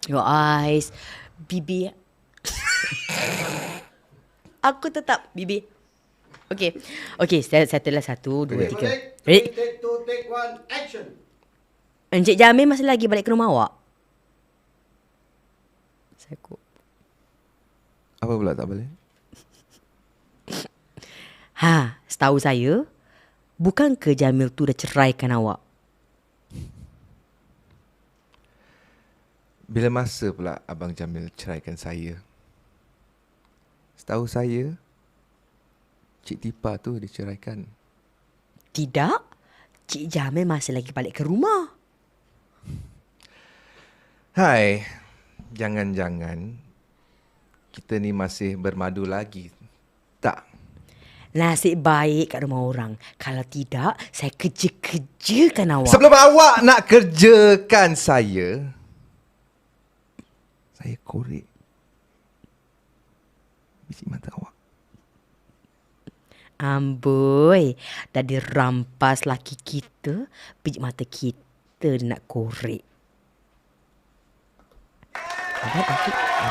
Your eyes. Bibir. Aku tetap bibir. Okay, settle lah 1, 2, 3. Ready? Take 2, take 1, action. Encik Jamil masih lagi balik ke rumah awak? Psycho. Apa pula tak boleh? Setahu saya, bukan ke Jamil tu dah ceraikan awak? Bila masa pula Abang Jamil ceraikan saya? Setahu saya, Cik Tipa tu diceraikan. Tidak. Cik Jamil masih lagi balik ke rumah. Hai, jangan-jangan kita ni masih bermadu lagi. Tak. Nasib baik kat rumah orang. Kalau tidak, saya kerja-kerjakan awak. Sebelum awak nak kerjakan saya korek biji mata awak. Amboi, dah dirampas laki kita, biji mata kita nak korek.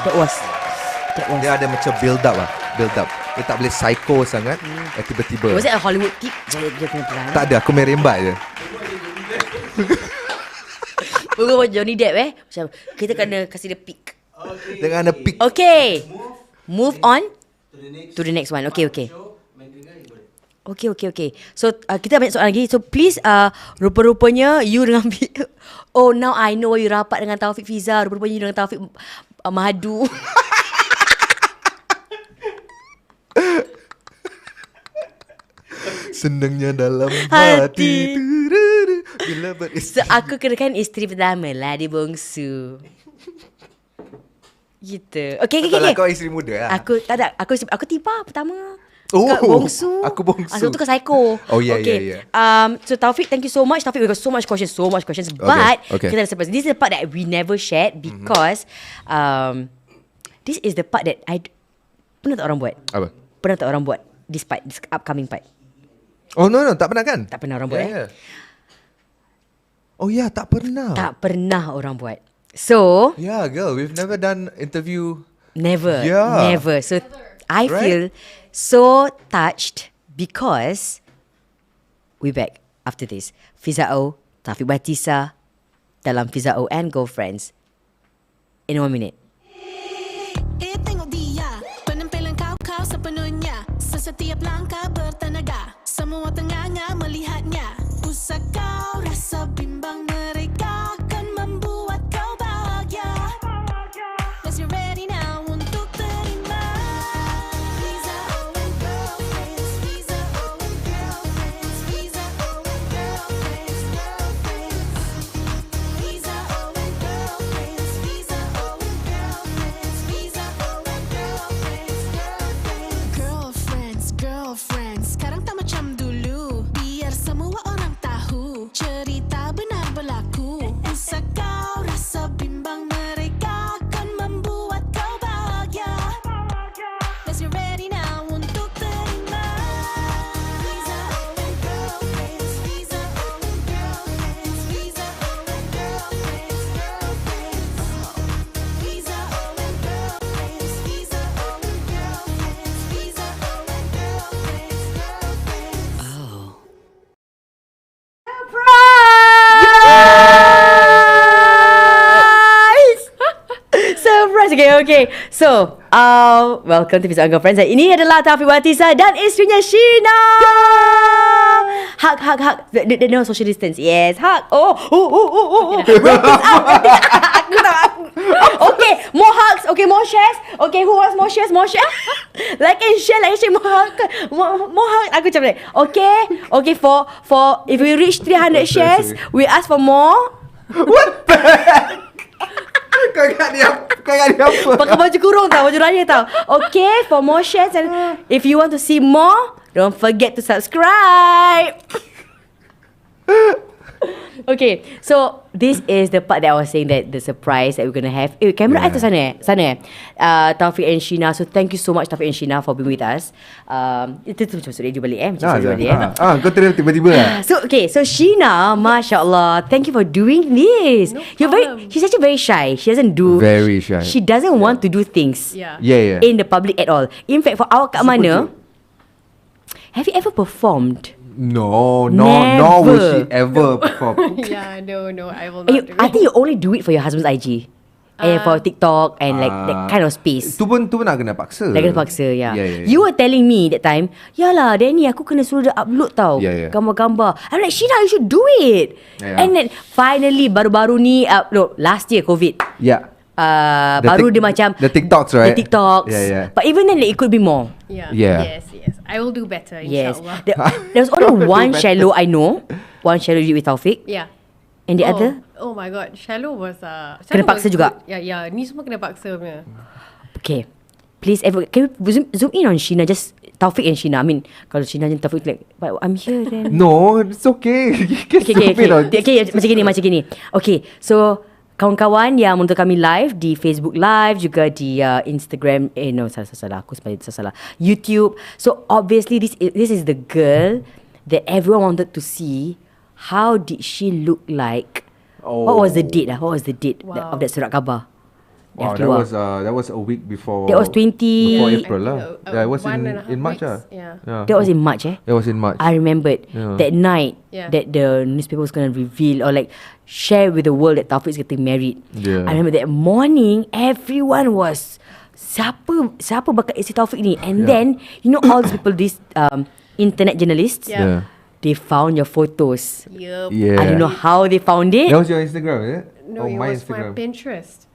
That was Dia ada macam build up. Dia tak boleh psycho sangat. Tiba-tiba. Was it a Hollywood tip? Dia kena pelan. Tak ada, aku main rembat je. Bukan macam Johnny Depp macam kita kena kasih dia pick. Jangan ada pick. Okay. Move on to the next one. Okay. Okay. So kita banyak soalan lagi. So please rupa-rupanya you dengan oh now I know why you rapat dengan Taufik Fiza. Rupa-rupanya you dengan Taufik madu. Senangnya dalam hati. Bila So aku kenakan isteri pertama lah di bongsu. Gitu. Okay. Kalau kau isteri muda lah. Aku tak ada. Aku Tipa pertama. Oh, bongsu. aku bongsu. Satu ke psycho. Oh, yeah, okay. yeah. So Taufik, thank you so much. Taufik, we got so much questions. But okay. kita ada surprise. This is the part that we never shared because this is the part that pernah tak orang buat? Apa? Pernah tak orang buat this upcoming part? Oh no, tak pernah kan? Tak pernah orang buat. Yeah. Oh yeah, tak pernah. Tak pernah orang buat. So Yeah, girl, we've never done interview. never. Yeah. So I Right? feel so touched because we back after this. FIZA O, Taufik Batisah dalam FIZA O and Girlfriends in 1 minute. Tengok dia, penampilan kau sepenuhnya. Setiap langkah bertenaga, semua tenganga melihatnya. Usah kau rasa bimbang, mereka akan membuat kau bahagia. Let's get ready now untuk terima. FIZA O and Girlfriends, FIZA O and Girlfriends, FIZA O and Girlfriends, FIZA O and Girlfriends, FIZA O and Girlfriends, FIZA O and Girlfriends, girlfriends, sekarang tak macam dulu. Biar semua orang tahu cerita benar berlaku. Usah kau rasa bimbang, mereka akan membuat kau bahagia. Let's get ready now untuk terima. FIZA O and Girlfriends, FIZA O and Girlfriends, FIZA O and Girlfriends, FIZA O and Girlfriends, FIZA O and Girlfriends, FIZA O and Girlfriends. Surprise. Okay. So, welcome to FIZA O and Girlfriends. Ini adalah Taufik Batisah dan isterinya Sheena. Hug. No social distance. Yes, hug. Oh. Wrap this up. Aku tahu. Okay, more hugs. Okay, more shares. Okay, who wants more shares? Like and share, more hug. More hug. Aku macam like, okay, for if we reach 300 shares, we ask for more. Kau ingat dia apa? Pakai baju kurung tau, baju raya tau. Okay, for more shares and if you want to see more, don't forget to subscribe. Okay, so this is the part that I was saying that the surprise that we're gonna have. Camera tu sana. Taufik and Sheena. So thank you so much Taufik and Sheena for being with us. Itu macam sudah balik Kau tiba-tiba lah. So Sheena, Masya Allah, thank you for doing this. She's actually very shy. She doesn't do. Very shy. She doesn't want to do things. Yeah. In the public at all. In fact, for awak kat mana? Have you ever performed? No, Never. nor will she ever perform. Yeah, no, I will not do I it. think you only do it for your husband's IG. And for TikTok and like that kind of space. Tu pun nak kena paksa. Dah kena paksa, yeah. Yeah. You were telling me that time, yalah Danny, aku kena suruh dia upload tau. Yeah. Gambar-gambar. I'm like, Sheena, you should do it. Yeah. And then finally baru-baru ni, last year COVID. Yeah. Baru dia macam the TikToks, right? The TikToks. Yeah. But even then, like, it could be more. Yeah. Yeah. Yes. I will do better, Yes. inshallah. There was only one shallow I know. One shallow you did with Taufik. Yeah. And the other? Oh my god, shallow was Kena paksa was juga? good. Ya, ni semua kena paksa punya. Okay. Please, can we zoom in on Sheena? Just Taufik and Sheena. I mean, kalau Sheena and Taufik like, but I'm here then. No, it's okay. Okay, macam gini. Okay, so kawan-kawan yang menonton kami live di Facebook Live, juga di Instagram, salah, aku salah, YouTube. So obviously this is the girl that everyone wanted to see. How did she look like? What was the date of that surat khabar? Wow, that was a week before. That was 20 before I April lah. think, Yeah, it was 1.5 in March lah. weeks, yeah. That was in March, eh? It was in March. I remembered that night that the newspaper was going to reveal or like share with the world that Taufik is getting married. Yeah. I remember that morning, everyone was, siapa bakal isi Taufik ni? And then, you know all these people, these internet journalists, Yeah. they found your photos. Yup. Yeah. I don't know how they found it. That was your Instagram, is it? No, it my was Instagram. my Pinterest.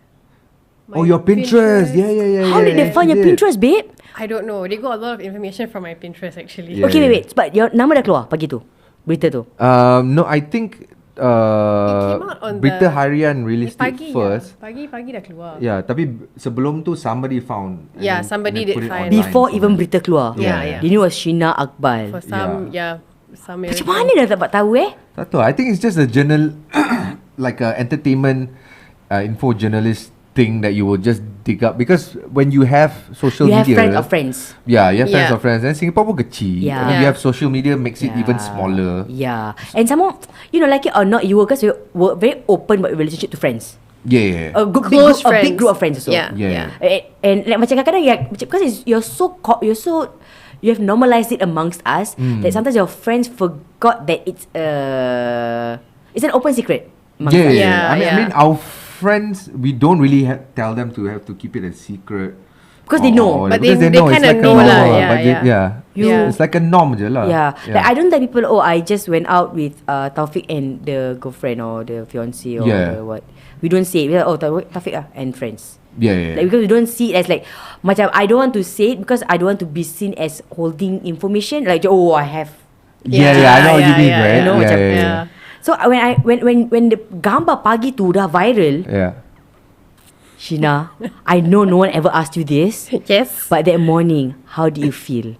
Oh, your Pinterest. Yeah. How did they find your Pinterest, babe? I don't know. They got a lot of information from my Pinterest actually. Yeah. Okay, wait. But your nama dah keluar pagi tu, berita tu. No, I think came out on Berita the- Harian released Pagi it first. Pagi dah keluar. Yeah, tapi sebelum tu somebody found. and Yeah, then- somebody and then did put it find. online Before even somewhere. berita keluar. Yeah. Dia ni was Sheena Akbal. For some, some Macam mana dah dapat tahu Tak tahu. I think it's just a journal, like a entertainment, info journalist thing that you will just dig up, because when you have social You have media, friends of friends. Yeah, you have friends Yeah. of friends. And Singapore pun kecil. Yeah. And you Yeah. have social media makes it even smaller. Yeah. And some more, like it or not, you were, because you were very open about your relationship to friends. Yeah. A good Close a big friends. group of friends also. Yeah. Yeah. And like macam kadang-kadang because you have normalized it amongst us that sometimes your friends forgot that it's an open secret amongst us. Yeah, I mean, our friends, we don't really tell them to have to keep it a secret. Because they know. But because they know. It's kinda like a know norm, lah, but yeah. it's like a norm je lah. Yeah. Like I don't tell people, I just went out with Taufik and the girlfriend or the fiancé or the what. We don't say it. We're like, Taufik and friends. Yeah. Like, because we don't see it as like macam I don't want to say it because I don't want to be seen as holding information like I have. Yeah, I know what you mean, right? You know, macam, yeah. So when the gambar pagi tu dah viral, Yeah. Sheena, I know no one ever asked you this, Yes. but that morning, how did you feel?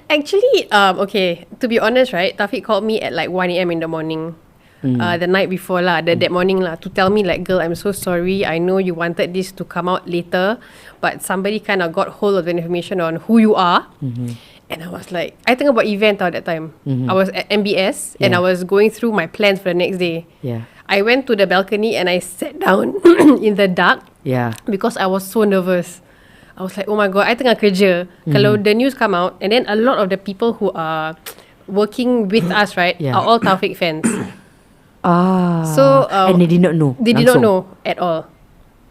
Actually, okay, to be honest, right, Taufik called me at like 1 a.m. in the morning. The night before lah, that morning lah, to tell me like, girl, I'm so sorry. I know you wanted this to come out later, but somebody kind of got hold of the information on who you are. And I was like, I think about event at that time. I was at MBS and I was going through my plans for the next day. Yeah. I went to the balcony and I sat down in the dark Yeah. because I was so nervous. I was like, oh my god, I tengah kerja. Kalau the news come out, and then a lot of the people who are working with us, right, Yeah. are all Taufik fans. So and they did not know. They did not langsung. know at all.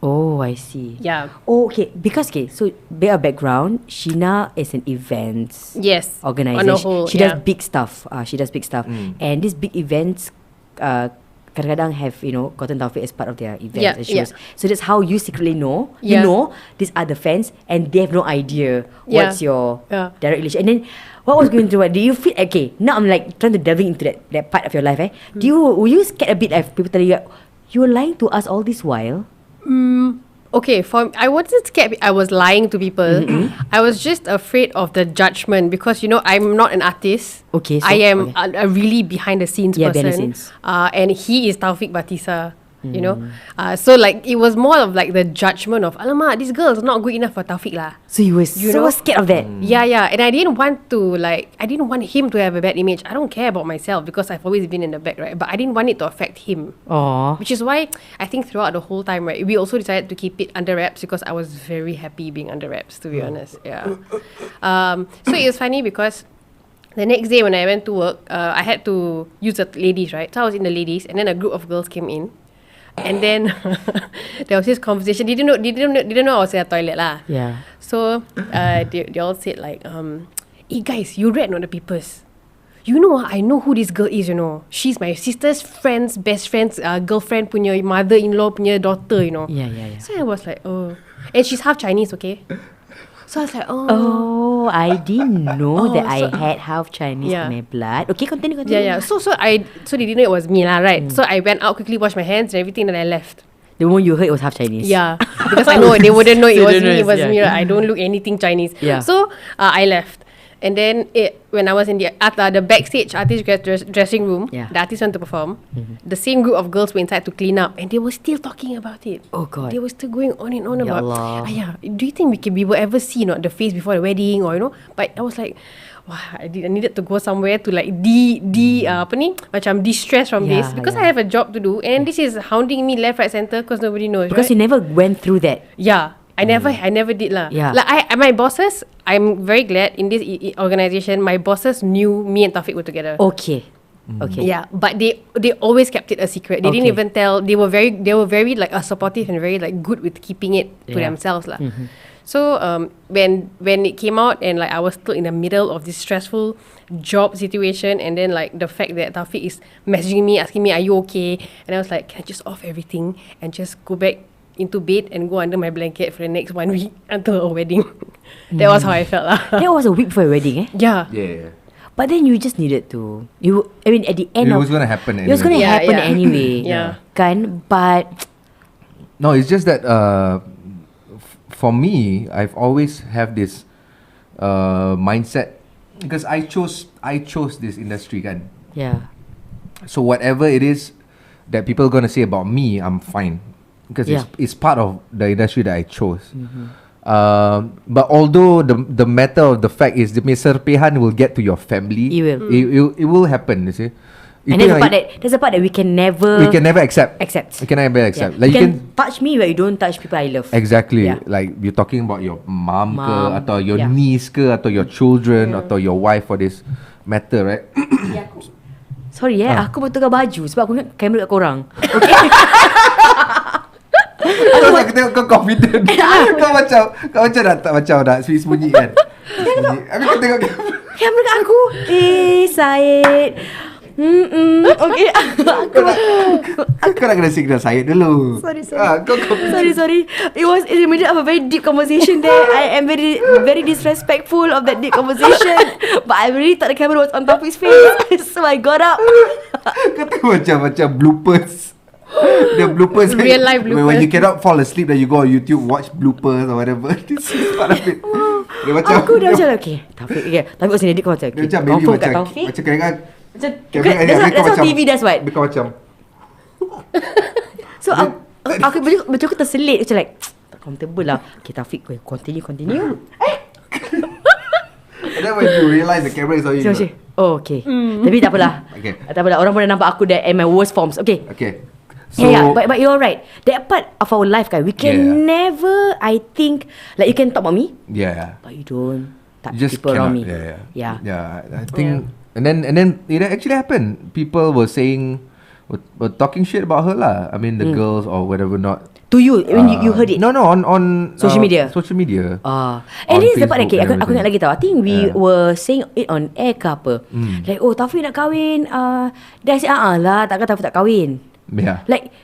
Oh, I see. Yeah. Oh, okay. Because so bit of background, Sheena is an events Yes. organization. On a whole, she does yeah. big stuff. She does big stuff, and these big events, kadang-kadang have gotten Taufik as part of their events Yeah, and shows. yeah. So that's how you secretly know. You Yeah. know these are the fans, and they have no idea Yeah. what's your Yeah. direct relation. And then what was going through? Do you feel okay? Now I'm like trying to delving into that part of your life. Were you scared a bit of people telling you you were lying to us all this while? Okay, I wasn't scared. I was lying to people. I was just afraid of the judgment because I'm not an artist. Okay, so- I am okay. a really behind the scenes Yeah, person. behind the scenes. And he is Taufik Batisah. So like it was more of like the judgment of alamak, this girl is not good enough for Taufik lah. So you were You so know? scared of that. Yeah, and I didn't want him to have a bad image. I don't care about myself because I've always been in the back, right? But I didn't want it to affect him. Oh. Which is why I think throughout the whole time, right, we also decided to keep it under wraps because I was very happy being under wraps, to be honest. Yeah. So it was funny because the next day when I went to work, I had to use the ladies, right? So I was in the ladies, and then a group of girls came in. And then there was this conversation. They didn't know I was in the toilet lah. Yeah. So they all said like, hey guys, you read not the papers. I know who this girl is, She's my sister's friend's best friend's girlfriend punya mother-in-law punya daughter, Yeah. So I was like, oh. And she's half Chinese, okay? So I was like, Oh, I didn't know that I had half Chinese Yeah. in my blood. Okay, continue. Yeah. So they didn't know it was me lah, right? So I went out quickly, washed my hands and everything, then I left. The moment you heard it was half Chinese. Yeah, because I know they wouldn't know it So was they don't me. It know was it's- me. yeah. Right? I don't look anything Chinese. Yeah. So I left, and then when I was in the backstage artist dressing room, Yeah. the artist went to perform. The same group of girls were inside to clean up, and they were still talking about it. Oh, God. They were still going on and on Ya about. Allah. Do you think we will ever see the face before the wedding or But I was like, wow, I needed to go somewhere to like macam de-stress from Yeah, this because yeah. I have a job to do, and this is hounding me left, right, center because nobody knows. Because right? you never went through that. Yeah, I never did lah. Yeah. Like my bosses, I'm very glad in this organization. My bosses knew me and Taufik were together. Okay. Okay. Yeah, but they always kept it a secret. They didn't Okay. even tell. They were very like supportive and very like good with keeping it to Yeah. themselves lah. So when it came out and like I was still in the middle of this stressful job situation, and then like the fact that Taufik is messaging me asking me, are you okay? And I was like, can I just off everything and just go back into bed and go under my blanket for the next 1 week until a wedding? That was how I felt lah. That was a week before your wedding, eh? Yeah. Yeah. But then you just needed to. I mean, at the end It of was gonna happen it was going to anyway. Yeah, happen yeah. anyway. Yeah. Kan? But No, it's just that for me, I've always have this mindset because I chose this industry, kan. yeah. So whatever it is that people are gonna say about me, I'm fine because Yeah. it's part of the industry that I chose. But although the matter of the fact is the serpihan will get to your family, It will. It will happen. You see, And Itu there's a part that we can never accept. accept. We can never accept. Yeah. Like you can touch me, but you don't touch people I love. exactly. Yeah. Like you're talking about your mom ke, Mom, atau your yeah. niece ke, atau your children, atau your wife for this matter, right? Sorry aku bertukar baju sebab aku ingat kamera kat korang. Terus aku tengok kau confident. kau macam nak sembunyi kan. Sembunyi. Habis kau tengok Kamera kat aku. Syed. Okay. kau nak kena signal Syed dulu. Sorry. Kau Sorry. It was in the middle of a very deep conversation there. I am very, very disrespectful of that deep conversation. But I really thought the camera was on Taufik's face, so I got up. Kau tahu macam bloopers. The bloopers Real life bloopers. When you cannot fall asleep, then you go on YouTube watch bloopers or whatever. This is part of it. Dia macam Aku dah macam okay, Taufik was in edit kau macam dia okay, macam baby confirm kat macam Taufik. macam kira-kira Macam kamera ni, habis kau that's how macam- TV does what. Habis kau macam So aku macam aku terselit macam like tak comfortable lah. Okay Taufik, continue. and then when you realise the camera is on you, So, macam, oh okay. Tapi tak apalah. Okay. Tak apalah. Orang pun dah nampak aku dah at my worst forms. Okay. okay. So Yeah, but you're right. That part of our life, kan, we can Yeah. never, I think, like you can talk about me, yeah. but you don't touch You just people around me. cannot. Yeah. I think and then it actually happened. People were saying were talking shit about her lah. I mean the girls or whatever not. To you, when you heard it. No, on Social media? Social media. And On this is the part that Facebook okay, and aku ingat lagi tau. I think we Yeah. were saying it on air ke apa. Like, oh Taufik nak kahwin. Dia say, lah, takkan Taufik tak kahwin. Yeah. Like,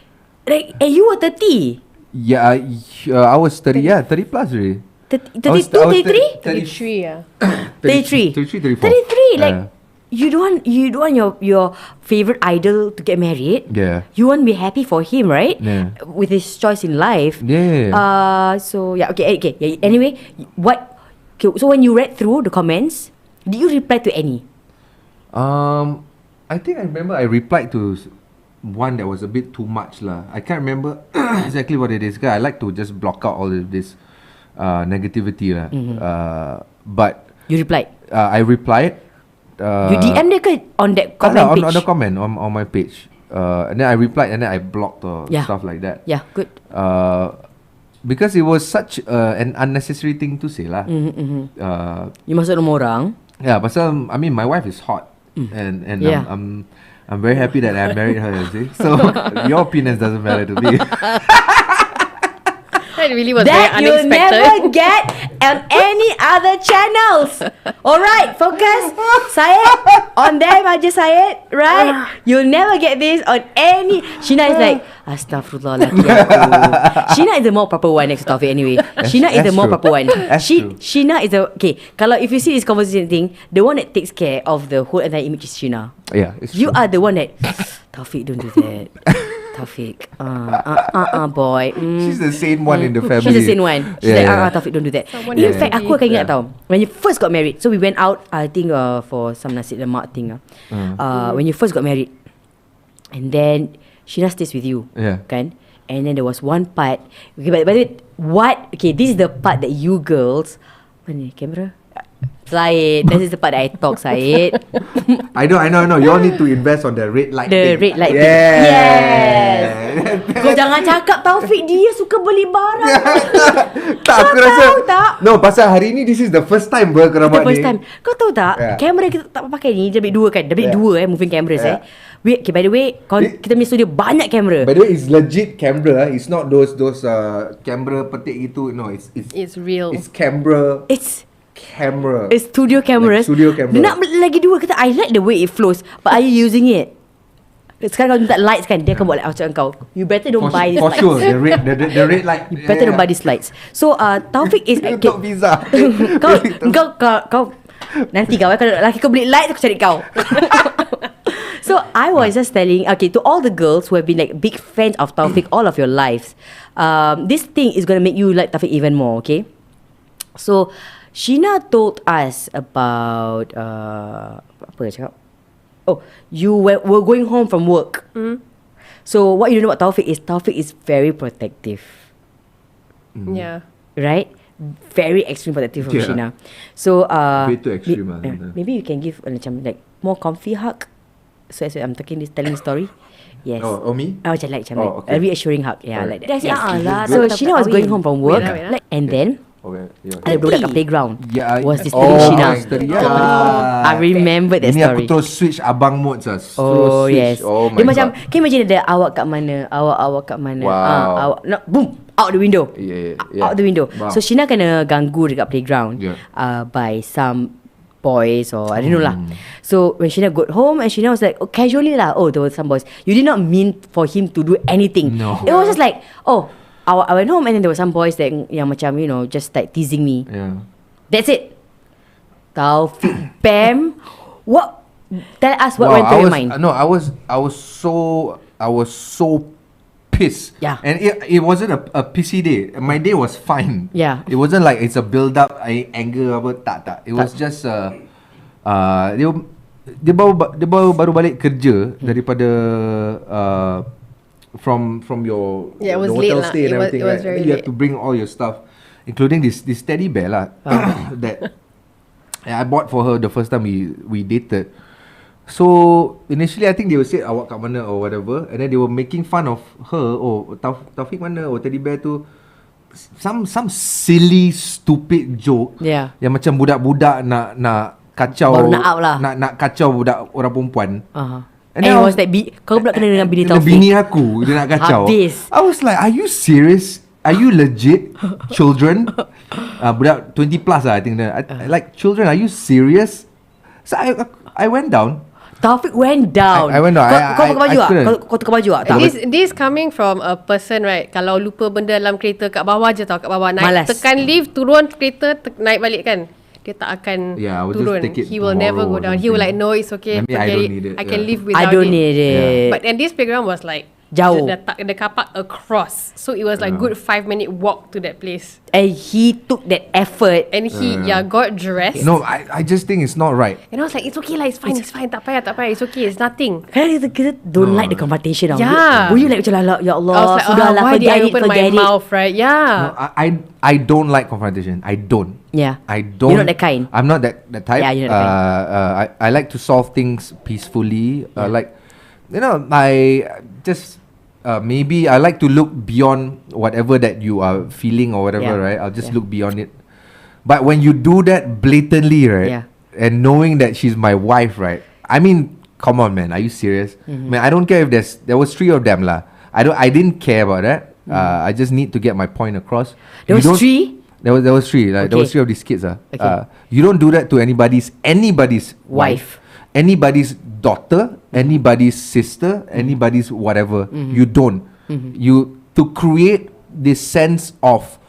and you were 30. Yeah, I was 30. Yeah, 30 plus already. 32, I was 33? 33, yeah. 33. 33, 34. 33, like, Yeah. you don't want your favorite idol to get married. Yeah. You want to be happy for him, right? Yeah. With his choice in life. Yeah. So yeah, okay. Yeah, anyway, so when you read through the comments, did you reply to any? I think I remember I replied to one that was a bit too much lah. I can't remember exactly what it is. I like to just block out all of this negativity lah. But You replied. I replied. You DM dia ke on that comment page? On the comment on my page. And then I replied and then I blocked or Yeah. stuff like that. Yeah, good. Because it was such an unnecessary thing to say lah. You masuk nama orang. Yeah, pasal I mean my wife is hot, and Yeah. I'm very happy that I married her. You see, so your opinions doesn't matter to me. That really was That very you'll unexpected. never get on any other channels. Alright, focus. Syed, on them aja Syed, right? You'll never get this on any. Sheena is like, Astaghfirullah laki aku. Sheena is the more proper one next to Taufik anyway. Sheena is the that's more true. proper one. That's true. Sheena is the, okay, kalau if you see this conversation thing, the one that takes care of the whole entire image is Sheena. Yeah, it's You true. are the one that, Taufik, don't do that. Taufik, boy. She's the sane one in the family. She's the same one. She's like, Taufik, don't do that. Someone In has fact, to aku be. akan ingat tau. When you first got married, so we went out, I think for some nasi lemak thing. When you first got married, and then Sheena stays with you, Yeah. kan? And then there was one part. Okay, by the way, okay, this is the part that you girls, mana kamera? Syed, this is the part that I talk, Syed. I know. You all need to invest on the red light. The thing. red light thing. Yes. Kau jangan cakap Taufik dia suka beli barang. Tak, aku Kau rasa. tahu tak? No, pasal hari ni this is the first time kau The nampak first ni. time. Kau tahu tak, Yeah. kamera kita tak pakai ni, dia ambil dua kan. Dia ambil Yeah. dua moving cameras Yeah. Okay, by the way, kita punya studio banyak kamera. By the way, it's legit camera. It's not those camera petik gitu. No, It's real. It's camera. It's Camera. studio cameras. Like studio camera. Dia nak beli lagi dua. Kata, I like the way it flows, but are you using it? Sekarang kau minta lights kan, dia akan buat like macam kau. You better don't buy this For lights. sure, the red light. You better don't buy these lights. So Taufik is Untuk visa. kau Nanti kau kalau lelaki kau beli light, aku cari kau. So I was just telling, okay, to all the girls who have been like big fans of Taufik all of your lives, this thing is gonna make you like Taufik even more. Okay, so Sheena told us about apa dia cakap? Oh, you were going home from work. So what you don't know about Taufik is very protective. Yeah. Right? Very extreme protective from Yeah. Sheena. So Way too extreme lah. maybe you can give macam like more comfy hug. So as I'm telling the story. Yes. Oh, me? Oh, macam like okay. a reassuring hug. Yeah, Alright. like that. Yes. Lah. Good. So Sheena was going home from work, Wait lah. and then Okay. Yeah. ada budak kat playground. Yeah, Was Isteri Sheena. I remember that Ini aku story. terus switch abang mode sah. Oh yes. Oh Dia my macam, god. can you imagine ada awak kat mana, awak kat mana. Wow. Awak, no, boom, out the window. Yeah. Out the window. Wow. So Sheena kena ganggu dekat playground Yeah. by some boys or I don't know lah. So when Sheena got home and Sheena was like, oh, casually lah, oh, there were some boys. You did not mean for him to do anything. No. It was just like, oh, I went home and then there were some boys that yang macam, you know, just like teasing me. Yeah. That's it. Taufik, bam. What? Tell us what went through your mind. No, I was so pissed. Yeah. And it wasn't a pissy day. My day was fine. Yeah. It wasn't like it's a build up anger apa tak. It was just dia baru balik kerja daripada from your Yeah, it was the late hotel lah. stay and It was- everything, it was right? very And you have late. to bring all your stuff, including this teddy bear lah that I bought for her the first time we dated. So initially I think they would say awak kat mana or whatever, and then they were making fun of her. Oh, Taufik mana? Oh, teddy bear tu. Some silly stupid joke. Yeah. Yang macam budak-budak nak kacau. Baru nak out lah. Nak kacau budak orang perempuan. And then it I was like, kau pula kena dengan bini dengan Taufik. bini aku dia nak kacau. Habis. I was like, are you serious? Are you legit? Children? Budak 20 plus lah I think. Like, children, are you serious? So I went down. Taufik went down. I went down. Kau pakai baju I tak? couldn't. Kau tukar baju tak? Tak. This coming from a person, right? Kalau lupa benda dalam kereta, kat bawah je tau, kat bawah naik. Malas. Tekan lift, turun kereta, naik balik kan. Dia tak akan Yeah, I will just turun. take it He will never go tomorrow or down. He will like, something. no, it's okay. Maybe I forget don't it. need it, I can yeah. live without I don't it. need it. But and this playground was like Jauh. the car park across. So it was like good 5-minute walk to that place. And he took that effort. And he got dressed. No, I just think it's not right. And I was like, it's okay lah, it's fine. Tak payah. It's okay, it's nothing. Kan kita don't like the confrontation. Yeah. Were you like macam lah, ya Allah, I was like, sudahlah, why did I forget open my it. mouth, right? Yeah. No, I don't like confrontation. I don't. Yeah. I don't. You're not that kind. I'm not that type. Yeah, you're not that I like to solve things peacefully. Like, you know, I just maybe I like to look beyond whatever that you are feeling or whatever, Yeah. right? I'll just Yeah. look beyond it. But when you do that blatantly, right? Yeah. And knowing that she's my wife, right? I mean, come on, man. Are you serious? Mm-hmm. Man, I don't care if there was 3 of them, lah. I didn't care about that. I just need to get my point across. There You was don't- 3? There was 3. Like, there was Okay. 3 of these kids. Okay. You don't do that to anybody's wife, anybody's daughter, anybody's sister, anybody's whatever. You don't. You to create this sense of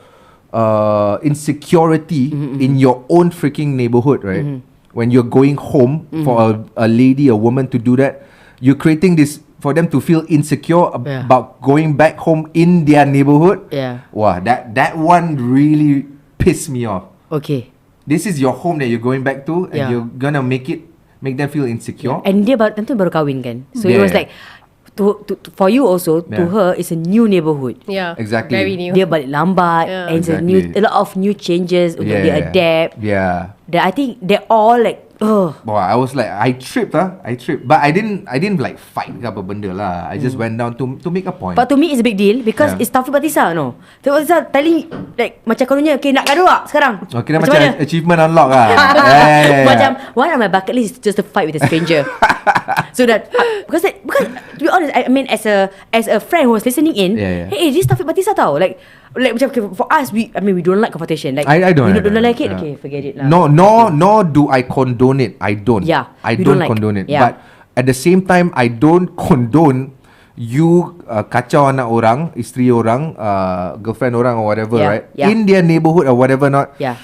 insecurity in your own freaking neighborhood, right? When you're going home for a lady, a woman to do that, you're creating this for them to feel insecure Yeah. about going back home in their neighborhood. Yeah. Wow, that one really pissed me off. Okay. This is your home that you're going back to, and Yeah. you're gonna make them feel insecure. And dia tentu baru kahwin kan. So it Yeah, was yeah. like to for you also, to Yeah. her, it's a new neighborhood. Yeah. Exactly. Very new. Dia balik lambat, Yeah. and it's a Exactly. lot of new changes untuk dia adapt. Yeah. That I think they're all like, Wow, I was like, I tripped, but I didn't like fight ke apa benda lah. I just went down to make a point. But to me it's a big deal because Yeah. it's Taufik Batisah, no. Taufik Batisah telling like macam kononnya, okay, nak gaduh tak sekarang? Oh, kira macam achievement unlock lah. Macam one on my bucket list is just to fight with a stranger. So that because to be honest, I mean as a friend who was listening in, Yeah, yeah. hey, this Taufik Batisah tau. Like macam okay, for us, we don't like confrontation. Like I don't. You don't like it? Yeah. Okay, forget it lah. Nor do I condone it. I don't. Yeah, I you don't don't like. condone it. Yeah. But at the same time, I don't condone you kacau anak orang, isteri orang, girlfriend orang or whatever, Yeah, right? yeah. In their neighborhood or whatever not. Yeah.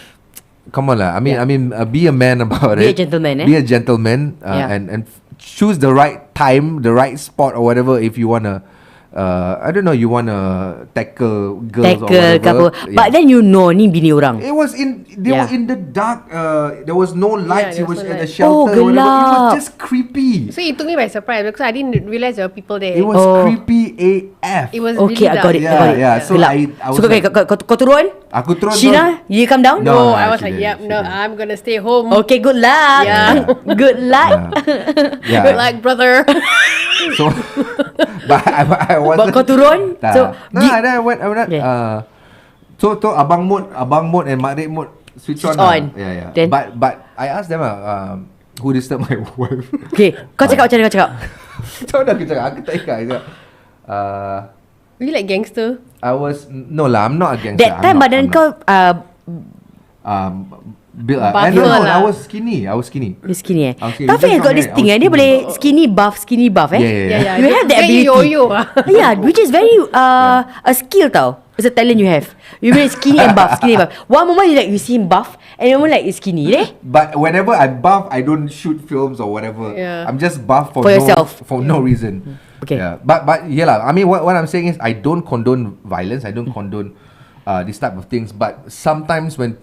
come on lah. I mean, be a man about Be it. a gentleman, Be a gentleman, Yeah. and choose the right time, the right spot, or whatever. If you wanna, I don't know, you wanna tackle girls or whatever. couple. But then ni bini orang. It was they Yeah. were in the dark. There was no lights. there It was was no at a light. shelter. Oh, Whatever. It gelap. was just creepy. So it took me by surprise because I didn't realize there were people there. It was creepy AF. It was Okay, really I got dark. it. I got it. Yeah. So Gelap. I was So like, kau turun? aku turun. Sheena, you come down? No, No, I was like, she yep, didn't, no, she didn't. I'm gonna stay home. Okay, good luck. Yeah. Good luck. Yeah. Good luck, brother. So, but I wasn't. But kau turun? Tak. So, then I went. Okay. So Abang Mode and Mak Rik Mode switch on. on. Yeah. Then? But I asked them who disturbed my wife. Okay, kau cakap macam mana kau cakap? Tahu dah aku cakap. Aku tak ingat. Aku cakap, You like gangster? I was no lah. I'm not a gangster. That time badan kau built. Buffer No, lah. I was skinny. Dia skinny Okay, Taufik you has got just this come thing here, I Dia was boleh skinny buff Yeah. You have that Then ability yo-yo Yeah, which is very a skill tau. It's a talent you have. You mean skinny and buff. One moment you see him buff, and one moment like he's skinny But whenever I buff, I don't shoot films or whatever. Yeah. I'm just buff for yourself. for no reason. Okay. Yeah. But yeah lah. I mean, what I'm saying is, I don't condone violence. I don't condone this type of things. But sometimes when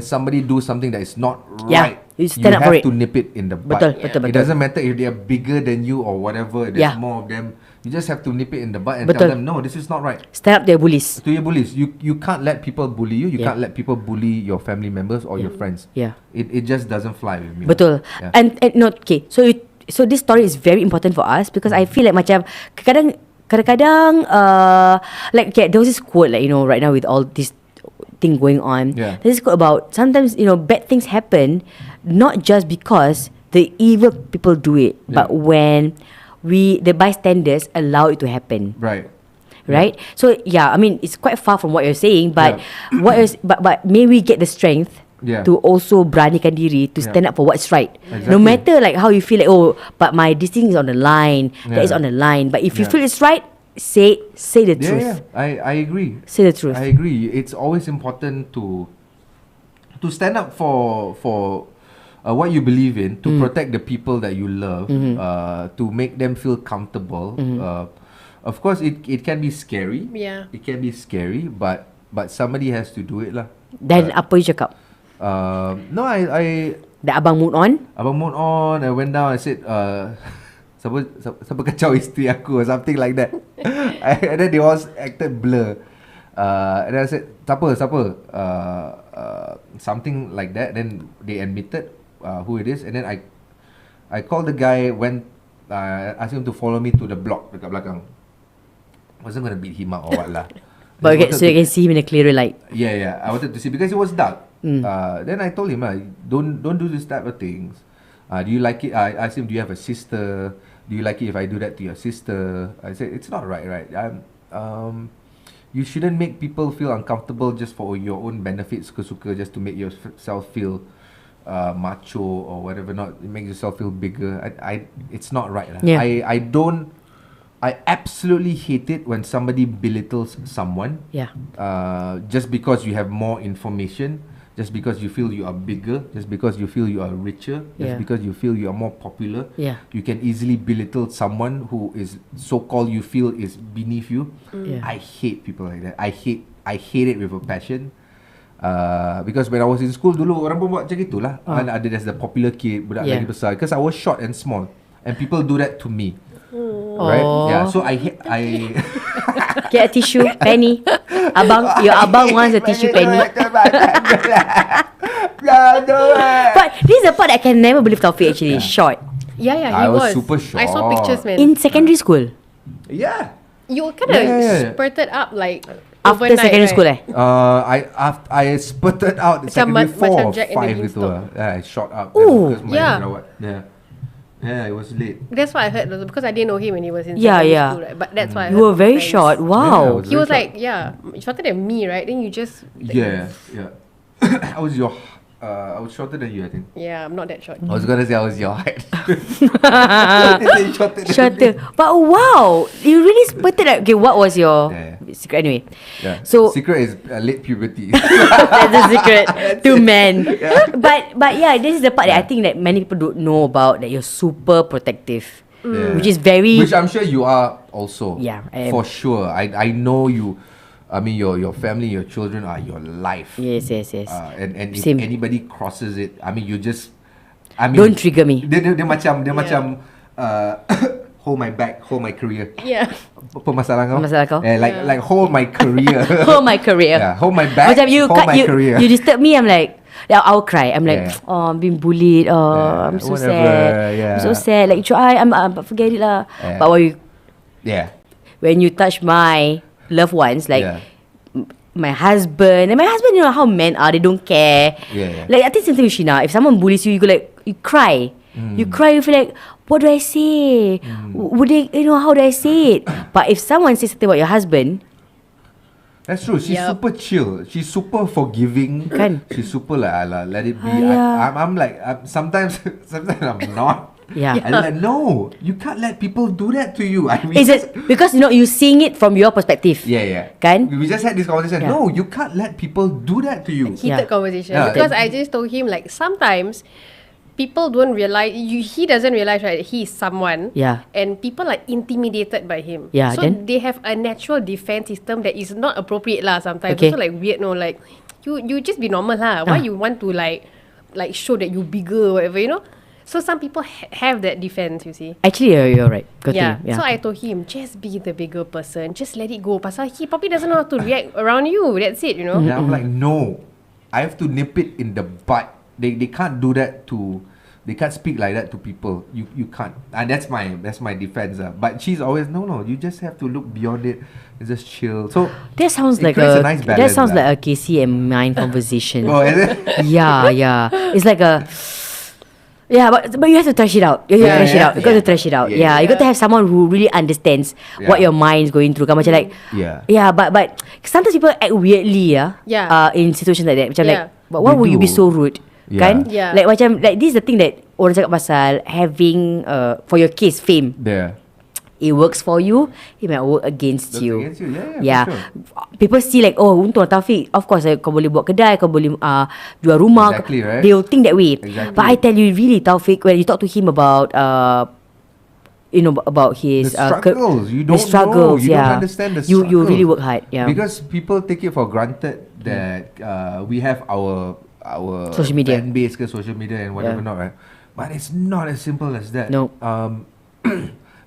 somebody do something that is not Yeah, right, you stand up for have it. to nip it in the bud. Betul. It doesn't matter if they are bigger than you or whatever. There's Yeah. more of them. You just have to nip it in the bud and Betul. tell them, no, this is not right. Stand up to your bullies. To your bullies, you can't let people bully you. You Yeah. can't let people bully your family members or your friends. Yeah. It just doesn't fly with me. Betul. Yeah. And no, okay. So this story is very important for us because I feel like macam kadang-kadang like okay, there was this quote like right now with all this thing going on. Yeah. There's this quote about sometimes bad things happen not just because the evil people do it, but when the bystanders allow it to happen. Right. Right? So yeah, I mean it's quite far from what you're saying, but but may we get the strength to also beranikan diri to stand up for what's right. Exactly. No matter like how you feel like but my this thing is on the line, that is on the line. But if you feel it's right, say the truth. Yeah. I agree. Say the truth. I agree. It's always important to stand up for what you believe in, to protect the people that you love, to make them feel comfortable. Of course, it can be scary. Yeah. It can be scary, but somebody has to do it lah. Dan apa you cakap? No, I That abang moved on? Abang moved on. I went down. I said, siapa kacau isteri aku or something like that. And then they all acted blur. And then I said, siapa? Something like that. Then they admitted who it is. And then I called the guy, went, asked him to follow me to the block dekat belakang. Wasn't going to beat him up or what lah. But okay, so you can see him in a clearer light. Yeah. I wanted to see because it was dark. Then I told him, don't do this type of things. Do you like it? I asked him, do you have a sister? Do you like it if I do that to your sister? I said, it's not right. You shouldn't make people feel uncomfortable just for your own benefit, suka-suka, just to make yourself feel macho or whatever. Not it makes yourself feel bigger. It's not right. Yeah. I absolutely hate it when somebody belittles someone. Yeah. Just because you have more information, just because you feel you are bigger, just because you feel you are richer, just because you feel you are more popular, you can easily belittle someone who is so-called you feel is beneath you. Yeah. I hate people like that. I hate it with a passion. Because when I was in school dulu, orang pun buat macam itulah. There's the popular kid, budak lagi besar. Because I was short and small, and people do that to me. Right? Yeah. So I Get a tissue, Penny. Your abang wants a tissue, Penny. But this is the part I can never believe Taufik actually. Short. Yeah, I he was was. super I saw short. pictures, man. In secondary school. Yeah. You kind of Yeah. spurted up like After overnight, secondary right? school I spurted out Macam secondary 4 macam or Jack and the 5 gitu Beanstalk. lah. Yeah, I shot up. Ooh. Because my Yeah. jerawat. Yeah, it was late. That's what I heard also, because I didn't know him when he was in Yeah, secondary yeah. school, right? But that's why I You heard were from very friends. short. Yeah, I Wow. was He was very like, shorter than me, right? Then you just Yeah. I was your I was shorter than you, I think. Yeah, I'm not that short. I was gonna say I was your height. Shorter. Shorter. But wow, you really spotted that. Okay, what was your Yeah. secret anyway? Yeah. So secret is late puberty. that's the secret to men. But yeah, this is the part that I think that many people don't know about, that you're super protective. Yeah. Which is very Which I'm sure you are also. Yeah, I am. For sure. I know you. I mean, your family, your children are your life. Yes. And if Same. anybody crosses it, I mean, you just. I mean, Don't trigger me. Dia macam hold my back, hold my career. Yeah. Apa masalah kau? Masalah kau? Like hold my career. Hold my career. Yeah, hold my back. Macam you hold cut, my career. you disturb me, I'm like, I'll cry. I'm like, Yeah. oh, I'm being bullied. Oh, Yeah, I'm so whatever, sad. yeah. I'm so sad. Like, try, forget it lah. Yeah. But Yeah. when you touch my loved ones, like Yeah. my husband, you know how men are. They don't care. Yeah. Like I think same thing with Sheena. If someone bullies you, you go like, you cry. You cry. You feel like, what do I say? Would they, how do I say it? But if someone says something about your husband, That's true. She's Yup. super chill. She's super forgiving. Kan? She's super like, "Alah, let it be." Yeah. I'm like, sometimes I'm not. Yeah. I'm like, no, you can't let people do that to you. I mean, is it because you seeing it from your perspective? Yeah. Kan? We just had this conversation. Yeah. No, you can't let people do that to you. Heated Yeah. conversation. Yeah. Because I just told him, like, sometimes people don't realize, he doesn't realize, right, he is someone. Yeah. And people are intimidated by him. Yeah, So then? they have a natural defense system that is not appropriate lah sometimes. Okay. Also like weird, no, like, you just be normal lah. Why you want to like show that you bigger or whatever, So some people have that defense, you see. Actually, you're right. Yeah. Continue. So I told him, just be the bigger person. Just let it go. Pasal he probably doesn't know how to react around you. That's it, And I'm like, no, I have to nip it in the butt. They can't do that to. They can't speak like that to people. You can't. And that's my defense. But she's always no. You just have to look beyond it and just chill. So That sounds it like creates a nice that balance sounds lah. like a Casey and mine conversation. Oh, is it? Yeah. It's like a but you have to trash it out. You have to trash it out. You got to trash it out. Yeah. Yeah, you got to have someone who really understands what Yeah. your mind is going through. Kan macam like Yeah. but sometimes people act weirdly in situations like that. Macam like, but why They would you be do. so rude? Yeah. Kan? Yeah. Like macam like this is the thing that orang cakap pasal having for your case fame. There. It works for you, it might work against Works you. against you, yeah, Yeah. for sure. People see like, oh, untung Taufik, of course kau boleh buat kedai, kau boleh jual rumah. Exactly, right? They'll think that way. Exactly. But I tell you really, Taufik, when you talk to him about about his The struggles. You don't know. You don't understand the struggles. You really work hard. Yeah. Because people take it for granted that we have our Social media. fan base ke social media and whatever Yeah. not, right? But it's not as simple as that. No.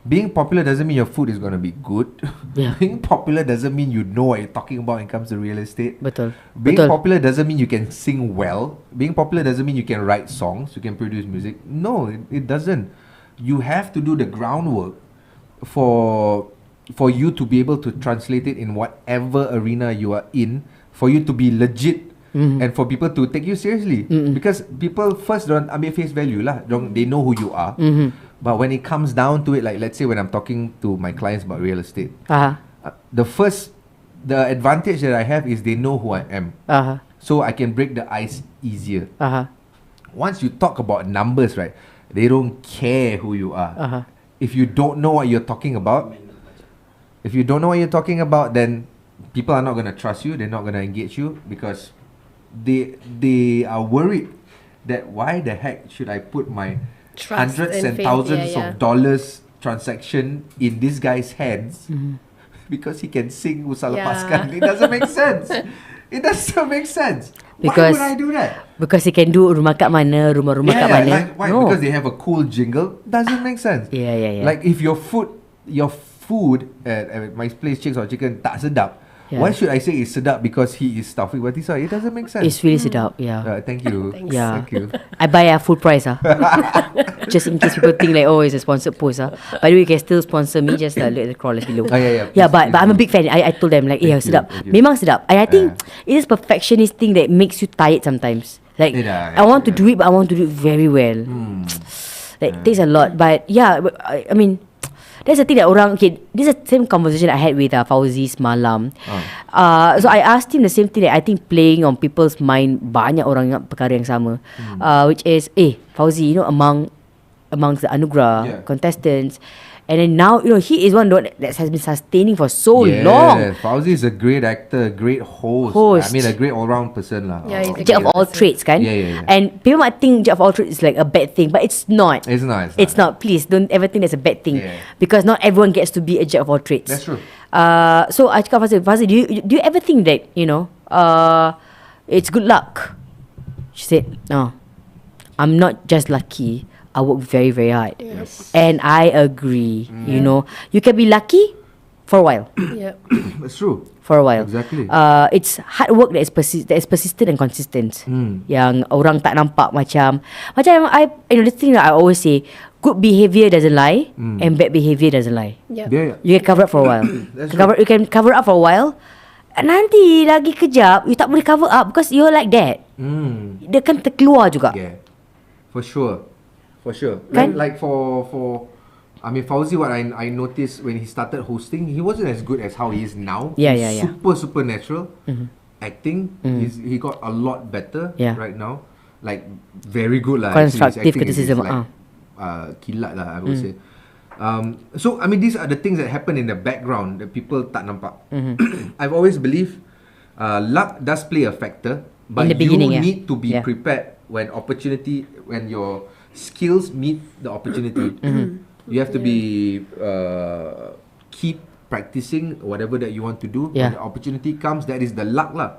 Being popular doesn't mean your food is going to be good. Yeah. Being popular doesn't mean you know what you're talking about when it comes to real estate. Betul. Being Betul. popular doesn't mean you can sing well. Being popular doesn't mean you can write songs, you can produce music. No, it doesn't. You have to do the groundwork for you to be able to translate it in whatever arena you are in, for you to be legit. And for people to take you seriously. Because people first don't ambil face value lah. They know who you are. But when it comes down to it, like let's say when I'm talking to my clients about real estate, the advantage that I have is they know who I am. So I can break the ice easier. Once you talk about numbers, right, they don't care who you are. If you don't know what you're talking about, then people are not going to trust you. They're not going to engage you because they are worried that why the heck should I put my Trust hundreds and and faith, thousands yeah. of dollars transaction in this guy's hands because he can sing Usah Lepaskan. It doesn't make sense. It doesn't make sense. Because- why would I do that? Because he can do rumah kat mana, rumah kat mana. Like, why? No. Because they have a cool jingle. Doesn't make sense. Yeah. Like if your food at my place, Chicks or Chicken, tak sedap. Yeah. Why should I say it's sedap because he is Taufik Batisah? It doesn't make sense. It's really sedap. Yeah. Thank you. Thanks. Yeah. Thank you. I buy a full price just in case people think like, oh, it's a sponsored post By the way, you can still sponsor me. Just look at the crawlers below. Yeah. Yeah, Please, but I'm a big fan. I told them like, Thank you, sedap. thank you. Memang sedap. And I think it is perfectionist thing that makes you tired sometimes. Like Yeah, I want to do it, but I want to do it very well. Like it takes a lot. But yeah, I mean, That's the thing that orang, okay, this is the same conversation I had with Fauzi semalam. So I asked him the same thing that I think playing on people's mind, banyak orang ingat perkara yang sama, which is, Fauzi, you know, amongst the Anugerah contestants, and then now, you know, he is one that has been sustaining for so long. Fauzi is a great actor, great host. I mean, a great all-round person lah. Yeah, he's a Jack of all trades, kan? Yeah. And people might think Jack of all trades is like a bad thing, but it's not. It's not. Please don't ever think that's a bad thing, Yeah. because not everyone gets to be a Jack of all trades. That's true. So I cakap Fauzi, do you ever think that, you know, it's good luck? She said, no, I'm not just lucky. I work very, very hard. Yes. And I agree. You know, you can be lucky for a while. Yeah. It's true. For a while. Exactly. It's hard work that is persistent and consistent. Yang orang tak nampak macam you know, the thing that I always say, good behaviour doesn't lie, and bad behaviour doesn't lie. Yeah. You can cover up for a while. You can cover up for a while. Nanti lagi kejap, you tak boleh cover up because you're like that. Dia kan terkeluar juga. Yeah. For sure. Kan? Like for I mean, Fauzi, what I noticed when he started hosting, he wasn't as good as how he is now. Yeah. Super natural. Acting, he got a lot better right now. Like, very good lah. Constructive criticism. Kilat lah, I would say. So, I mean, these are the things that happen in the background that people tak nampak. I've always believed luck does play a factor, but In the beginning, you need to be Yeah. prepared when your skills meet the opportunity. You have to be keep practicing whatever that you want to do. Yeah. When the opportunity comes, that is the luck lah.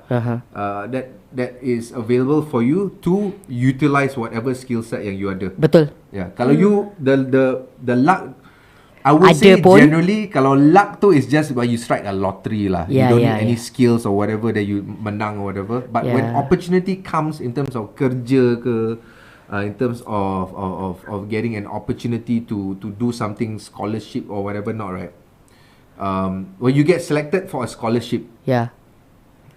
That is available for you to utilize whatever skill set yang you ada. Betul. Yeah. Kalau you the luck, I would Ada say pun. generally kalau luck tu is just when you strike a lottery lah. Yeah, You don't yeah, need any yeah. skills or whatever that you menang or whatever. But when Yeah. opportunity comes in terms of kerja ke, in terms of getting an opportunity to do something, scholarship or whatever not, right? When you get selected for a scholarship, Yeah.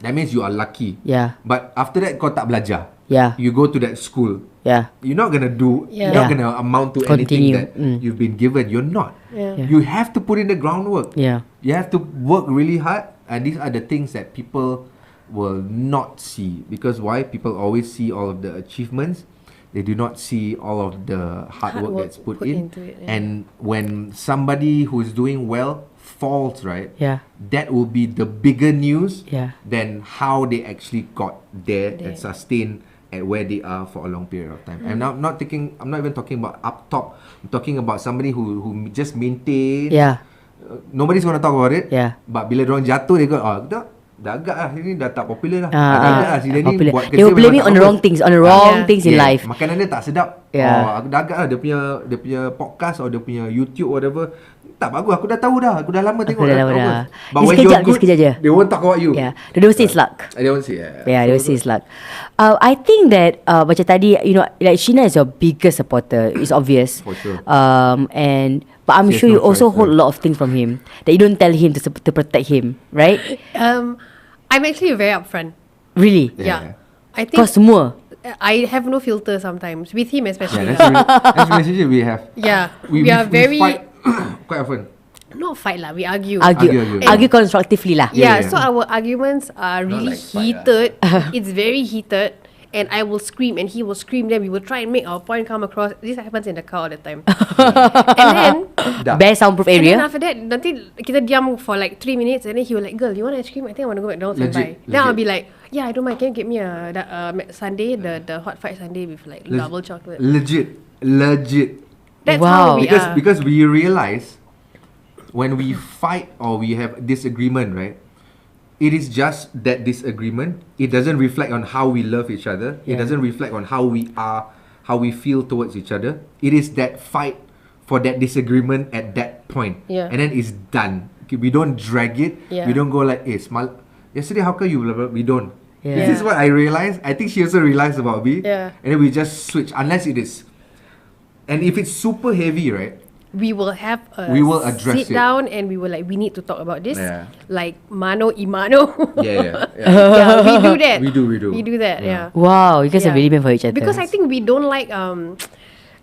that means you are lucky. Yeah. But after that kau tak belajar. Yeah. You go to that school. Yeah. You're not gonna do. Yeah. You're not Yeah. gonna amount to Continue. anything that you've been given. You're not. Yeah. You have to put in the groundwork. Yeah. You have to work really hard, and these are the things that people will not see. Because why? People always see all of the achievements. They do not see all of the hard work that's put in. into it, yeah. And when somebody who is doing well falls, right? Yeah. That will be the bigger news Yeah. than how they actually got there and sustained at where they are for a long period of time. I'm not even talking about up top. I'm talking about somebody who just maintain. Yeah. Nobody's gonna talk about it. Yeah. But bila dorang jatuh, they go, dah agak lah, ini dah tak popular lah. Si dia ni Popular. buat They kerja were blaming memang on tak the wrong bagus. things, on the wrong Yeah. things in life. Makanan dia tak sedap. Yeah. Aku dah agak lah dia punya podcast or dia punya YouTube whatever. Tak bagus, aku dah tahu dah. Aku dah lama tengok dah dah. lama tak dah. bagus. But Dia when sekejap you're je, good, sekejap je. they won't talk about you. Yeah. They don't say it's luck. They won't say, Yeah, they will say it's luck. I think that macam tadi, you know, like Sheena is your biggest supporter. It's obvious. For sure. But I'm She has sure you no also choice, hold a lot of things from him that you don't tell him to protect him, right? I'm actually very upfront. Really? Yeah. I Kau think semua. I have no filter sometimes with him especially. Yeah, that's the relationship we have. Yeah, we are very fight quite often. not fight lah. We argue. Argue. Argue constructively lah. Yeah, Yeah. so our arguments are really like fight heated. It's very heated. And I will scream and he will scream. Then we will try and make our point come across. This happens in the car all the time. And then Best soundproof And then area. after that, nanti kita diam for like 3 minutes, and then he will like, girl, you want ice cream? I think I want to go McDonald's and buy. Legit. Then I'll be like, yeah, I don't mind. Can you get me a sundae, the hot fried sundae with like double chocolate? Legit. That's Wow. how we are. Because we realize when we fight or we have disagreement, right? It is just that disagreement. It doesn't reflect on how we love each other. It doesn't reflect on how we are, how we feel towards each other. It is that fight for that disagreement at that point. Yeah. And then it's done. Okay, we don't drag it. Yeah. We don't go like, yesterday how come you blah, blah, we don't. Yeah. This is what I realized. I think she also realized about me. Yeah. And then we just switch unless it is. And if it's super heavy, right? We will have a We will address sit it. down and we will like, we need to talk about this. Yeah. Like mano imano. Yeah. Yeah, we do that. We do. We do that, yeah. Wow, you guys are Yeah. really meant for each other. Because I think we don't like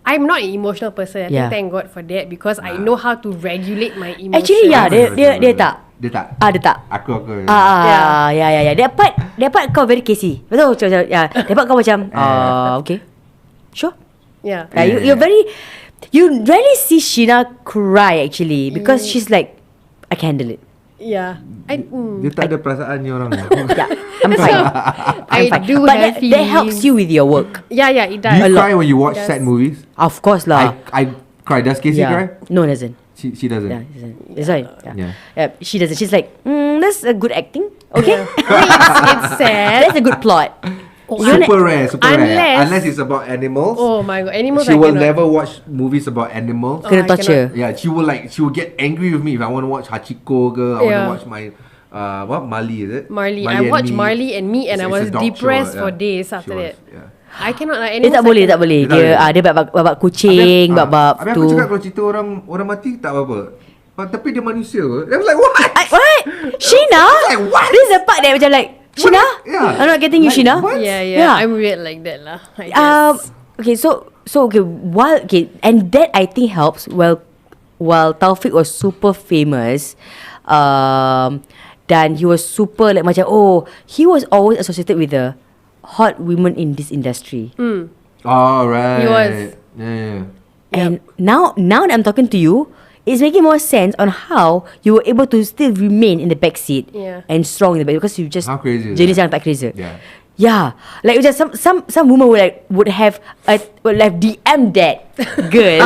I'm not an emotional person. I Yeah. think thank God for that because I know how to regulate my emotions. Actually, yeah, dia tak. Dia tak. Dia tak. Aku. Ya. Dapat kau very Casey. Betul. Ya, dapat kau macam okay. Sure. Yeah. You're very, you rarely see Sheena cry actually because she's like, I can handle it. Yeah. Dia tak ada perasaan ni orang. Yeah, I'm fine. I fine. do But have that helps you with your work. Yeah, it Do does. you cry when you watch sad movies? Of course lah. I cry. Does Casey cry? No, it doesn't. She doesn't. Yeah, it doesn't. That's right. Yeah. Yeah, she doesn't. She's like, that's a good acting. Okay, It's sad. that's a good plot. Super rare. Unless- Unless it's about animals. Oh my God, animals. She I will cannot. never watch movies about animals. Kena I torture. Yeah, she will get angry with me if I want to watch Hachiko ke. I want Yeah. to watch my Marley, is it? Marley. and I watched Me. Marley and Me and I was It's a dog depressed show, for yeah. days She after was, that. yeah. I cannot like Dia animals. tak boleh. Dia tak Dia babak kucing, babak Habis tu. aku cakap kalau cerita orang mati tak apa-apa. Tapi dia manusia ke? I was like, what? What? Sheena? like, what? This is the part that macam like, Sheena? Yeah. I'm not getting you, Like, Sheena. what? Yeah. I'm weird like that lah. I guess. Okay, so okay, and that I think helps. While Taufik was super famous, then he was super like macam he was always associated with the hot women in this industry. Oh, right. He was. Yeah. And now that I'm talking to you, it's making more sense on how you were able to still remain in the back seat Yeah. and strong in the back because you just How crazy is jenis that? yang tak crazy. Yeah. Yeah, like just some woman would have DM that girl.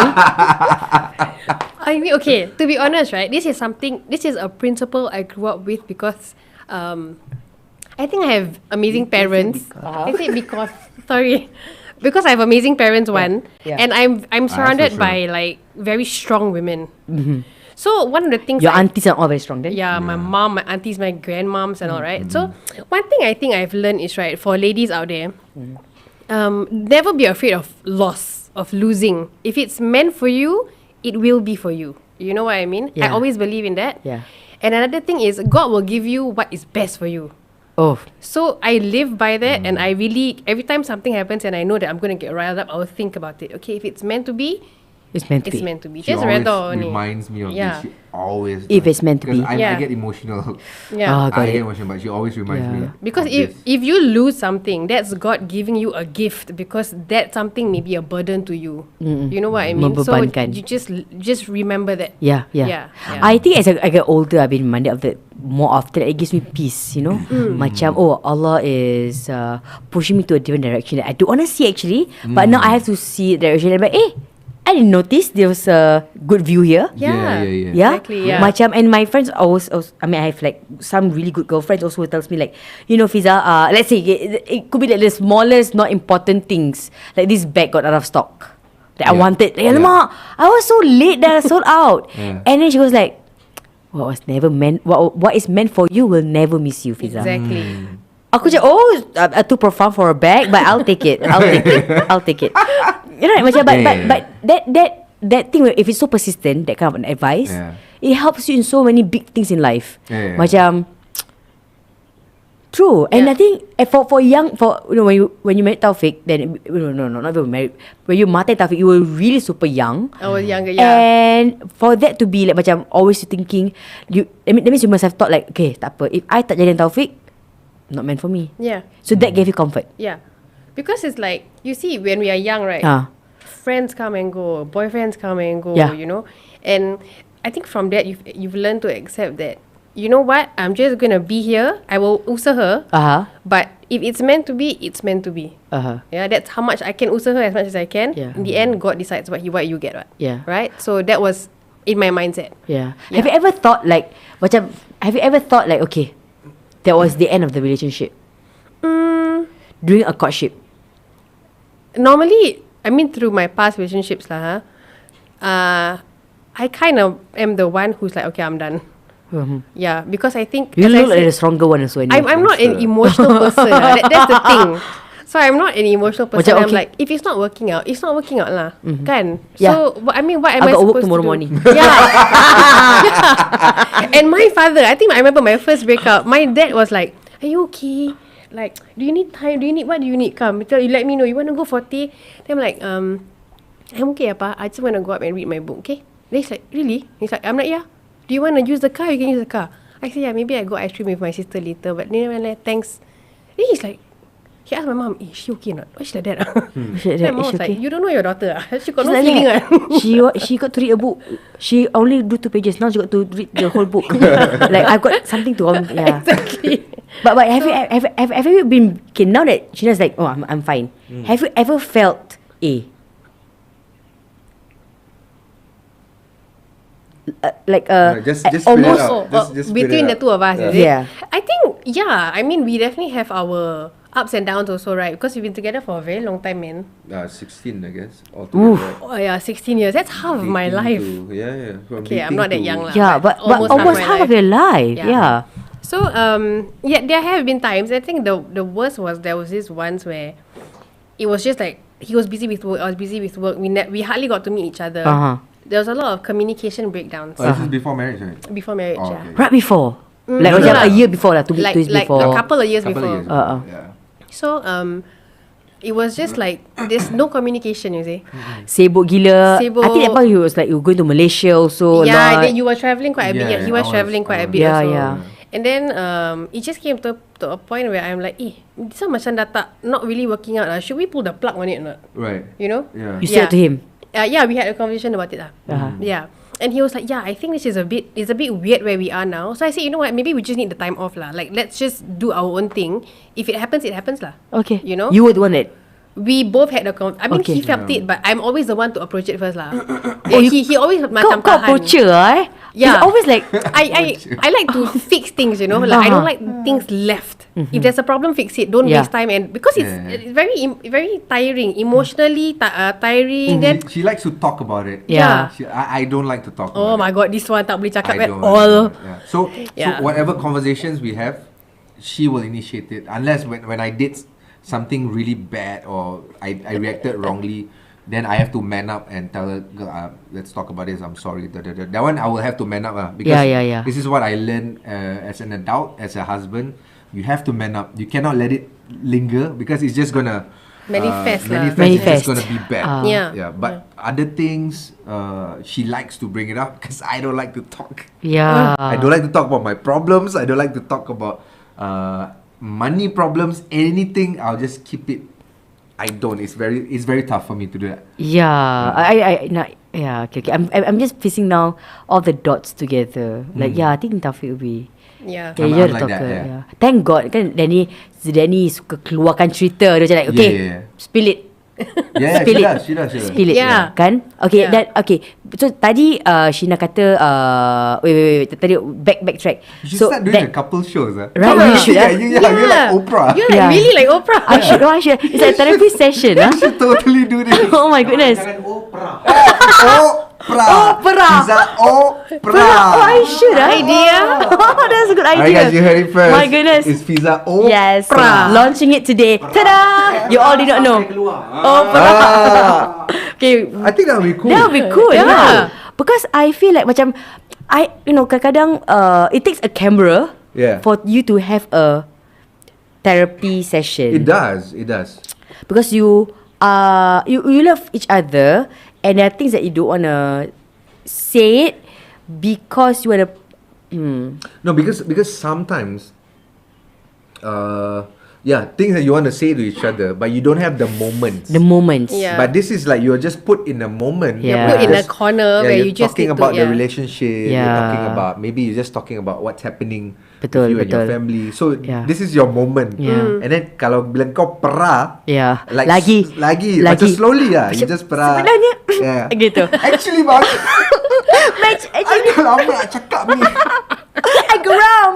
I mean, okay, to be honest, right? This is a principle I grew up with because I think I have amazing parents. I say because, sorry. Because I have amazing parents, one, Yeah. and I'm surrounded for sure. by like very strong women. So one of the things Your aunties are all very strong then. yeah, my mom, my aunties, my grandmoms and all, right? So one thing I think I've learned is, right, for ladies out there, never be afraid of loss, of losing. If it's meant for you, it will be for you. You know what I mean? I Yeah. always believe in that. Yeah. And another thing is God will give you what is best for you. Oh, So I live by that, and I really, every time something happens and I know that I'm going to get riled up, I will think about it. Okay, if it's meant to be, it's meant to it's be. meant to be. She Just always redha ni. reminds me of Yeah. this. She always If does. it's meant to be. Because I Yeah. get emotional. Yeah. Got I it. get emotional, but she always reminds me. Because of if you lose something, that's God giving you a gift because that something may be a burden to you. You know what I mean? So Membebankan. you just remember that. Yeah. Yeah. I think as I get older, I've been reminded of that more often. It gives me peace, you know. Macam Allah is pushing me to a different direction that I don't want to see actually, but now I have to see the direction. I'm like, I didn't notice there was a good view here. Yeah. Yeah, Exactly, yeah. Macam, and my friends always, I mean, I have like some really good girlfriends also who tells me like, you know, Fiza, let's say it could be like the smallest, not important things. Like this bag got out of stock that I Yeah. wanted. Like, alamak, I was so late that I sold out. Yeah. And then she was like, what is meant for you will never miss you, Fiza. Exactly. Aku cakap, too profound for a bag, but I'll take it. I'll take it. You know, macam, but that thing, if it's so persistent, that kind of advice, Yeah. it helps you in so many big things in life. Yeah. Macam, true. And I Yeah. think for you know, when you married Taufik, then no, not even married. When you matai Taufik, you were really super young. I was younger, yeah. And for that to be like macam always thinking, that means you must have thought like, okay, tak apa. If I tak jadi Taufik, not meant for me. Yeah. So that gave you comfort. Yeah. Because it's like, you see, when we are young, right? Friends come and go, boyfriends come and go, Yeah. you know? And I think from that, you've learned to accept that, you know what? I'm just going to be here. I will usaha. But if it's meant to be, it's meant to be. Yeah, that's how much I can usaha as much as I can. Yeah. In the end, God decides what you get. Right? Yeah. Right? So that was in my mindset. Yeah. Have you ever thought like, okay, that was the end of the relationship? During a courtship? Normally, I mean, through my past relationships, I kind of am the one who's like, okay, I'm done. Yeah, because I think You as I look like said, the stronger one also. I'm not an emotional person. That's the thing. So I'm not an emotional person. Macam, I'm okay. like, if it's not working out, it's not working out lah. Kan? Yeah. So what am I I got work supposed tomorrow to do? morning. Yeah. And my father, I think I remember my first breakup. My dad was like, "Are you okay? Like, do you need time? What do you need? Come, you let me know. You want to go for tea?" Then I'm like, I'm okay, apa. I just want to go up and read my book, okay? Then he's like, really? He's like, I'm like, yeah. Do you want to use the car? You can use the car. I said, yeah, maybe I go ice cream with my sister later. But then I'm like, thanks. Then he's like, he asked my mom, is she okay or not? Why she like that? My mom was like, you don't know your daughter. She got no She's feeling. like she got to read a book. She only do 2 pages. Now she got to read the whole book. Like I've got something to yeah. Exactly. But have you been okay now that Sheena's like, oh, I'm fine. Have you ever felt Just spit it almost out. Just spit it between the out. two of us, is it? Yeah. I think, yeah. I mean, we definitely have our ups and downs also, right? Because we've been together for a very long time, man. 16, I guess. Altogether, right? Oh yeah, 16 years. That's half of my 18 life. Yeah. From Okay, I'm dating not that to- young lah. Yeah, but almost half of your life. Yeah. So yeah, there have been times. I think the worst was there was this once where it was just like he was busy with work, I was busy with work. We hardly got to meet each other. There was a lot of communication breakdowns Oh, this is before marriage, right? before marriage. Oh, Yeah. okay. Right before. Like No, macam no, a no. year before lah, 2 years Like before. a couple of years Couple before. of years. Yeah. So it was just like there's no communication, you see. Sibuk gila. Sibuk. I think that point you was like you going to Malaysia also. Yeah, a lot. then you were traveling quite a bit. Yeah, he was traveling quite a bit Yeah, also. yeah. And then it just came to a point where I'm like, this one macam dah tak not really working out lah. Should we pull the plug on it or not? Right. You know? Yeah. You said to him. Yeah, we had a conversation about it lah. Yeah. And he was like, yeah, I think this is it's a bit weird where we are now. So I said, you know what, maybe we just need the time off lah. Like, let's just do our own thing. If it happens lah. Okay. You know? You were the one that. We both had I mean, Okay. he felt it, but I'm always the one to approach it first lah. He always macam Kau tahan. approacher Yeah. It's always like. I like to fix things, you know. Like I don't like things left. If there's a problem, fix it. Don't Yeah. waste time, and because it's very tiring, emotionally tiring. Then She likes to talk about it. Yeah. I don't like to talk oh about my god, this one tak boleh it. cakap I at don't. all. Yeah. So Yeah. whatever conversations we have, she will initiate it. Unless when I did something really bad or I reacted wrongly, then I have to man up and tell her, "Girl, let's talk about this. I'm sorry." That one I will have to man up because Yeah. this is what I learned as an adult, as a husband. You have to man up. You cannot let it linger because it's just gonna Manifest lah. It's just gonna be bad. Yeah. But other things, she likes to bring it up because I don't like to talk. Yeah. I don't like to talk about my problems. I don't like to talk about money problems. Anything, I'll just keep it. I don't. It's very tough for me to do that. Yeah. Okay. I'm just piecing now all the dots together. Like I think Taufik will be. Yeah. Okay, I'm you're like the that, talker. yeah. Yeah. Thank God kan Danny suka keluarkan cerita. Dia macam like, okay, Yeah. spill it. Yeah, Spill she does. Spill it. Yeah. Kan? Okay, Yeah. okay. So tadi Sheena kata wait. Tadi backtrack. You should So start doing a couple shows. Right, you should. You're like Oprah. You're like Yeah. really like Oprah. I should. It's like therapy session. You should totally do this. Oh my goodness. Jangan Oprah. Oprah. Fiza Oprah. Oh, I should. Idea. Oh, that's a good idea. Alright guys, you heard it first. My goodness. It's Fiza Oprah. Yes. Launching it today. Ta-da! You all did not know. Okay. I think that would be cool. That would be cool. Yeah. Yeah. Because I feel like macam kadang-kadang it takes a camera Yeah. for you to have a therapy session. It does. Because you love each other and there are things that you don't wanna say it because you wanna No, because sometimes, things that you want to say to each other, but you don't have the moments. the moments. Yeah. But this is like you're just put in a moment. Yeah. Put in a Just- corner where you're you just talking need to, about the yeah. relationship. You're Yeah. talking about maybe you're just talking about what's happening Betul, with you and your betul. family. So Yeah. this is your moment. Yeah. And then kalau bila kau perah, Yeah. like Lagi. macam slowly lah. You just perah. Sebenarnya Yeah. gitu. Actually, bang, I dah lama nak cakap ni. I geram.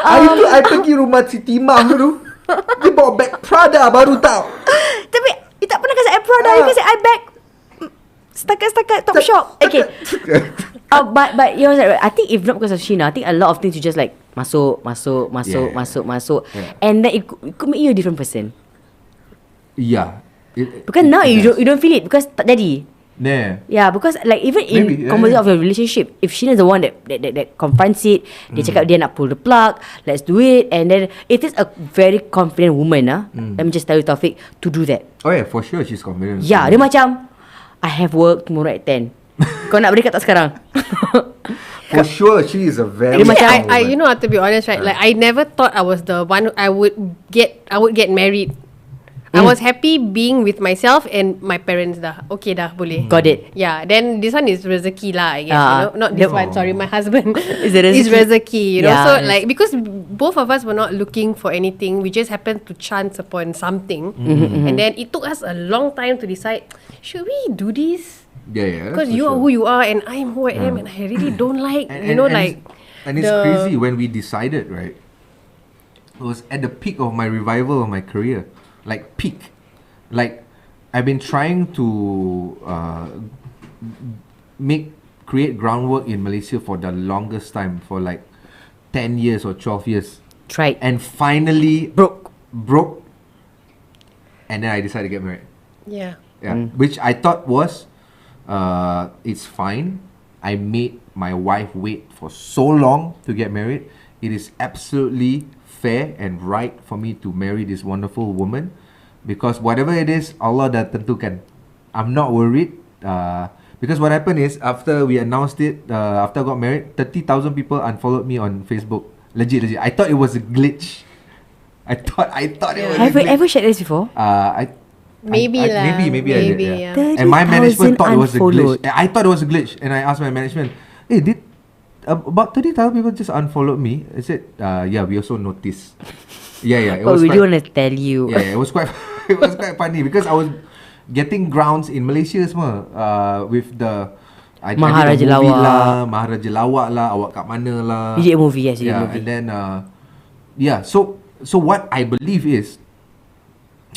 Hari tu I pergi rumah Siti Mah tu. Dia bawa bag Prada baru tau. Tapi you tak pernah kasi I Prada, you kasi I bag setakat top shop. Okay. But you know, I think if not because of Sheena, I think a lot of things you just like masuk, Yeah. Yeah. and then it could make you a different person. Yeah. Because now you don't feel it because tak jadi. Yeah. Yeah, because like even in Maybe, yeah, conversation yeah. of your relationship, if Sheena is the one that confronts it, dia cakap dia nak pull the plug, let's do it, and then it is a very confident woman. Let me just tell you, Taufik, to do that. Oh yeah, for sure she's confident. Yeah, dia macam I have work tomorrow at 10. Kau nak break up tak sekarang? For sure, she is a very Dia macam- strong woman. You know, to be honest, right? Like, I never thought I was the one I would get married. I was happy being with myself and my parents dah. Okay dah, boleh. Got it. Yeah, then this one is rezeki lah, I guess. Not the- this one, sorry, my husband. Is it Is rezeki? rezeki, you know. Yeah. So like, because both of us were not looking for anything, we just happened to chance upon something. And then it took us a long time to decide, should we do this? Yeah. Because for you are sure. who you are and I'm who I am, and I really don't like, And it's crazy when we decided, right? It was at the peak of my revival of my career, like peak. Like, I've been trying to create groundwork in Malaysia for the longest time, for like 10 years or 12 years. Tried. And finally broke. And then I decided to get married. Yeah. Which I thought was, it's fine. I made my wife wait for so long to get married. It is absolutely fair and right for me to marry this wonderful woman, because whatever it is, Allah dah tentukan. I'm not worried. Because what happened is, after we announced it, after I got married, 30,000 people unfollowed me on Facebook. Legit. I thought it was a glitch. I thought it was Have a you glitch. ever shared this before? Maybe lah. Maybe I did. Maybe, Yeah. yeah. And my management 30,000 thought it was a glitch. unfollowed. I thought it was a glitch, and I asked my management, "Hey, did about 30,000 people just unfollowed me?" I said, "Yeah, we also noticed." Yeah. It But was we quite, don't want to tell you. Yeah, it was quite it was quite funny because I was getting grounds in Malaysia semua with the I did a Maharaja movie Lawak. lah, Maharaja Lawak lah, awak kat mana lah. You did a movie, yes, you did a Yeah, movie. and then so what I believe is,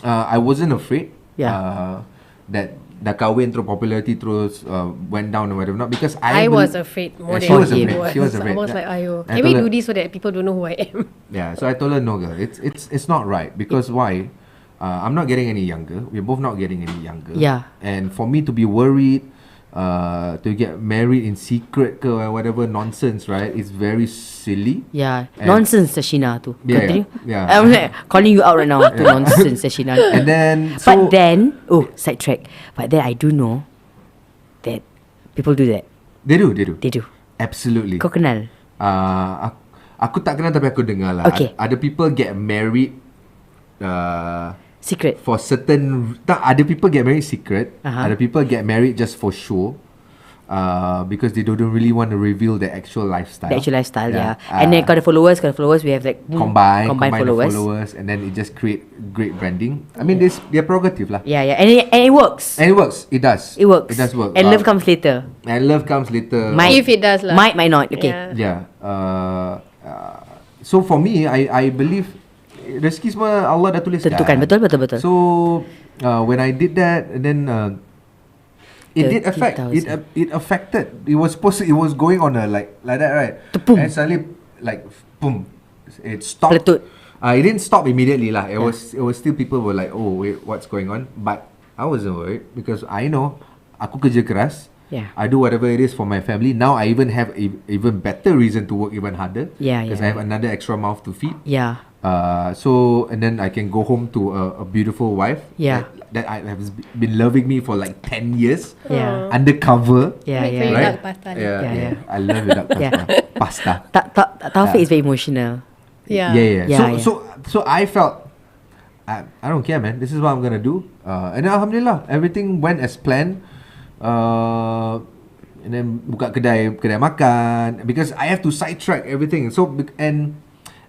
I wasn't afraid. That dah kahwin terus popularity terus went down or whatever, not because I was afraid more Yeah, than she was he afraid. was. She was afraid. I was like, ayo, I can we told do her- this so that people don't know who I am? Yeah, so I told her, no girl, it's not right, because why? I'm not getting any younger. We're both not getting any younger. Yeah. And for me to be worried, to get married in secret ke or whatever nonsense, right? It's very silly. Yeah, And- nonsense Sheena tu. Yeah, Continue. yeah. I'm like calling you out right now to nonsense Sheena. And then But then, sidetrack. But then I do know that people do that. they do. They do. Absolutely. Kau kenal? Aku tak kenal tapi aku dengar lah. Okay. Ada people get married Secret. for certain. Ada people get married secret. Other people get married just for show. Because they don't really want to reveal their actual lifestyle. The actual lifestyle, yeah. And then got the followers, we have like combine followers. the followers, and then it just create great branding. I mean, this their prerogative lah. Yeah, and it works. And it works. It does. It works. It does work. And love comes later. And love comes later. If it does lah. Might not. Okay. Yeah. Yeah. So for me, I believe rezeki semua Allah dah tuliskan. Tentukan. Betul. So when I did that, and then it did affect. 30,000. It affected. It was going on a like that, right? Tepum. And suddenly like boom, it stopped. Peletut. It didn't stop immediately lah. It was still people were like, oh wait, what's going on? But I wasn't worried because I know aku kerja keras. Yeah. I do whatever it is for my family. Now I even have even better reason to work even harder. Yeah, Because yeah. I have another extra mouth to feed. Yeah. So and then I can go home to a beautiful wife. Yeah. That I have been loving me for like 10 years. Yeah. Undercover. Yeah, Wait for yeah. you Right? duck pasta. Yeah. I love your duck pasta. Yeah. Pasta. Taufik is very emotional. Yeah. Yeah. Yeah, So I felt I don't care, man. This is what I'm gonna do. And then alhamdulillah, everything went as planned. And then buka kedai makan, because I have to sidetrack everything. So and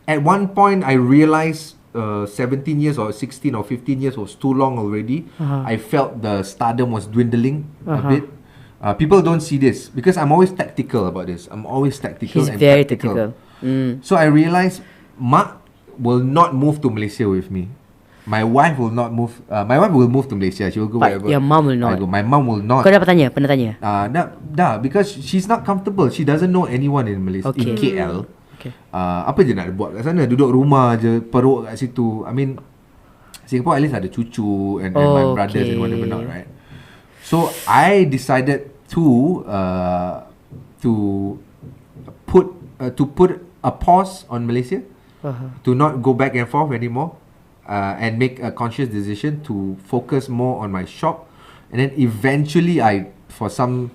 at one point I realized 17 years or 16 or 15 years was too long already. I felt the stardom was dwindling a bit. People don't see this because I'm always tactical about this. I'm always tactical. He's and very practical. tactical. So I realized Mak will not move to Malaysia with me. My wife will not move. My wife will move to Malaysia. She will go But wherever. your mum will I not. go. My mum will not. Kau dah pernah tanya? Because she's not comfortable. She doesn't know anyone in Malaysia, in Okay. KL. Okay. Apa je nak buat kat sana? Duduk rumah je, peruk kat situ. I mean, Singapore at least ada cucu and my brothers and whatever not, right? So I decided to put a pause on Malaysia, to not go back and forth anymore, and make a conscious decision to focus more on my shop And then eventually for some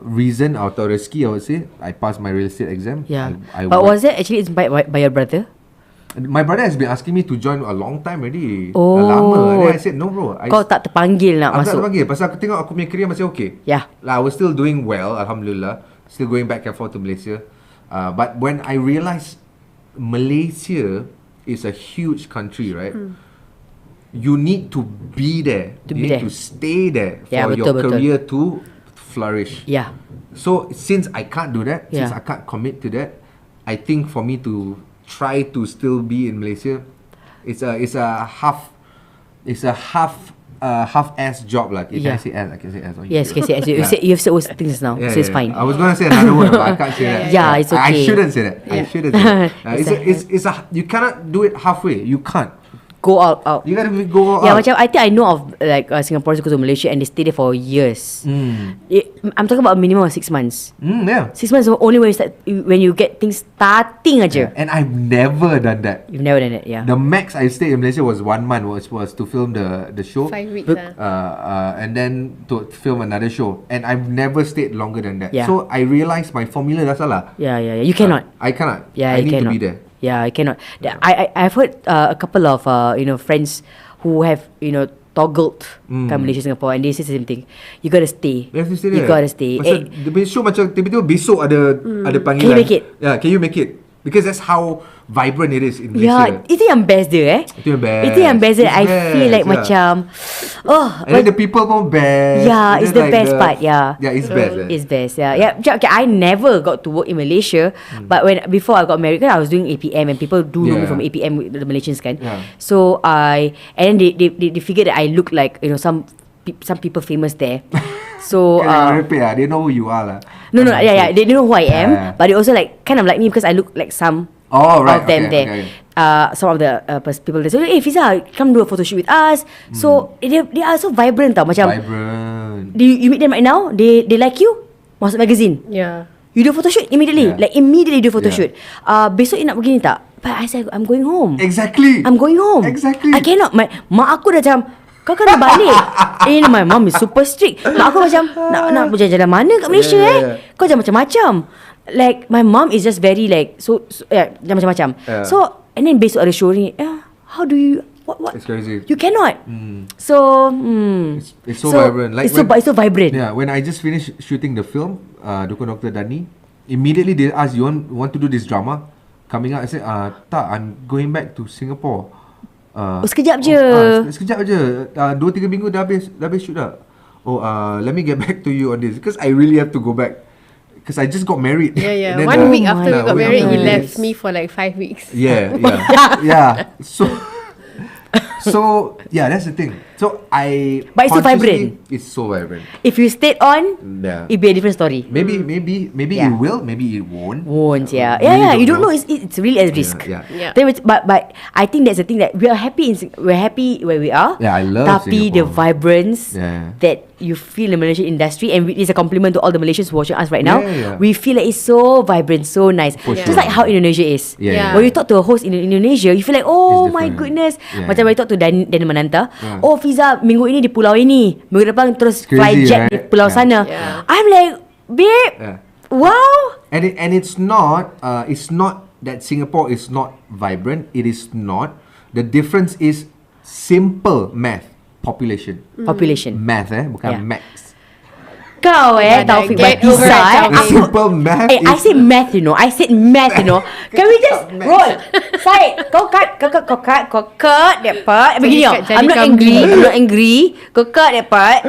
reason atau rezeki, I would say, I passed my real estate exam. Yeah. I But went- was it actually inspired by your brother? My brother has been asking me to join a long time already. Oh. Lama. Then I said, no bro. Kau tak terpanggil nak Aku tak masuk? terpanggil. Pasal aku tengok aku punya career masih okay. Yeah. Like, I was still doing well, Alhamdulillah. Still going back and forth to Malaysia. But when I realised Malaysia is a huge country, right? You need to be there. To you be need there. to stay there Yeah, for your betul. career to flourish. Yeah. So since I can't do that, since Yeah. I can't commit to that, I think for me to try to still be in Malaysia, it's a half-ass job lah. Can Yeah. I say ass? I can say ass. Yes, okay, yes. You said you have said all things now, so it's fine. I was gonna say another word, but I can't say that. Yeah, it's I okay. shouldn't say that. I shouldn't say that. You cannot do it halfway. You can't. Go out. You gotta go Yeah, out. macam I think I know of like Singaporeans who go to Malaysia and they stay there for years. I'm talking about a minimum of 6 months. Yeah. 6 months is only when you get things starting aja. And I've never done that. You've never done it, yeah. The max I stayed in Malaysia was 1 month. Was to film the show. 5 weeks And then to film another show, and I've never stayed longer than that. Yeah. So I realised my formula dah salah. Yeah. You cannot. I cannot. Yeah, I you need cannot. to be there. Yeah, I cannot. I've heard a couple of friends who have toggled kat Malaysia, Singapore, and they say the same thing. You gotta stay. You have to stay You there. gotta stay. Pasal the show macam tiba-tiba besok ada panggilan. Can you make it? Yeah, can you make it? Because that's how vibrant it is in Yeah, Malaysia. itu yang best dia Itu yang best. Itu yang best dia. It's I best, feel like yeah. macam And then the people pun best. Yeah, And it's then the best part, yeah. Yeah, it's best. It's best, yeah. Okay, I never got to work in Malaysia, but before I got married, I was doing APM, and people do know me Yeah. from APM, the Malaysians kan. Yeah. So and then they figured that I look like some people famous there. So They know who you are lah. no, yeah, they don't know who I am, Yeah. but they also like kind of like me because I look like some Right. of them okay, there. okay. Some of the people there. So, hey Fiza, come do a photo shoot with us. So they are so vibrant tau. Macam Vibrant. you meet them right now, they like you, masuk magazine. Yeah. You do photo shoot immediately. Yeah. Like immediately do photo Yeah. shoot. Besok you nak begini tak? But I said I'm going home. Exactly. I'm going home. Exactly. I cannot. Mak aku dah macam, kau kena balik. My mom is super strict. Mak aku macam, nak berjalan-jalan mana kat Malaysia Yeah. Kau jangan macam-macam. Like my mom is just very like so jangan macam-macam. Yeah. So and then besok ada show ni. How do you what? It's crazy. You cannot. So It's so vibrant. Like it's so vibrant. Yeah, when I just finished shooting the film, Dukun Dr. Dani, immediately they asked, you want to do this drama? Coming out, I said, tak, I'm going back to Singapore. Sekejap je. Sekejap je. 2-3 minggu dah habis shoot dah. Let me get back to you on this, because I really have to go back. Because I just got married. Yeah. And then, 1 week after we yeah, got week married, after he we- left me for like 5 weeks. Yeah. So yeah, that's the thing. So But it's so consciously- vibrant. It's so vibrant. If you stayed on, Yeah. it'd be a different story. Maybe Yeah. it will, maybe it won't. Won't, yeah. Really You don't don't know. know. It's really a risk. Yeah. Yeah. But I think that's the thing that we're happy where we are. Yeah, I love Tapi the Singapore. vibrance Yeah. that you feel in the Malaysian industry, and it's a compliment to all the Malaysians watching us right now. Yeah. We feel like it's so vibrant, so nice. For Just sure. like how Indonesia is. Yeah. When you talk to a host in Indonesia, you feel like, oh It's my different. goodness. Yeah. Macam when you talk to Dan Mananta, Yeah. oh Fiza, minggu ini di pulau ini, minggu depan terus Crazy, fly jet right? di pulau Yeah. sana. Yeah. I'm like, babe, Yeah. wow. And it's not that Singapore is not vibrant. It is not. The difference is simple math. Population. Population. Math, bukan Yeah. max. Kau Yeah, Taufik get over it, Batisah. Taufik. The simple math I is said math, I said math, Can we just roll? Syed, kau cut that part. Begini, Jadi I'm not kambing. angry. Kau cut that part.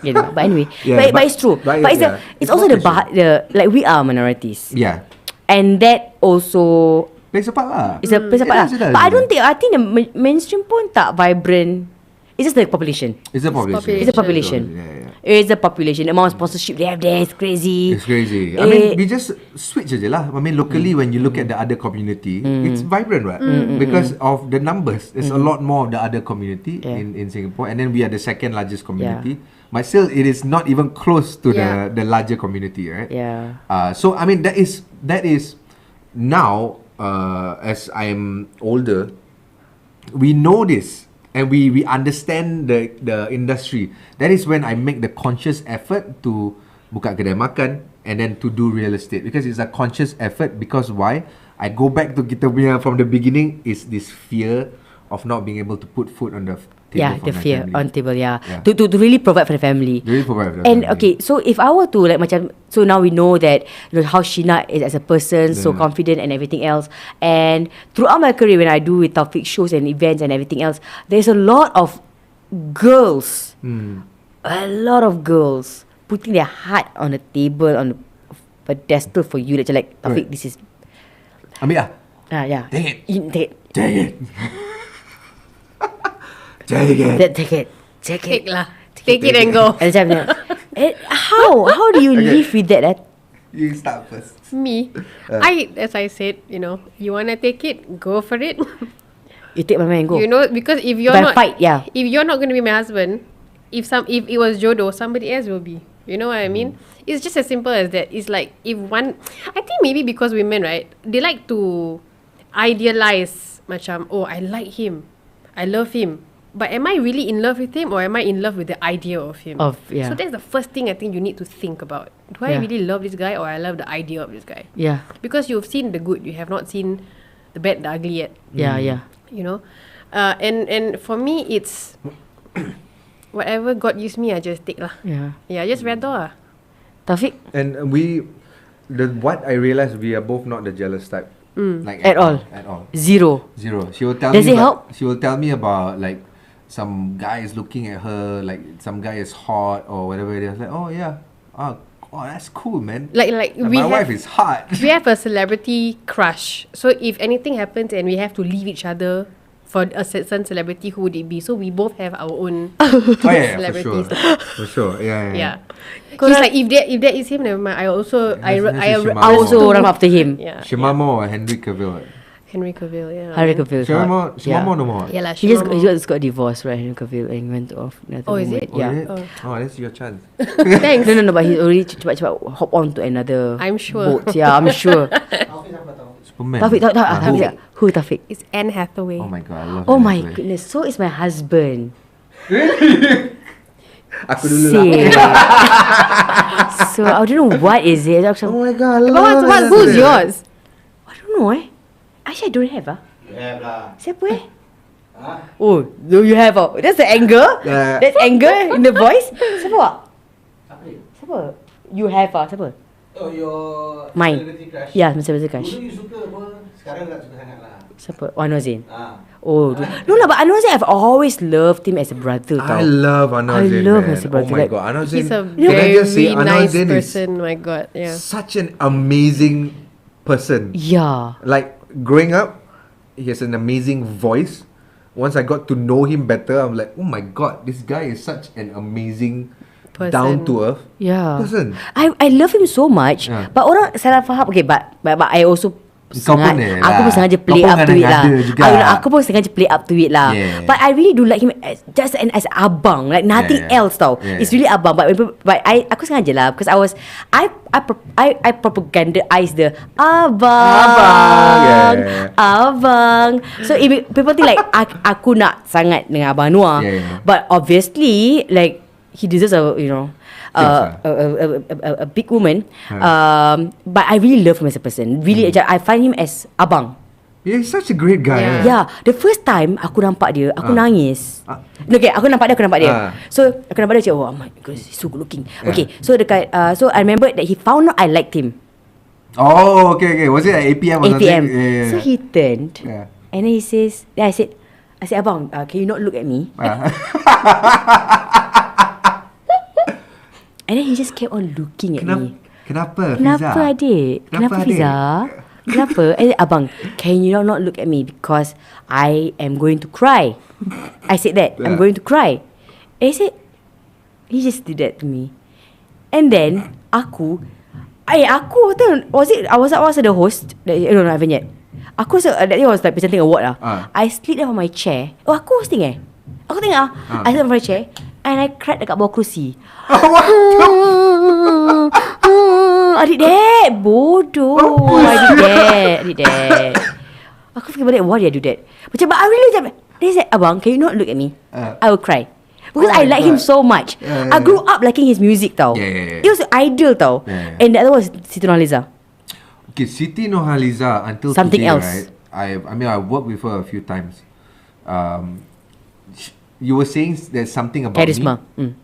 But anyway, Yeah, but it's true. but But it's yeah, it's it's also the population. like we are minorities, yeah. and that also Plays a part lah. is a plays a part It lah. does. But I don't think the mainstream pun tak vibrant. It's just the population. It's a population. It's a population. Yeah. It's a population. The amount of sponsorship they have there is crazy. It's crazy. I mean, we just switch aja lah. I mean, locally when you look at the other community, it's vibrant, right? Because of the numbers. There's a lot more of the other community in Singapore, and then we are the second largest community. But still, it is not even close to Yeah. the larger community, right? Yeah. So I mean, that is now as I'm older, we know this. and we understand the industry, that is when I make the conscious effort to buka kedai makan and then to do real estate, because it's a conscious effort. Because why? I go back to kita punya from the beginning is this fear of not being able to put food on the table for the my fear family. on table, to really provide for the family. Really provide for the And family. okay, so if I were to like macam, so now we know that how Sheena is as a person, so confident and everything else. And throughout my career, when I do with Taufik shows and events and everything else, there's a lot of girls, a lot of girls putting their heart on the table, on the pedestal for you. Like Taufik, Right. this is Ambil lah. yeah. Take it. Take it. Take it. Take it. Take it. Take it. Take lah. Take it and go. And macam ni. How do you live with that? You start first. Me, as I said, you wanna take it, go for it. You take my man and go. Because if you're By not, fight, yeah. if you're not gonna be my husband, if it was Jodo, somebody else will be. You know what I mean? It's just as simple as that. It's like I think maybe because women, right, they like to idealize, macam, oh, I like him, I love him. But am I really in love with him, or am I in love with the idea of him? Yeah. So that's the first thing I think you need to think about. Do I Yeah. really love this guy, or I love the idea of this guy? Yeah. Because you've seen the good, you have not seen the bad, the ugly yet. Yeah. And for me, it's whatever God gives me, I just take lah. Yeah. Yeah, just redha lah. Taufik? And what I realized, we are both not the jealous type. Like At all? At all. Zero. She will tell Does me it help? She will tell me about like some guy is looking at her, like some guy is hot or whatever it is. Like, oh yeah, oh that's cool, man. Like My wife is hot. we have a celebrity crush. So if anything happens and we have to leave each other for a certain celebrity, who would it be? So we both have our own Oh yeah, celebrities. for sure. Yeah. Yeah. It's like if that is him, never mind. I also That's Shimamo. I also run after him. yeah. Shimamo or Henry Cavill. Henry Cavill, yeah. Henry Cavill. is hot. Shimamo no more. Yeah lah. He just Shimamo. got divorced, right? Henry Cavill, and went off. Another Oh, is woman. it? Yeah. is it? Oh, that's your chance. Thanks. No, but he already cepat hop on to another I'm sure. boat. Yeah, I'm sure. Taufik siapa tahu? Superman. Taufik, Taufik. who Taufik? It's Anne Hathaway. Oh my god, I love Oh Anne my Hathaway. goodness, so is my husband. Aku dulu lah. Say. So I don't know what is it. Oh my god, I But love who's it. yours? I don't know Actually I don't have You have lah. Siapa Ha? Oh, do you have That's the anger. Yeah. That's anger in the voice. Siapa Apa ni? Siapa? You have Siapa? Oh, your Mine. celebrity crush. Ya, celebrity crush. Dulu you suka apa? Sekarang tak suka sangat lah. Siapa? Anwar Zain. Ah. Oh, no lah, but Anwar Zain, I've always loved him as a brother. I tau. love Anwar I Zain, love man. Mr. Brother. Oh my Like, god, Anwar Zain. He's a Can I just say very Anwar nice Zain is person. My God, yeah. such an amazing person. Yeah. Like growing up, he has an amazing voice. Once I got to know him better, I'm like, oh my god, this guy is such an amazing, Person. down to earth Yeah. person. I love him so much. Yeah. But orang salah faham. Okay, but I also Kau pun aku pun lah. sengaja Kau play pun up to it lah. ngada-ngada juga. Aku pun sengaja play up to it lah. Yeah. But I really do like him as abang, like nothing Yeah. else tau. Yeah. It's really abang. But aku sengaja lah because I propagandaize the abang, Yeah. abang. So if people think like aku nak sangat dengan Abang Noah, Yeah. but obviously like he deserves a big woman. But I really love him as a person. Really, I find him as abang. Yeah, he's such a great guy. Yeah. Yeah, the first time aku nampak dia, aku nangis. Okay, aku nampak dia. So aku nampak dia, oh my god, he's so good looking. Okay, so so I remember that he found out I liked him. Oh, okay. Was it at 8 p.m. or 8 something? p.m. Yeah. So he turned, Yeah. and then he says, then I said, abang, can you not look at me? And then he just kept on looking at me. Kenapa, Fiza? Kenapa adik? Kenapa adik? Fiza? Kenapa? Abang, can you not look at me because I am going to cry. I said that. I'm going to cry. And he just did that to me. And then aku was the host? No, I haven't yet. Aku that day was like presenting award lah. I slid down from my chair. Oh, aku hosting Aku tengok I slid down from my chair and I cried dekat bawah kerusi. Adik dad, bodoh. Adik dad. Aku fikir balik, why did I do that? Macam, but I really macam, They said, abang, can you not look at me? I will cry. Because Oh I my like him God. so much. I grew up liking his music tau. Yeah. It was idol tau. Yeah. And the other was Siti Nurhaliza. Okay, Siti Nurhaliza until Something today, else. right? I mean, I worked with her a few times. You were saying there's something about Charisma. me.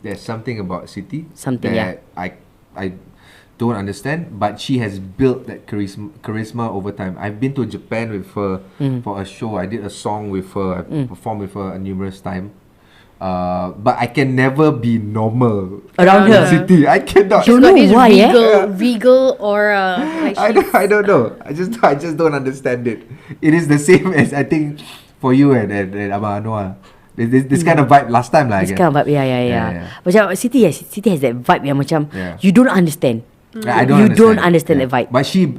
There's something about Siti Something, that I don't understand, but she has built that charisma over time. I've been to Japan with her for a show. I did a song with her. I performed with her numerous times. But I can never be normal Around in her. Siti. I cannot. She's Don't got know this why, regal aura. Like I don't know. I just don't understand it. It is the same as I think for you and Abang Anwar. This kind of vibe last time lah. I This guess. kind of vibe, yeah. Macam Siti has that vibe yang macam Yeah. you don't understand. I don't You don't understand that vibe. But she,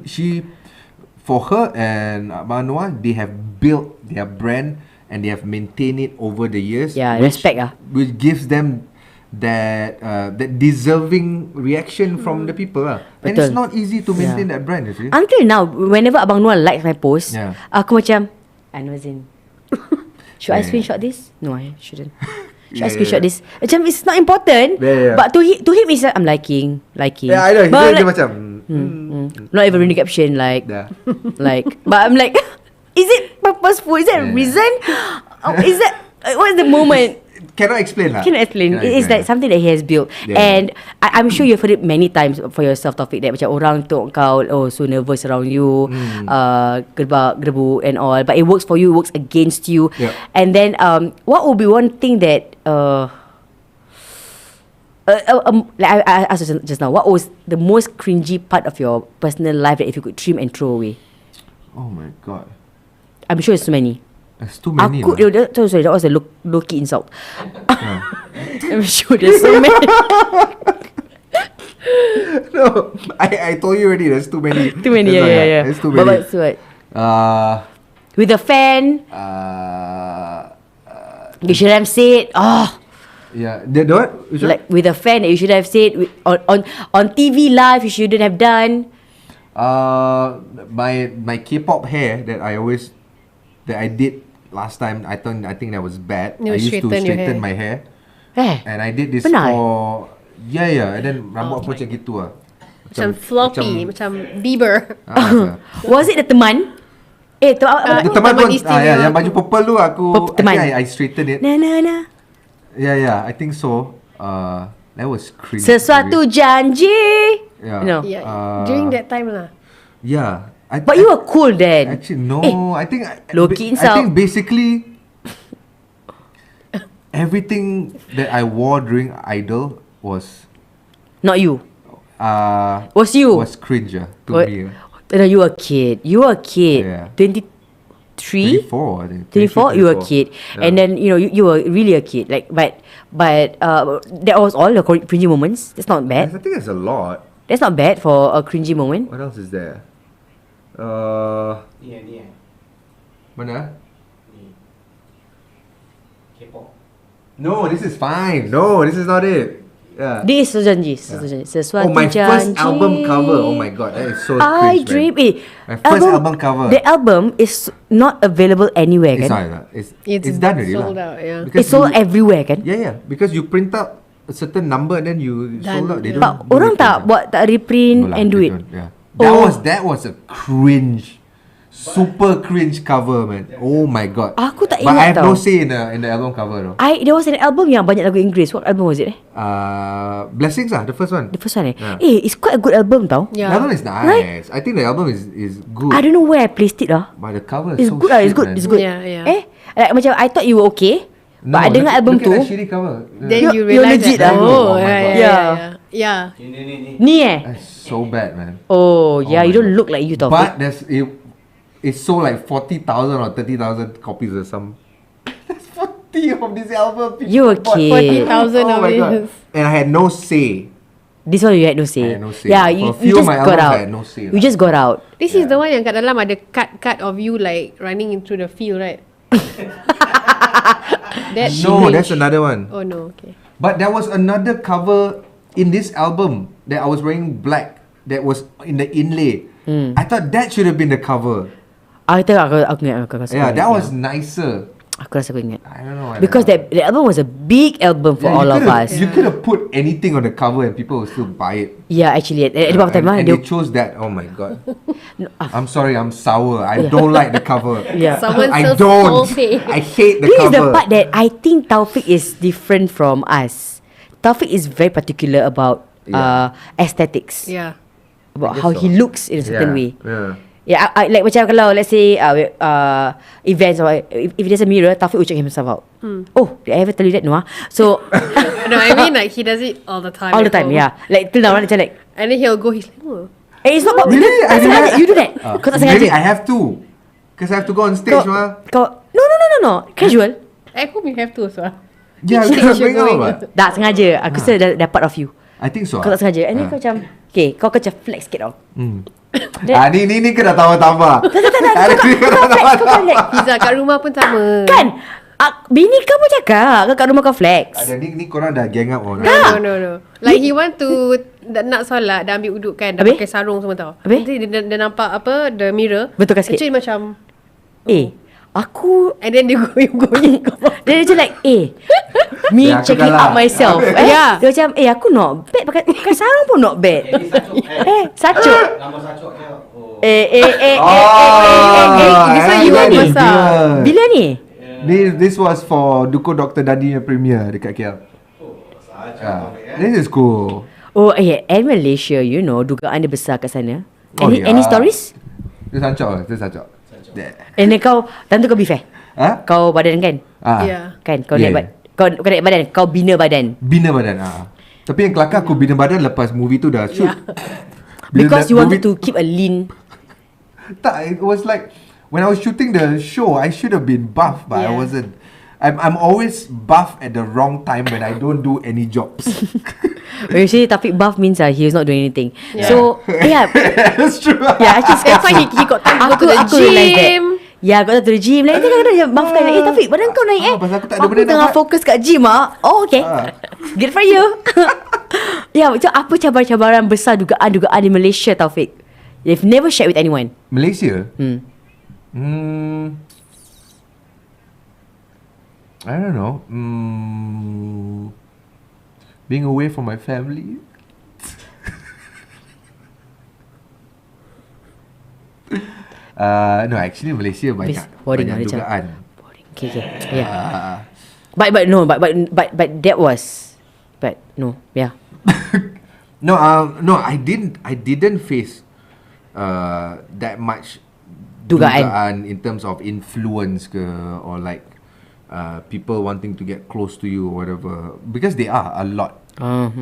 for her and Abang Anwar, they have built their brand and they have maintained it over the years. Yeah, respect ah. Which gives them that deserving reaction from the people lah. And it's Betul. not easy to maintain that brand, you see. Until now, whenever Abang Noah likes my post, Yeah. aku macam, Anwazin, should I Yeah. screenshot this? No, I shouldn't. Should I Yeah, screenshot yeah. this? Macam it's not important. Yeah. But to him it's like, I'm liking. Yeah, I know. But I'm Dia like, macam. not even reading caption like, Yeah. but I'm like, is it purposeful? Is there a Yeah. reason? Is that what's the moment? Cannot explain lah. Cannot explain. Cannot It is like something that he has built. Yeah. And I'm sure you've heard it many times for yourself, Taufik, that macam orang tu kau so nervous around you, gerbu and all. But it works for you, it works against you. Yeah. And then what would be one thing that like I asked you just now, what was the most cringy part of your personal life that if you could trim and throw away? Oh my god. I'm sure it's so many. There's too many. Aku, lah. sorry, that was a low-key insult. I'm sure there's so many. No, I told you already. There's too many. Too many, That's why, yeah. There's too But many. what's what? With With a fan, you should have said, yeah. The what? Which one? like with a fan that you should have said on TV live, you shouldn't have done. My K-pop hair that I did last time. I think that was bad. You I used to straighten your straighten hair. my hair, and I did this Pernah? for and then rambut aku macam gitu lah. Macam floppy, macam Bieber. Was it the teman? The teman Teman pun istimewa. yang baju purple tu aku Teman. I straighten it. Na. Yeah, I think so. That was cringe. Sesuatu janji. Yeah. No. Yeah, during that time lah. Yeah. But you were cool then. Actually no. I think low-key I insult. think basically everything that I wore during Idol was Not you. Was you? was cringe to What? me. No, you were a kid. Yeah. 23? 24 I think. 24, you were a 24. kid. Yeah. And then, you were really a kid. Like, but that was all the cringy moments. That's not I bad. think it's a lot. That's not bad for a cringy moment. What else is there? Ni Mana? Ni K-pop. No, this is fine. No, this is not it. Yeah. This is janji. Sesuatu Oh, my janji. first album cover. Oh my god, that is so I cringe, dream man. it. My first album cover. The album is not available anywhere, It's kan? not. It's done already sold lah. out, yeah. Because It's sold you- everywhere, kan? Yeah, because you print out a certain number and then you sold out. They don't. But do orang it tak later. buat tak reprint No lah, and do they it. don't, Yeah. Oh. That was a cringe, super cringe cover, man. Oh my god. Aku tak But I ingat have no tau. say in the album cover though. There was an album yang banyak lagu Inggeris. What album was it? Blessings the first one. The first one. Yeah. It's quite a good album tau. Yeah. The album is nice. Right? I think the album is good. I don't know where I placed it lah. But the cover is It's so good shit, it's good. man. It's good. Yeah. Like macam I thought you were okay. But I dengar album look tu. at that shitty cover. Then You're- you you're realize legit that, ah. oh, Oh my God. yeah. Ni. Ni That's so bad, man. Oh yeah, Oh you my don't God. look like you tau. But it's sold like 40,000 or 30,000 copies or some. That's 40 of this album. people You a bought. kid. 40,000 Oh of my God. it. And I had no say. This one you had no say. I had no say. Yeah, For you a few just of my got albums, out. I had no say You lah. just got out. This is the one yang kat dalam ada cut of you like running into the field, right? No, that's another one. Oh no, okay. But there was another cover in this album that I was wearing black that was in the inlay. I thought that should have been the cover. I tengok aku ingat aku. Yeah, that was nicer. Aku rasa aku ingat. I don't know. Because that album was a big album for all of us. You could have put anything on the cover and people will still buy it. Yeah, actually, at the point of time, and they chose that. Oh my god. I'm sorry, I'm sour. I don't like the cover. Yeah. Someone I sells don't. coffee. I hate the This is cover. the part that I think Taufik is different from us. Taufik is very particular about aesthetics. Yeah. About I guess how so. he looks in a certain way. Yeah. Yeah, I like macam kalau let's say events or if there's a mirror, Taufik will check himself out. Oh, did I ever tell you that? No, So No, I mean like he does it all the time. all the at time, home. yeah. Like till now, macam like, And then he'll go. He's like, oh. it's not about Really? tak sengaja. You do that. Kau tak sengaja. Really, I have to. Because I have to go on stage, ma. Kau no. Casual. At home you have to so. Yeah, Stage because you're I'm going going. out, what? Tak sengaja. Aku rasa dah part of you. I think so. Kau tak sengaja. And then kau macam, okay, kau macam flex sikit tau. Ni kena tambah-tambah. Kau flex. Fiza kat rumah pun sama. Kan? Bini kau pun cakap, kau kat rumah kau flex. Ada ni korang dah gang up on. No. Like he want to nak solat, dah ambil uduk kan, dah Habis? pakai sarung semua tau. Habis? Nanti dia nampak apa, the mirror. Betulkan sikit. Actually macam, Aku and then dia goyang-goyang. dia macam like me Ya, aku checking kalah. out myself. Ya. Dia macam aku not bad pakai sarung pun not bad. Sacuk. Nama sacok dia. Oh. This one you want besar. Bila ni? This was for Duko Dr. Dadi yang premier dekat KL. This is cool. Oh and Malaysia, you know, dugaan dia besar kat sana. Oh, Any ya. stories? Dia sancok. And then kau tentu kau beef Ha? Kau badan kan? Yeah. Kan kau Yeah. naik kau naik badan, kau bina badan. Bina badan. Tapi yang kelakar aku bina badan lepas movie tu dah shoot. Bila Because that you wanted movie- to keep a lean. Tak, it was like when I was shooting the show, I should have been buff, but I Yeah. wasn't. I'm always buff at the wrong time when I don't do any jobs. When you say Taufik buff means he is not doing anything. Yeah. So That's true. yeah, actually That's why he got time to go to the realise that. gym. Yeah, got to the gym. Like kadang-kadang dia buffkan. Taufik, badan kau naik pasal aku tak ada benda nak tengah buat. fokus kat gym Oh, okay. Good for you. Yeah, macam apa cabaran-cabaran besar dugaan-dugaan di Malaysia, Taufik? They've never shared with anyone. Malaysia? I don't know. Being away from my family. No, actually Malaysia banyak boring banyak macam. dugaan. Okay. Yeah. But that was. But no, yeah. No, I didn't face that much Dugaan. in terms of influence ke, or like people wanting to get close to you or whatever, because they are a lot.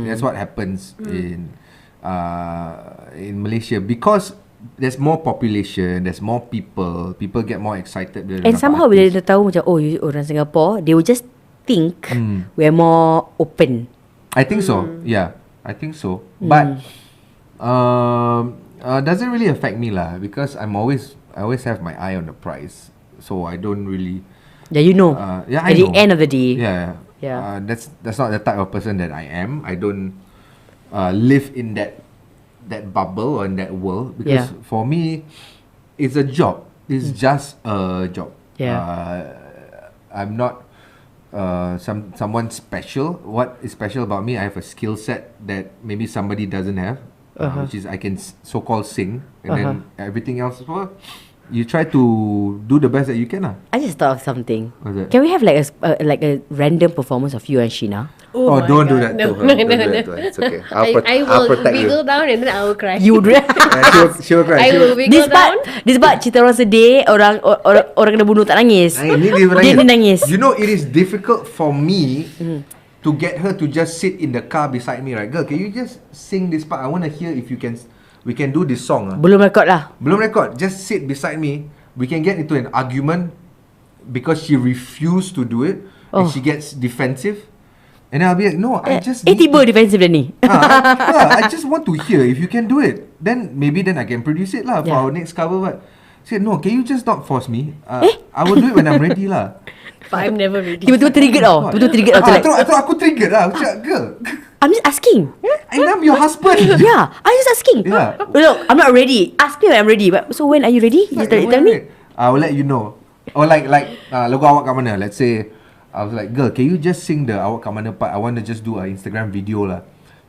That's what happens in Malaysia, because there's more population, there's more people get more excited bila And nampak somehow bila artis. dia tahu macam you orang Singapore, they will just think we're more open. I think so. Yeah, I think so. But doesn't really affect me lah, because I always have my eye on the prize, so I don't really. Yeah, you know. Yeah, At I the know. end of the day. Yeah. Yeah. That's not the type of person that I am. I don't live in that bubble or in that world, because Yeah. for me, it's a job. It's just a job. Yeah. I'm not someone special. What is special about me? I have a skill set that maybe somebody doesn't have, which is I can so-called sing, and then everything else. Well, you try to do the best that you can. I just thought of something. What's that? Can we have like a random performance of you and Sheena? Oh, my don't do God. that to her. No. Don't do that to her. It's okay. I I'll will protect you. wiggle down and then I will cry. You would. She will cry. I will wiggle down. This part cerita orang sedih, orang kena bunuh tak nangis. Dia nangis. You know, it is difficult for me to get her to just sit in the car beside me, right? Girl, can you just sing this part? I want to hear if you can. We can do this song. Belum rekod lah. Belum record. Just sit beside me. We can get into an argument because she refused to do it, and she gets defensive. And then I'll be like, no, I just. Tiba defensive dah ni. I just want to hear if you can do it. Then maybe then I can produce it lah for Yeah. our next cover. But she said, no, can you just not force me? I will do it when I'm ready lah. But I'm never ready. Tiba-tiba trigger tau. Tiba-tiba trigger tau. Like, Terus aku trigger lah. Aku cakap, girl, I'm just asking. I am your husband. Yeah, I'm just asking. Yeah. Look, I'm not ready. Ask me when I'm ready. But so when are you ready? You tell me. I will let you know Or like logo awak kat mana? Let's say I was like, girl, can you just sing the awak kat mana part? I want to just do an Instagram video lah.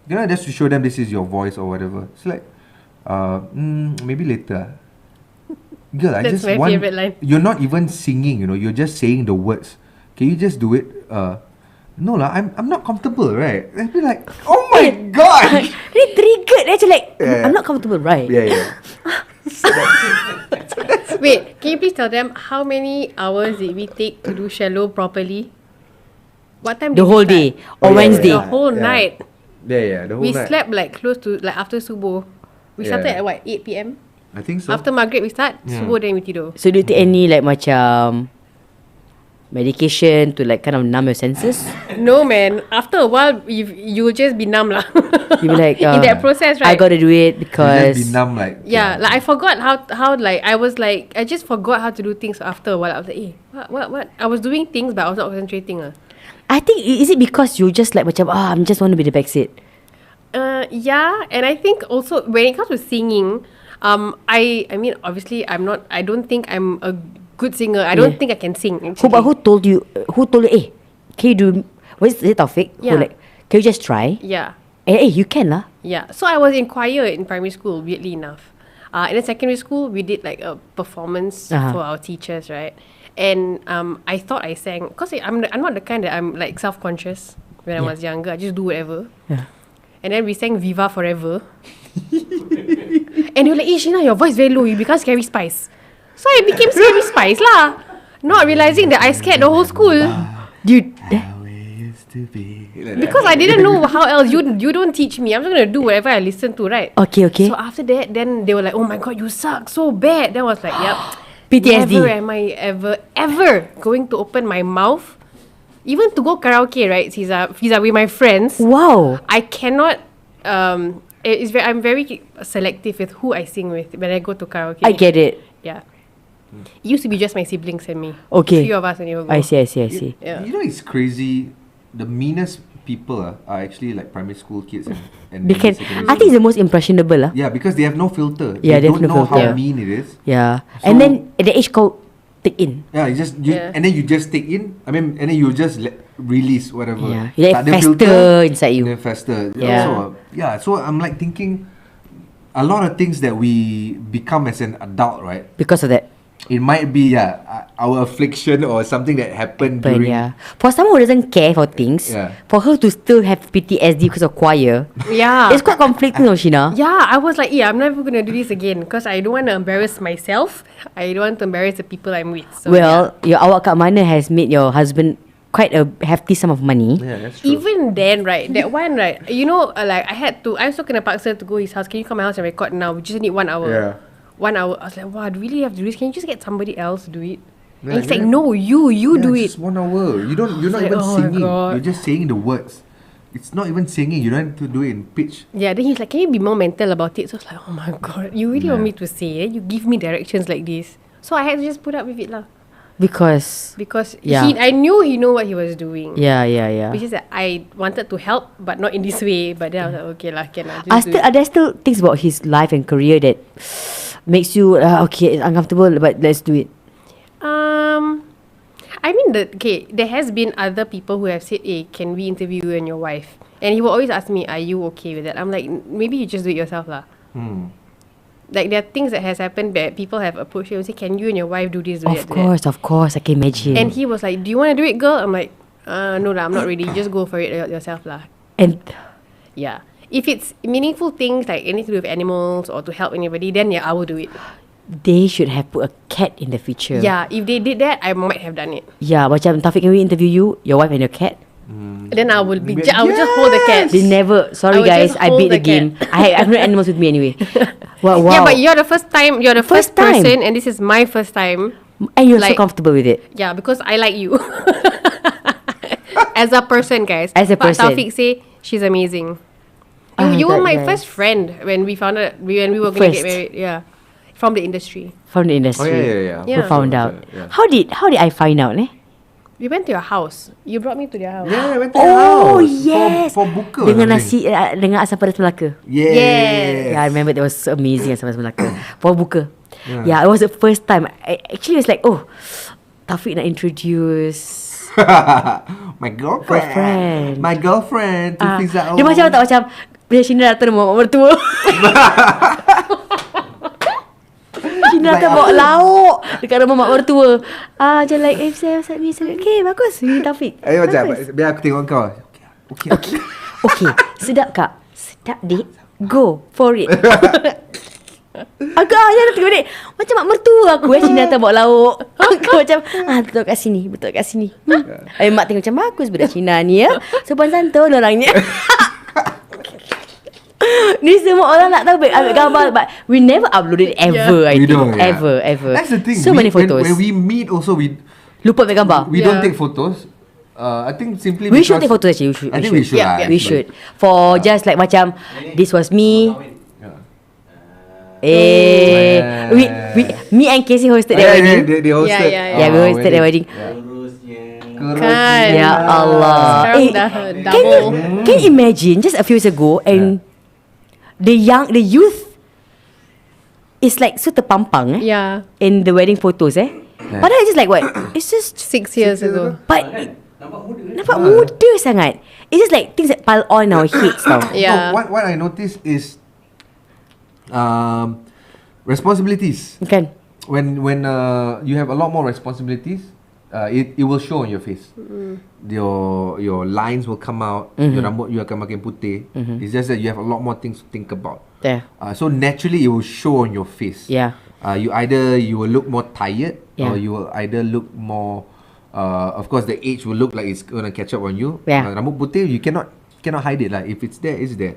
You know, just to show them this is your voice or whatever. It's like, maybe later. Girl, I That's just my want. favourite line. You're not even singing. You know, you're just saying the words. Can you just do it? No lah, I'm not comfortable, right? I'd be like, oh my god. Dia triggered. Dia macam like, Yeah. I'm not comfortable, right? Yeah. Wait, can you please tell them how many hours did we take to do shallow properly? What time The did whole we day start? or Oh, yeah, Wednesday. The whole Yeah. night. Yeah, the whole We night. slept like close to like after subuh. We started Yeah. at what, 8 p.m? I think so. After maghrib we start, Yeah. subuh then we tidur. So do you take any like macam medication to like kind of numb your senses? No man, after a while you'll just be numb lah. You be like, in that process, I right? gotta do it You because just be numb like. Yeah, like I forgot how like I was like I just forgot how to do things after a while. I was like, what? I was doing things but I was not concentrating. I think is it because you just like macam I'm just want to be the backseat. Yeah, and I think also when it comes to singing, I mean obviously I don't think I'm a good singer. I don't think I can sing. Who told you? Can you do? What is it, Taufik? Who Yeah. like? Can you just try? Yeah. You can lah. Yeah, so I was in choir in primary school, weirdly enough. In the secondary school, we did like a performance for our teachers, right? And I thought I sang, because I'm not the kind that I'm like self-conscious when I was younger. I just do whatever. Yeah. And then we sang Viva Forever. And they were like, Sheena, your voice very low. You become Scary Spice. So I became Scary Spice lah. Not realizing that I scared the whole school. Dude. Because I didn't know how else. You don't teach me. I'm just going to do whatever I listen to, right? Okay. So after that, then they were like, oh my god, you suck so bad. Then I was like, yep. PTSD. Never am I ever going to open my mouth. Even to go karaoke, right, Fiza, with my friends. Wow. I cannot, I'm very selective with who I sing with when I go to karaoke. I get it. Yeah. It used to be just my siblings and me. Okay. Few of us and you go. I see. Yeah. You know, it's crazy. The meanest people are actually like primary school kids and They can. secondary I think it's the most impressionable lah. Yeah, because they have no filter. Yeah, they they have don't no know how filter. mean it is. Yeah. So- And then at the age kau take in. Yeah, Yeah. and then you just take in. I mean, and then you just release whatever. Yeah. You let Tak it ada fester inside you. Then fester. Yeah. So I'm like thinking, a lot of things that we become as an adult, right? Because of that. It might be our affliction or something that happened But during. yeah. For someone who doesn't care for things, Yeah. for her to still have PTSD because of choir, Yeah. it's quite conflicting, though, Sheena. Yeah, I was like, I'm never going to do this again because I don't want to embarrass myself. I don't want to embarrass the people I'm with. So, Well, your awak kat mana has made your husband quite a hefty sum of money. Yeah, that's true. even then, right, that one, right, you know, like I also kena paksa to go his house. Can you come my house and record now? We just need 1 hour. Yeah. 1 hour. I was like, wow, do we really have to do this? Can you just get somebody else to do it? Yeah, and he's like, yeah. no, you do it. Just 1 hour. You're not like, even oh my singing. God. You're just saying the words. It's not even singing. You don't have to do it in pitch. Yeah, then he's like, can you be more mental about it? So I was like, oh my god, you really want me to say it? You give me directions like this. So I had to just put up with it lah. Because Yeah. I knew he know what he was doing. yeah. Which is that I wanted to help, but not in this way. But then I was like, okay lah, can I Are just do it. there still things about his life and career that makes you okay, it's uncomfortable, but let's do it. I mean, there has been other people who have said, hey, can we interview you and your wife? And he will always ask me, are you okay with that? I'm like, maybe you just do it yourself lah. Like there are things that has happened that people have approached you and say, can you and your wife do this, do that, do that? Of course, I can imagine. And he was like, do you want to do it, girl? I'm like, no lah, I'm not ready. Just go for it yourself lah. And Yeah. If it's meaningful things like anything to do with animals or to help anybody, then yeah, I will do it. they should have put a cat in the future. Yeah, if they did that, I might have done it. Yeah, macam Taufik, can we interview you, your wife and your cat? Then I will I will just hold the cat. They never. Sorry I will guys, just I hold beat the the game. I have no animals with me anyway. Wow. Yeah, but you're the first time. You're the First first, time. person, and this is my first time. And you're so like- comfortable with it. Yeah, because I like you. As a person, guys. As a But person. Taufik say she's amazing. Ah, You were that my guy. first friend when we found out when we were going to First. get married. Yeah, from the industry. From the Oh industry. yeah. Yeah. Who found out? Yeah. How did I find out? We went to your house. You brought me to their house. Yeah, I went to your Oh house yes. for buka. Dengan I think. nasi dengan asam pedas Melaka. Yes. Yeah, I remember that was so amazing asam pedas Melaka. For buka. Yeah, it was the first time. Actually, it's like, Taufik nak introduce My girlfriend. My girlfriend to Fiza O. Dia macam tak macam bila Sheena datang rumah mak mertua. Sheena datang bawa lauk dekat rumah mak mertua. Macam like saya ni. Okay, bagus. Ni Taufik. Macam biar aku tengok kau. Okay, sedap kak? Sedap dik. Go for it. Agak je tengok dik. Macam mak mertua aku Sheena datang bawa lauk. Aku macam betul kat sini. Mak tengok macam bagus budak Sheena ni ya. Sopan santun orangnya. Ni semua orang nak tahu ambil gambar, but we never upload it ever. I think ever. That's the thing. So many photos. When we meet also we lupa ambil gambar. We don't take photos. I think simply We because should take photos actually. I think we should. We should. For just like macam this was me. Me and Casey hosted their wedding. They hosted. Yeah, we hosted their wedding. Kan. Ya Allah. Sekarang dah double. Can you imagine just a few years ago and the youth is like so terpampang Yeah. in the wedding photos Padahal it's just like what? It's just 6 years ago. but nampak muda sangat. It's just like things that pile on our heads tau. Yeah. No, what I noticed is responsibilities. Kan? When you have a lot more responsibilities, it will show on your face. Your lines will come out. Your rambut you akan makin putih. It's just that you have a lot more things to think about. Yeah. So naturally it will show on your face. Yeah. You will look more tired, Yeah. or you will either look more. Of course, the age will look like it's gonna catch up on you. Yeah. Rambut putih, you cannot hide it. Like if it's there, it's there.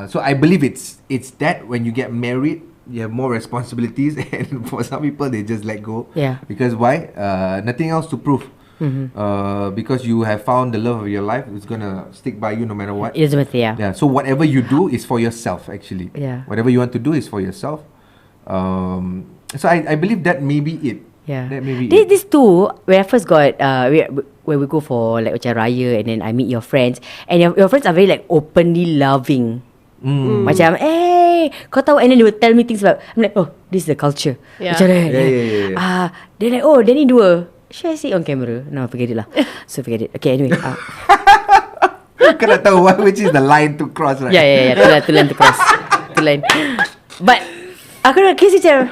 So I believe it's that when you get married, you have more responsibilities, and for some people they just let go. Yeah. Because why? Nothing else to prove. Because you have found the love of your life, it's gonna stick by you no matter what. It doesn't matter, yeah. Yeah. So whatever you do is for yourself, actually. Yeah. Whatever you want to do is for yourself. So I believe that may be it. Yeah. That may be it. This too, when I first got when we go for like macam raya and then I meet your friends and your friends are very like openly loving. Macam kau tahu, and then they will tell me things about, I'm like, oh, this is the culture. Yeah. Macam that. Yeah. They're like, oh, dia ni dua. Should I say it on camera? No, forget it lah. So forget it. Okay, anyway. Kau nak tahu which is the line to cross, right? Yeah. Tu line to cross. Tu line. But aku nak kasi macam,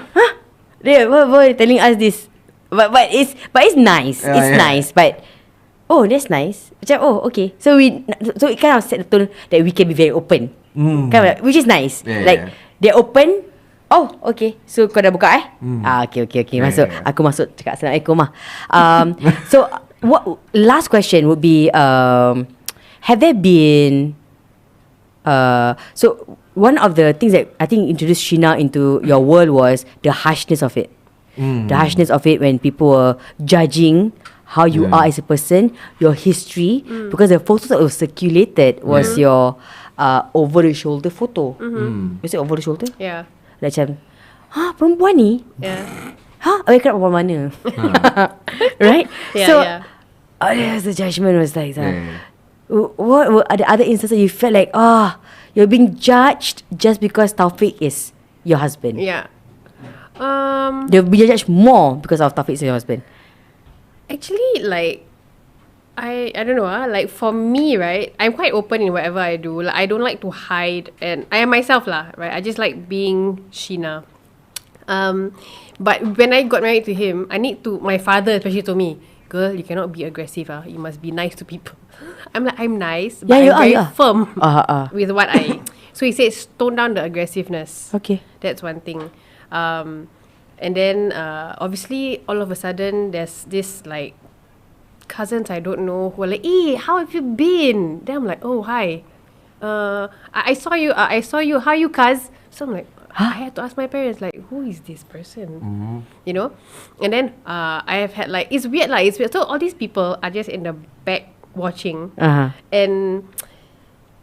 dia boy telling us this. But it's nice. Yeah, It's yeah. nice. But oh, that's nice. Macam okay. So it kind of set the tone that we can be very open. Kind of, which is nice. Yeah, like yeah. they're open. Oh, okay. So kau dah buka Okay. Masuk. Yeah. Aku masuk cakap Assalamualaikum lah. So what last question would be have there been so one of the things that I think introduced Sheena into your world was the harshness of it. The harshness of it when people were judging how you are as a person, your history, because the photos that were circulated was your over the shoulder photo. Was it over the shoulder? Yeah. Macam perempuan ni? Yeah. Kenapa perempuan mana? Right? Yeah, So yeah. the judgment was like that. Yeah. What were the other instances you felt like you're being judged just because Taufik is your husband? Yeah. They'll be judged more because of Taufik is your husband. Actually, like, I don't know. Like for me, right, I'm quite open in whatever I do. Like, I don't like to hide, and I am myself lah, right. I just like being Sheena. But when I got married to him, my father especially told me, girl, you cannot be aggressive. You must be nice to people. I'm nice, but Yeah, you I'm are, very you are. firm Uh-huh. with what I. So he says, tone down the aggressiveness. Okay. That's one thing. And then obviously all of a sudden there's this like cousins I don't know who are like, how have you been? Then I'm like, oh, hi. I saw you. How you, cuz? So I'm like, I had to ask my parents, like, who is this person? You know? And then I have had like, it's weird. So all these people are just in the back watching. And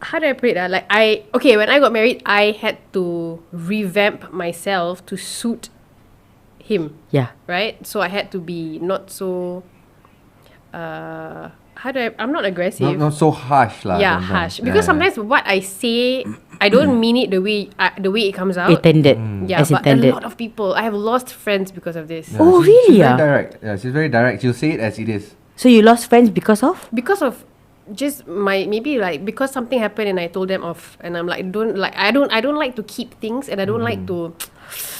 how do I put it? When I got married, I had to revamp myself to suit him. Yeah. Right? So I had to be not so I'm not aggressive. Not so harsh lah. Yeah, sometimes. harsh. Because sometimes what I say I don't mean it the way it comes out. Intended. Yeah, As but intended. a lot of people, I have lost friends because of this. Yeah, Oh, she's really? very direct. Yeah, she's very direct. She'll say it as it is. So you lost friends because of? Because of just maybe like because something happened and I told them off, and I'm like, I don't like to keep things, and I don't like to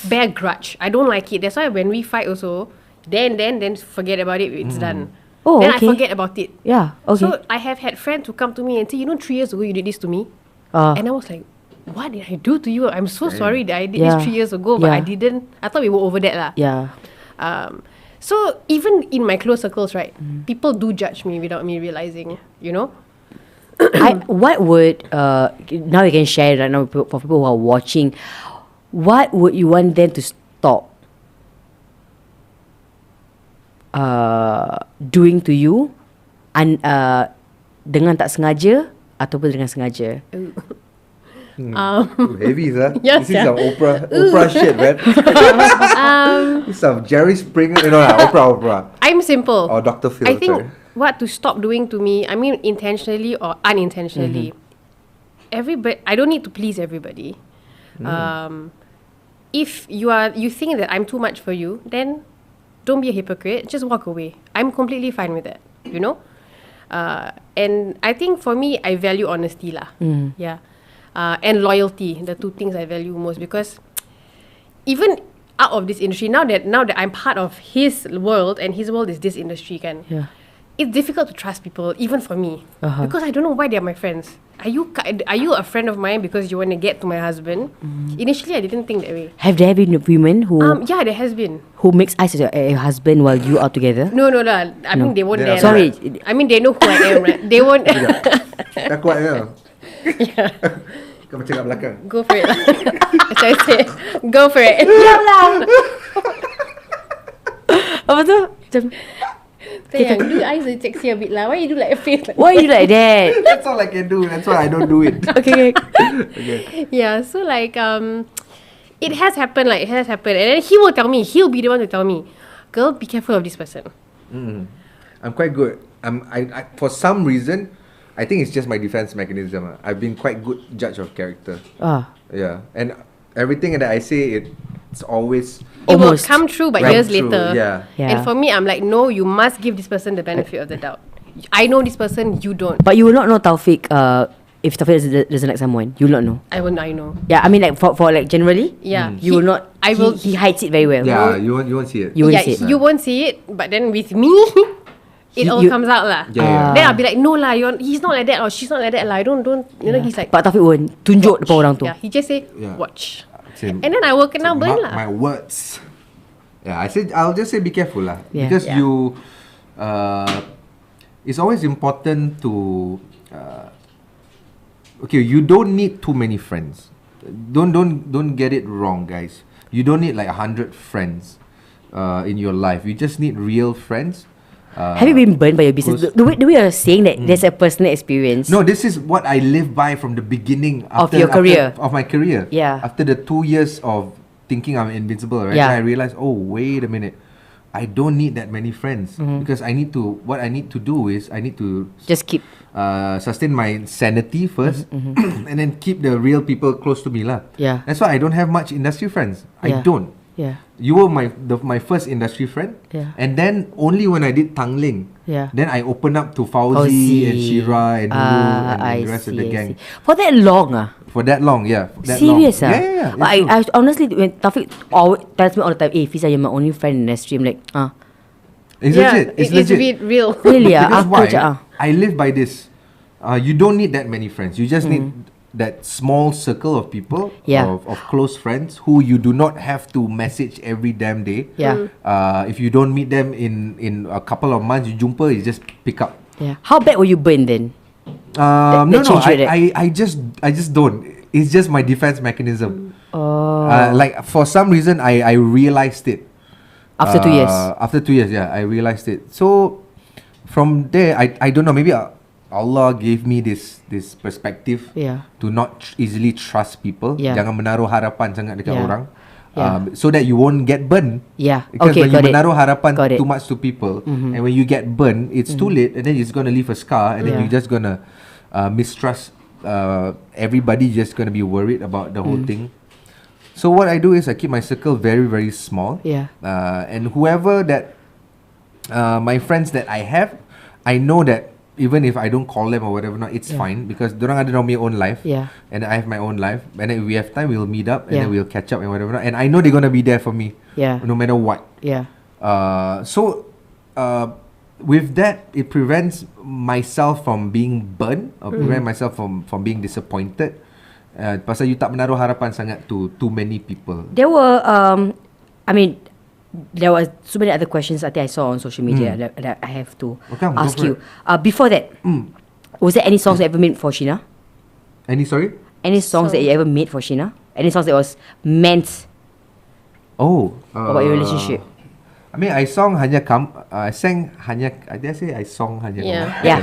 bear grudge. I don't like it. That's why when we fight also, then forget about it. It's done. Oh, then okay. I forget about it. Yeah, okay. So I have had friends who come to me and say, 3 years ago you did this to me, Uh, and I was like, what did I do to you? I'm so sorry that I did Yeah. this 3 years ago, but I Yeah. didn't. I thought we were over that lah. yeah. So even in my close circles, right, people do judge me without me realizing, What would now you can share right now for people who are watching, what would you want them to stop doing to you dengan tak sengaja ataupun dengan sengaja? Heavy, huh? Yes, This is yeah. some Oprah shit, man. This is some Jerry Springer, Oprah. I'm simple. Or Dr. Phil, I think sorry. what to stop doing to me, I mean intentionally or unintentionally, everybody, I don't need to please everybody. If you think that I'm too much for you, then don't be a hypocrite, just walk away. I'm completely fine with that, and I think for me, I value honesty lah. Yeah. And loyalty, the two things I value most, because even out of this industry, now that I'm part of his world, and his world is this industry, Yeah. it's difficult to trust people, even for me, because I don't know why they're my friends. Are you a friend of mine because you want to get to my husband? Initially, I didn't think that way. Have there been women who Yeah, there has been. who makes eyes at your husband while you are together? No. I mean, they won't Yeah, dare. sorry. I mean, they know who I am, right? They won't. Dah kuat ya. Kau macam kat belakang. Go for it. As I say, go for it. Apa tu? Macam, Sayang, do eyes are sexy a bit lah. Why you do like a face like why you like that? That's all I can do. That's why I don't do it. Okay. Yeah, so like it has happened, and then he will tell me, he'll be the one to tell me, girl, be careful of this person. I'm quite good. I for some reason, I think it's just my defense mechanism. I've been quite good judge of character. Yeah, and everything that I say, it's always It will Almost. come true, but Right, years true, later. yeah. Yeah. And for me, I'm like, no, you must give this person the benefit of the doubt. I know this person, you don't. But you will not know Taufik if Taufik doesn't like someone. You will not know. I know. Yeah, I mean like for like generally. Yeah. You will not. I will. He hides it very well. yeah. You won't see it. You won't Yeah, see it. you won't see it, but then with me, it all You- comes out lah. Yeah. Then I'll be like, no lah, he's not like that, or she's not like that lah. I don't. He's like, But Taufik won't tunjuk depan orang tu. yeah, he just say, Yeah. watch. Same. And then I will kena burn Mark lah. my words. Yeah, I'll just say be careful lah. Yeah. Because Yeah. you, it's always important to, okay, you don't need too many friends. Don't get it wrong, guys. You don't need like 100 friends in your life. You just need real friends. Have you been burned by your business? close- The way you're saying that there's a personal experience. No, this is what I live by from the beginning Of your career. of my career. Yeah. After the 2 years of thinking I'm invincible, right? Yeah. I realized, oh, wait a minute. I don't need that many friends because what I need to do is I need to Just keep. sustain my sanity first and then keep the real people close to me lah. Yeah. That's why I don't have much industry friends. I Yeah. don't. Yeah. You were my first industry friend. Yeah. And then only when I did Tangling, Yeah. then I opened up to Fauzi. Fauzi and Shira and Nuru and I the rest of see, the I gang. see. For that long For that long, yeah. That Serious long. ah? Yeah. But I honestly, when Taufik always tells me all the time, Fiza, you're my only friend in the stream. Like, It's Yeah, legit. It's it's a legit. bit real. really Because aku why? macam, I live by this. You don't need that many friends. You just need that small circle of people, Yeah. of close friends who you do not have to message every damn day. Yeah. If you don't meet them in a couple of months, you jumpa, you just pick up. Yeah. How bad were you burned then? No, that changed you, I just don't. It's just my defense mechanism. Oh. Like for some reason, I realized it. After 2 years. After 2 years, yeah, I realized it. So from there, I don't know. Maybe Allah gave me this perspective Yeah. to not easily trust people. Yeah. Jangan menaruh harapan sangat dekat Yeah. orang. Yeah. So that you won't get burned. Yeah. Because Okay, when you got it. menaruh harapan Got it. too much to people, and when you get burned, it's too late, and then it's gonna leave a scar, and then Yeah. you're just gonna mistrust everybody just gonna be worried about the whole thing. So what I do is I keep my circle very, very small. Yeah. And whoever that my friends that I have, I know that even if I don't call them or whatever, it's fine because dorang ada their own life. Yeah. And I have my own life. And then if we have time, we'll meet up and Yeah. then we'll catch up and whatever. And I know they're gonna be there for me. Yeah. No matter what. Yeah. With that, it prevents myself from being burned or prevent myself from being disappointed. Pasal you tak menaruh harapan sangat to too many people. There were, there was so many other questions I think I saw on social media that I have to Okay, go ask for you. Before that, was there any songs you ever made for Sheena? Any sorry? Any songs that you ever made for Sheena? Any songs that was meant about your relationship? I mean, I sang hanya I sang hanya. Did I say I song hanya Yeah. kamu? Yeah.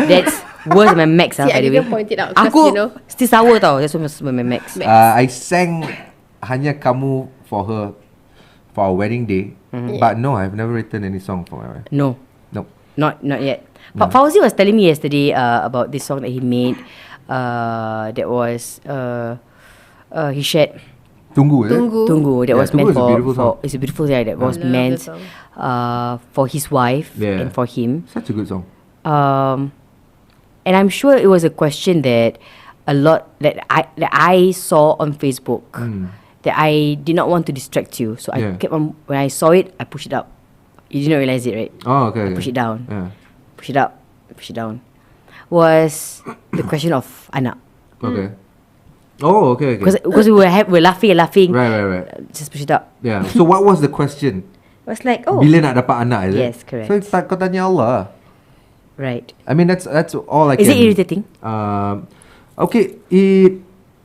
That's worse than my max. See, By I the way. didn't point it out because, Aku you know. still sour tau. That's my max. I sang hanya kamu for her for our wedding day. But no, I've never written any song for my wife. No, Nope. not yet. But Fauzi was telling me yesterday about this song that he made. That was he shared. Tunggu, is it? Tunggu. That Yeah, was Tunggu meant is a beautiful song. it's a beautiful song that was love meant the song. for his wife Yeah. and for him. Such a good song. And I'm sure it was a question that a lot that I saw on Facebook that I did not want to distract you. So I Yeah. kept on, when I saw it, I pushed it up. You didn't realize it, right? Oh, okay. Push it down. Yeah. Push it up. Push it down. Was the question of anak. Okay. Oh, okay. Because we were laughing. Right. Just push it up. Yeah. So what was the question? It was like, oh, Bila nak dapat anak, is it? Yes, correct. So kau tanya Allah. right. I mean, that's all I can. Is it irritating? Okay.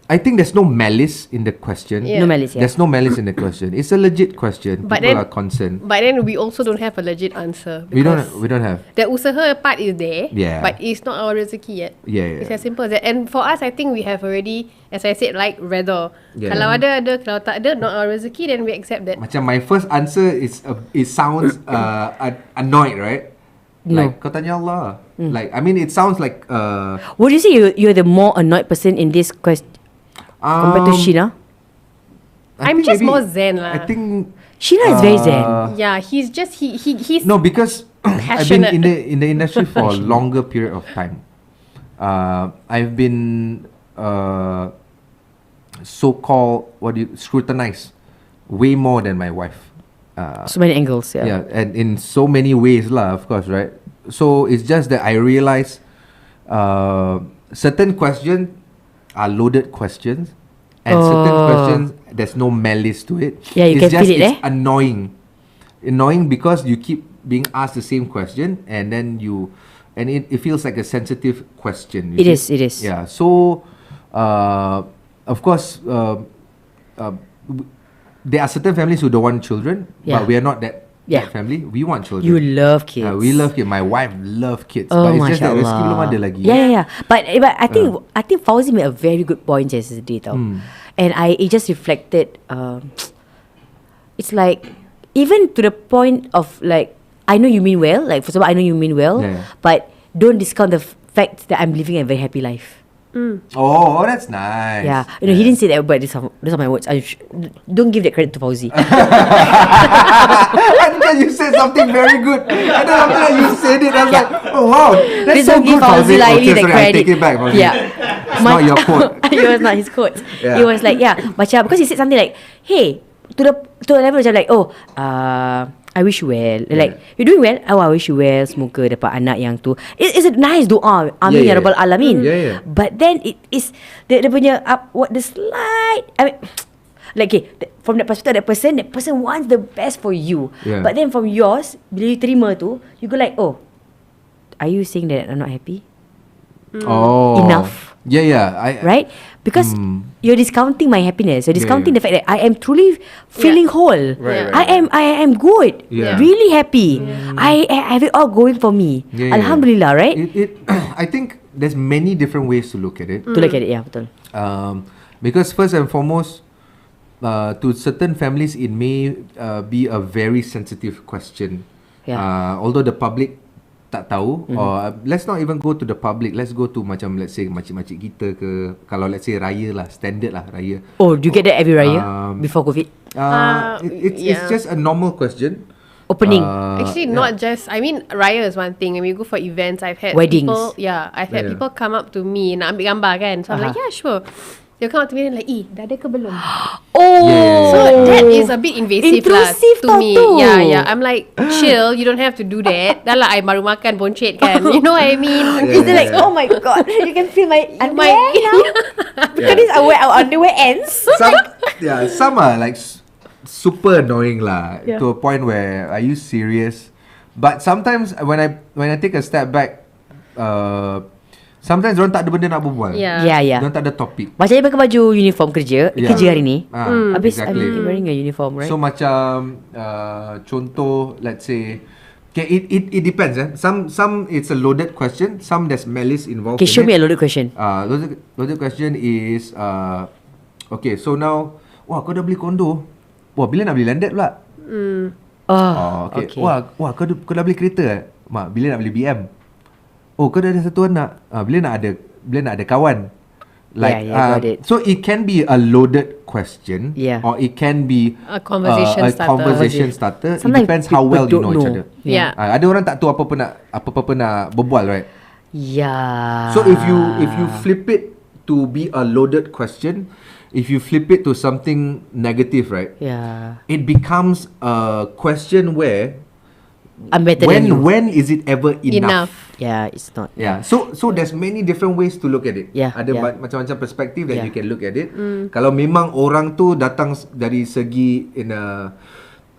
I think there's no malice in the question. Yeah. No malice, yeah. There's no malice in the question. It's a legit question. But People then- are concerned. But then we also don't have a legit answer. We don't because have. the usaha part is there, Yeah. but it's not our rezeki yet. Yeah. It's as simple as that. And for us, I think we have already, as I said, like redha. Yeah. Kalau ada, kalau tak ada, not our rezeki, then we accept that. Macam my first answer is it sounds annoyed, right? No. Like kau tanya Allah. Like I mean, it sounds like Would you say you're the more annoyed person in this question compared to Sheena? I I'm think just maybe- more zen lah. I think Sheena is very zen. Yeah, he's just he's no, because I've been passionate. in the industry for a longer period of time. I've been so-called scrutinized way more than my wife. So many angles. Yeah, and in so many ways lah, of course, right? So it's just that I realize certain questions are loaded questions, and certain questions there's no malice to it. Yeah, you it's can feel it, it's annoying because you keep being asked the same question, and then it feels like a sensitive question. It is. Yeah. So, of course, there are certain families who don't want children, Yeah. but we are not that Yeah. family. We want children. You love kids. We love kids. My wife love kids, Oh, but it's just that rezeki belum mashallah. ada lagi. Yeah. But I think Fauzi made a very good point yesterday, tau. And it just reflected. It's like even to the point of like, I know you mean well. Like, for example, I know you mean well, Yeah. but don't discount the fact that I'm living a very happy life. Oh, that's nice. Yeah, he didn't say that, but these are my words. Don't give that credit to Fauzi. And then you said something very good, and then after that you said it. I was like, oh wow, that's Please so don't give good, Fauzi Fauzi. lightly Okay, the sorry, I credit. take it back, Fauzi. Yeah. It's not your quote. It was not his quote. Yeah. It was like, macam, because he said something like, hey, to the level macam like, I wish you well. Like, you're doing well. Oh, I wish you well. Semoga dapat anak yang tu. It's a nice doa. Amin Yeah, ya rabbal alamin. Yeah. But then it is dia punya the slight. I mean, like, okay, from that perspective, that person wants the best for you. Yeah. But then from yours, bila you terima tu, you go like, oh, are you saying that I'm not happy? Oh, Enough. Yeah. Right? Because you're discounting my happiness. You're discounting the fact that I am truly feeling whole. Right. I am good. Yeah. Really happy. I have it all going for me. Yeah. Alhamdulillah, right? I think there's many different ways to look at it. To look at it, yeah, betul. Because first and foremost, to certain families, it may be a very sensitive question. Yeah. Although the public tak tahu, or let's not even go to the public, let's go to macam let's say makcik-makcik kita ke, kalau let's say raya lah, standard lah raya. Oh, do you get that every raya before COVID? It's just a normal question. Opening. Actually, not just. I mean, raya is one thing. When we go for events, I've had Weddings. people. Yeah, I've had people come up to me nak ambil gambar kan. So I'm like, yeah, sure. They'll come up to me and like, dah ada ke belum? Oh, So that is a bit invasive lah Intrusive to tau me. tu. Yeah. I'm like, chill. You don't have to do that. Dah lah, I baru makan boncet kan. You know what I mean? Is it like, oh my god, you can feel my underwear now? Because this our underwear ends. Some are like super annoying lah, to a point where are you serious? But sometimes when I take a step back, sometimes orang tak ada benda nak berbual. Yeah. Orang tak ada topik. Macam dia pakai baju uniform kerja hari ni. Habis exactly. I'm wearing a uniform, right? So macam contoh, let's say, okay, it depends. Some it's a loaded question. Some there's malice involved. Okay, show me a loaded question. Loaded question is okay. So now, wah, kau dah beli kondo. Wah, bila nak beli landed pula? Okay. Wah, kau dah beli kereta? Mak, bila nak beli BM? Oh, kau dah ada satu anak. Bila nak ada kawan? Like, got it. So it can be a loaded question, or it can be A conversation starter. Sometimes it depends how well you know each other. Yeah. Ada orang tak tahu apa nak berbual, right? Yeah. So if you flip it to be a loaded question, if you flip it to something negative, right? Yeah. It becomes a question where I'm better than you. when is it ever enough? Yeah, it's not. Yeah. So there's many different ways to look at it. Yeah, Ada yeah. macam-macam perspektif that you can look at it. Kalau memang orang tu datang dari segi in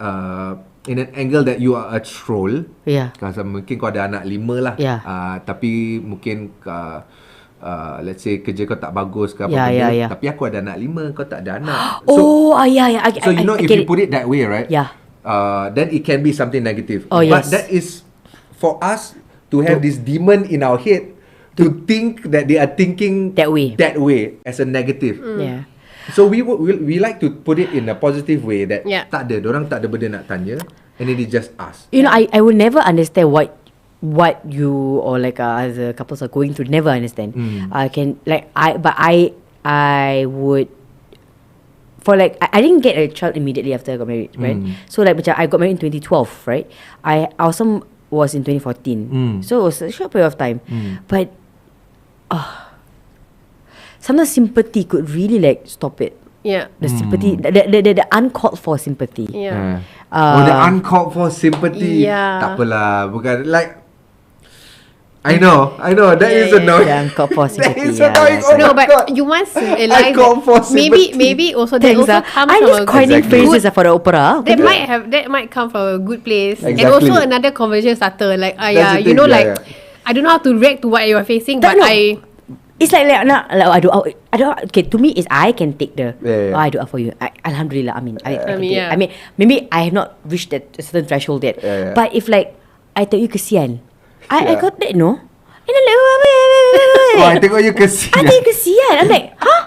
an angle that you are a troll. Yeah. Kalau mungkin kau ada anak 5 lah. Yeah. Tapi mungkin let's say kerja kau tak bagus ke apa Yeah, benda. yeah. Tapi aku ada anak 5, kau tak ada anak. Yeah. So you know, I if get you put it that way, right? Yeah. Then it can be something negative. Oh, But yes. that is for us to have this demon in our head to think that they are thinking That way. as a negative. Yeah. So we like to put it in a positive way that Yeah. dorang tak ada benda nak tanya, and then it just us. You know, I will never understand what you or like other couples are going through. Never understand. I can like I would. For like I didn't get a child immediately after I got married, right? So like macam I got married in 2012, right? I also was in 2014. So it was a short period of time. But sometimes sympathy could really like stop it. Yeah. The sympathy, the uncalled for sympathy. Yeah. The uncalled for sympathy. Yeah. Tak apalah, bukan like. I know. That is annoying. The uncalled for That sympathy. is annoying. Oh No, my but God. you must realize call for that maybe sympathy. also that Thanks, also comes I'm from just a coining good- phrases for the opera. that might come from a good place, and Exactly. also another conversation starter. Like, That's yeah, the you thing, know, yeah, like yeah. I don't know how to react to what you're facing, Tak, but no. It's like I do. Okay, to me is I can take the. Yeah. I do for you. Alhamdulillah. I can take it. yeah. I mean, maybe I have not reached that certain threshold yet. Yeah. But if like I tell you kesian, I Yeah. got that, no. And then like, Wah, I tengok you kesian. I tell you kesian. I'm like, huh?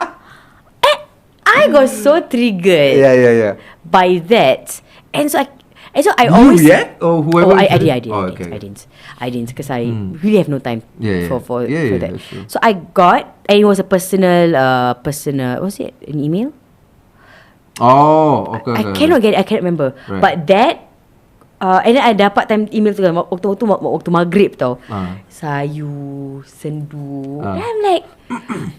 I got so triggered Yeah. by that, and so I You always. yet? Or whoever? Oh, I didn't. Oh, okay. I didn't because I really have no time Yeah, for yeah, that. that's true. So I got, and it was a personal. Was it an email? Oh, okay. I cannot get it. I cannot remember. Right. But that, and then I dapat time email tu kan, waktu maghrib tau. Sayu, sendu. And I'm like,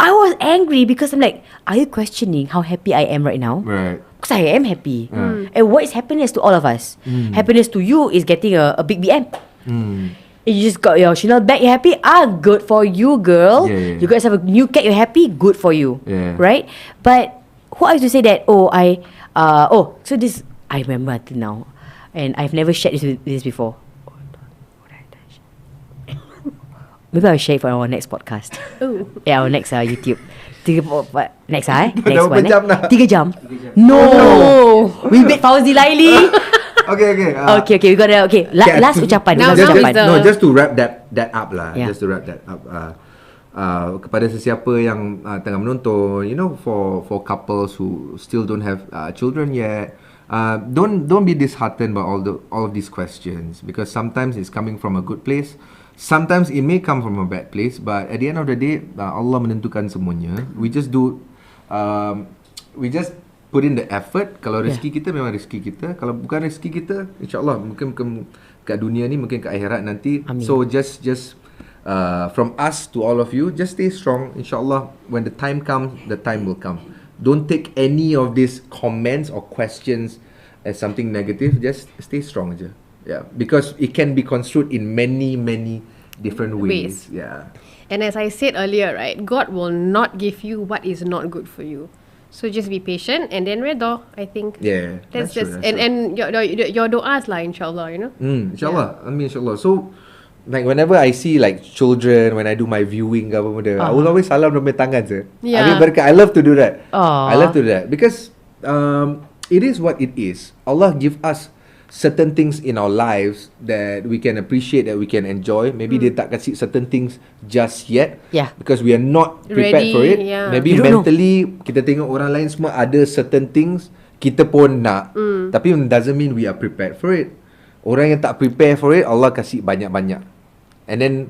I was angry because I'm like, are you questioning how happy I am right now? Right. Because I am happy. And what is happiness to all of us? Happiness to you is getting a big BM. You just got your Chanel bag, you're happy? Good for you, girl. Yeah. You guys have a new cat, you're happy? Good for you. Yeah. Right? But who are you to say that, so this, I remember until now. And I've never shared this before. Maybe I'll share it for our next podcast. Ooh. Yeah, our next YouTube. Next next Dah one. berapa jam dah? 3 jam. No. We met Fauzi Laili. Okay. Okay, we got to. Okay, last ucapan. Now Last is ucapan. the- Just to wrap that up lah. Yeah. Just to wrap that up. Kepada sesiapa yang tengah menonton, you know, for couples who still don't have children yet, don't be disheartened by all of these questions, because sometimes it's coming from a good place, sometimes it may come from a bad place, but at the end of the day, Allah menentukan semuanya. We just put in the effort. Kalau rezeki kita memang rezeki kita, kalau bukan rezeki kita, insyaAllah mungkin kat dunia ni, mungkin kat akhirat nanti. Amin. So just from us to all of you, just stay strong. InsyaAllah, when the time comes, the time will come. Don't take any of these comments or questions as something negative. Just stay strong aja. Yeah, because it can be construed in many different ways. Yeah. And as I said earlier, right, God will not give you what is not good for you. So just be patient and then redha, I think. Yeah, that's just true, and your du'as lah, inshallah, you know. Inshallah. Yeah. I mean, inshallah. So, like whenever I see like children, when I do my viewing ke apa benda, I will always salam dengan tangan je. Yeah. I mean, I love to do that. I love to do that because it is what it is. Allah give us certain things in our lives that we can appreciate, that we can enjoy. Maybe dia tak kasih certain things just yet, because we are not prepared for it. Maybe mentally kita tengok orang lain semua ada certain things, kita pun nak, tapi doesn't mean we are prepared for it. Orang yang tak prepare for it, Allah kasih banyak-banyak, and then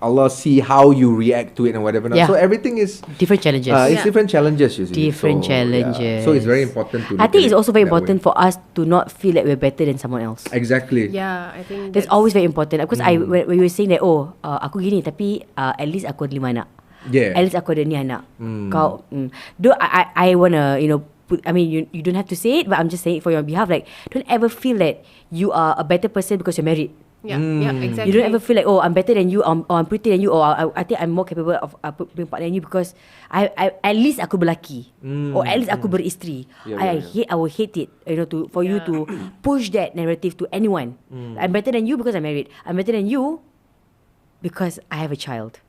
Allah see how you react to it and whatever. So everything is different challenges. It's different challenges, you see. Different challenges. So it's very important to. I think it's also very important for us to not feel like we're better than someone else. Exactly. Yeah, I think that's always very important. Because when you were saying that, aku gini, tapi at least aku ada 5 anak. Yeah. At least aku ada ni anak. Kau, though I wanna, I mean, you don't have to say it, but I'm just saying it for your behalf. Like, don't ever feel that you are a better person because you're married. Yeah, exactly. You don't ever feel like, I'm better than you, or I'm prettier than you, or I think I'm more capable of being partner than you because I at least aku berlaki, or at least aku beristeri. I will hate it, for you to push that narrative to anyone. I'm better than you because I'm married. I'm better than you because I have a child.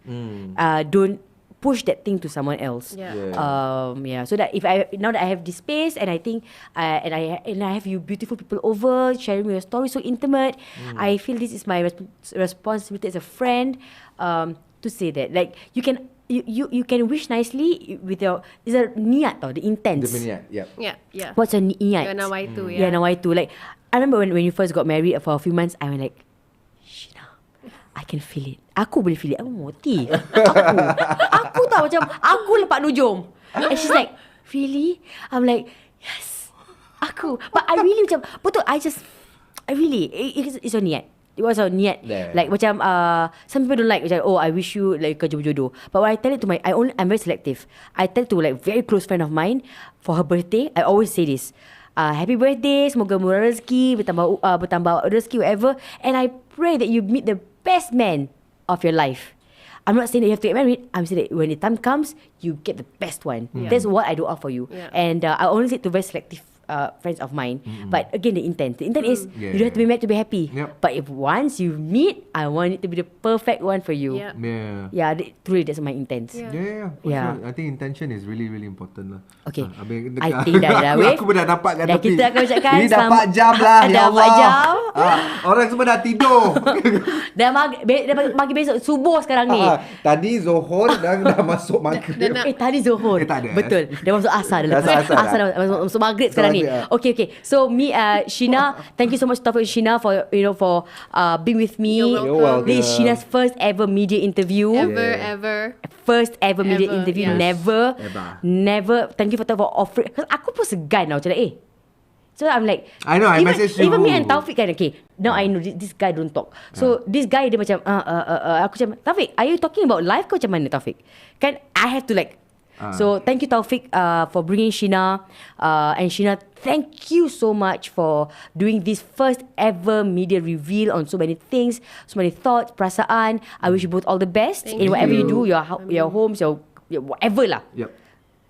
Don't push that thing to someone else. So that now that I have this space, and I think and I have you beautiful people over sharing your story so intimate, I feel this is my responsibility as a friend to say that, like, you can wish nicely with your, is a niat tau, the intent. The niat, yeah. What's your niat? Your nawaitu, Yeah, nawaitu. Like, I remember when you first got married for a few months, I went like, I can feel it. Aku boleh feel it. Aku motif. Aku tahu macam aku lepak nujum. And she's like, really? I'm like, yes. Aku. But I really macam, betul, it's a niat. It was a niat. Like macam, some people don't like, macam, I wish you like kau jodoh. But when I tell it to I'm very selective. I tell it to like very close friend of mine for her birthday. I always say this. Happy birthday, semoga murah rezeki, bertambah rezeki, whatever. And I pray that you meet the best man of your life. I'm not saying that you have to get married. I'm saying that when the time comes, you get the best one. That's what I do for you. And I only say to very selective friends of mine. But again, the intent is you don't have to be married to be happy. But if once you meet, I want it to be the perfect one for you. Truly that's my intent. Sure. I think intention is really important lah. Okay, I think dah weh. Aku pun dah dapat kan, dan tapi kita akan ucapkan ini dah 4 jam lah. Ya dah 4 jam. Orang semua dah tidur. Dah pagi besok subuh sekarang ni. Tadi Zohor dan dah masuk maghrib. Tadi Zohor. Tak ada. Betul. Dah masuk asar dah. Asar dah masuk maghrib sekarang ni. Okay. So me, Sheena, thank you so much, Taufik, Sheena, for being with me. You're welcome. This is Sheena's first ever media interview. Ever. First ever media interview. Yes. Never. Thank you for offering. Because aku pun segan tau. Macam so I'm like, I know, I message you. Even me and Taufik kan, okay, now I know this guy don't talk. So this guy dia macam aku macam, Taufik, are you talking about life ke macam mana, Taufik? Kan I have to like. So thank you, Taufik, for bringing Sheena. And Sheena, thank you so much for doing this first ever media reveal on so many things, so many thoughts, perasaan. I wish you both all the best in whatever you do, your homes, your whatever lah.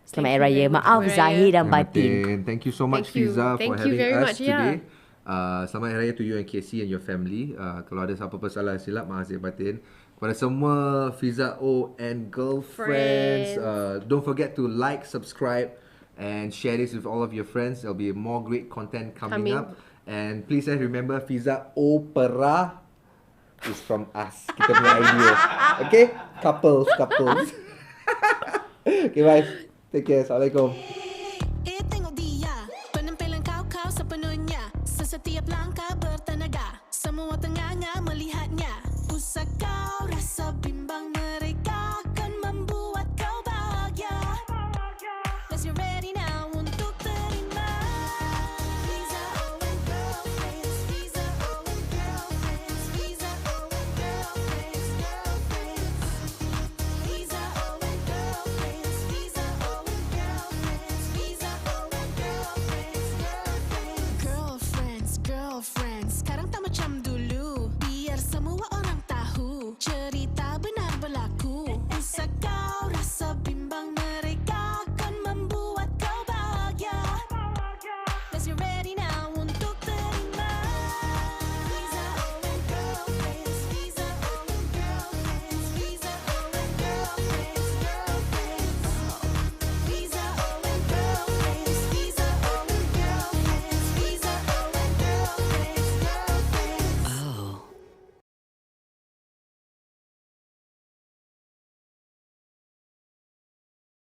Selamat Hari Raya. Maaf Zahir dan batin. Thank you so much, Fiza, for having us today. Selamat Hari Raya to you and Casey and your family. Kalau ada apa-apa salah silap, maaf zahir batin. Kepada semua FIZA O and girlfriends, don't forget to like, subscribe and share this with all of your friends. There'll be more great content coming up. And please remember, FIZA O is from us. Kita punya idea. Okay? Couples. Okay, bye. Take care. Assalamualaikum. Tengo día. semua tengah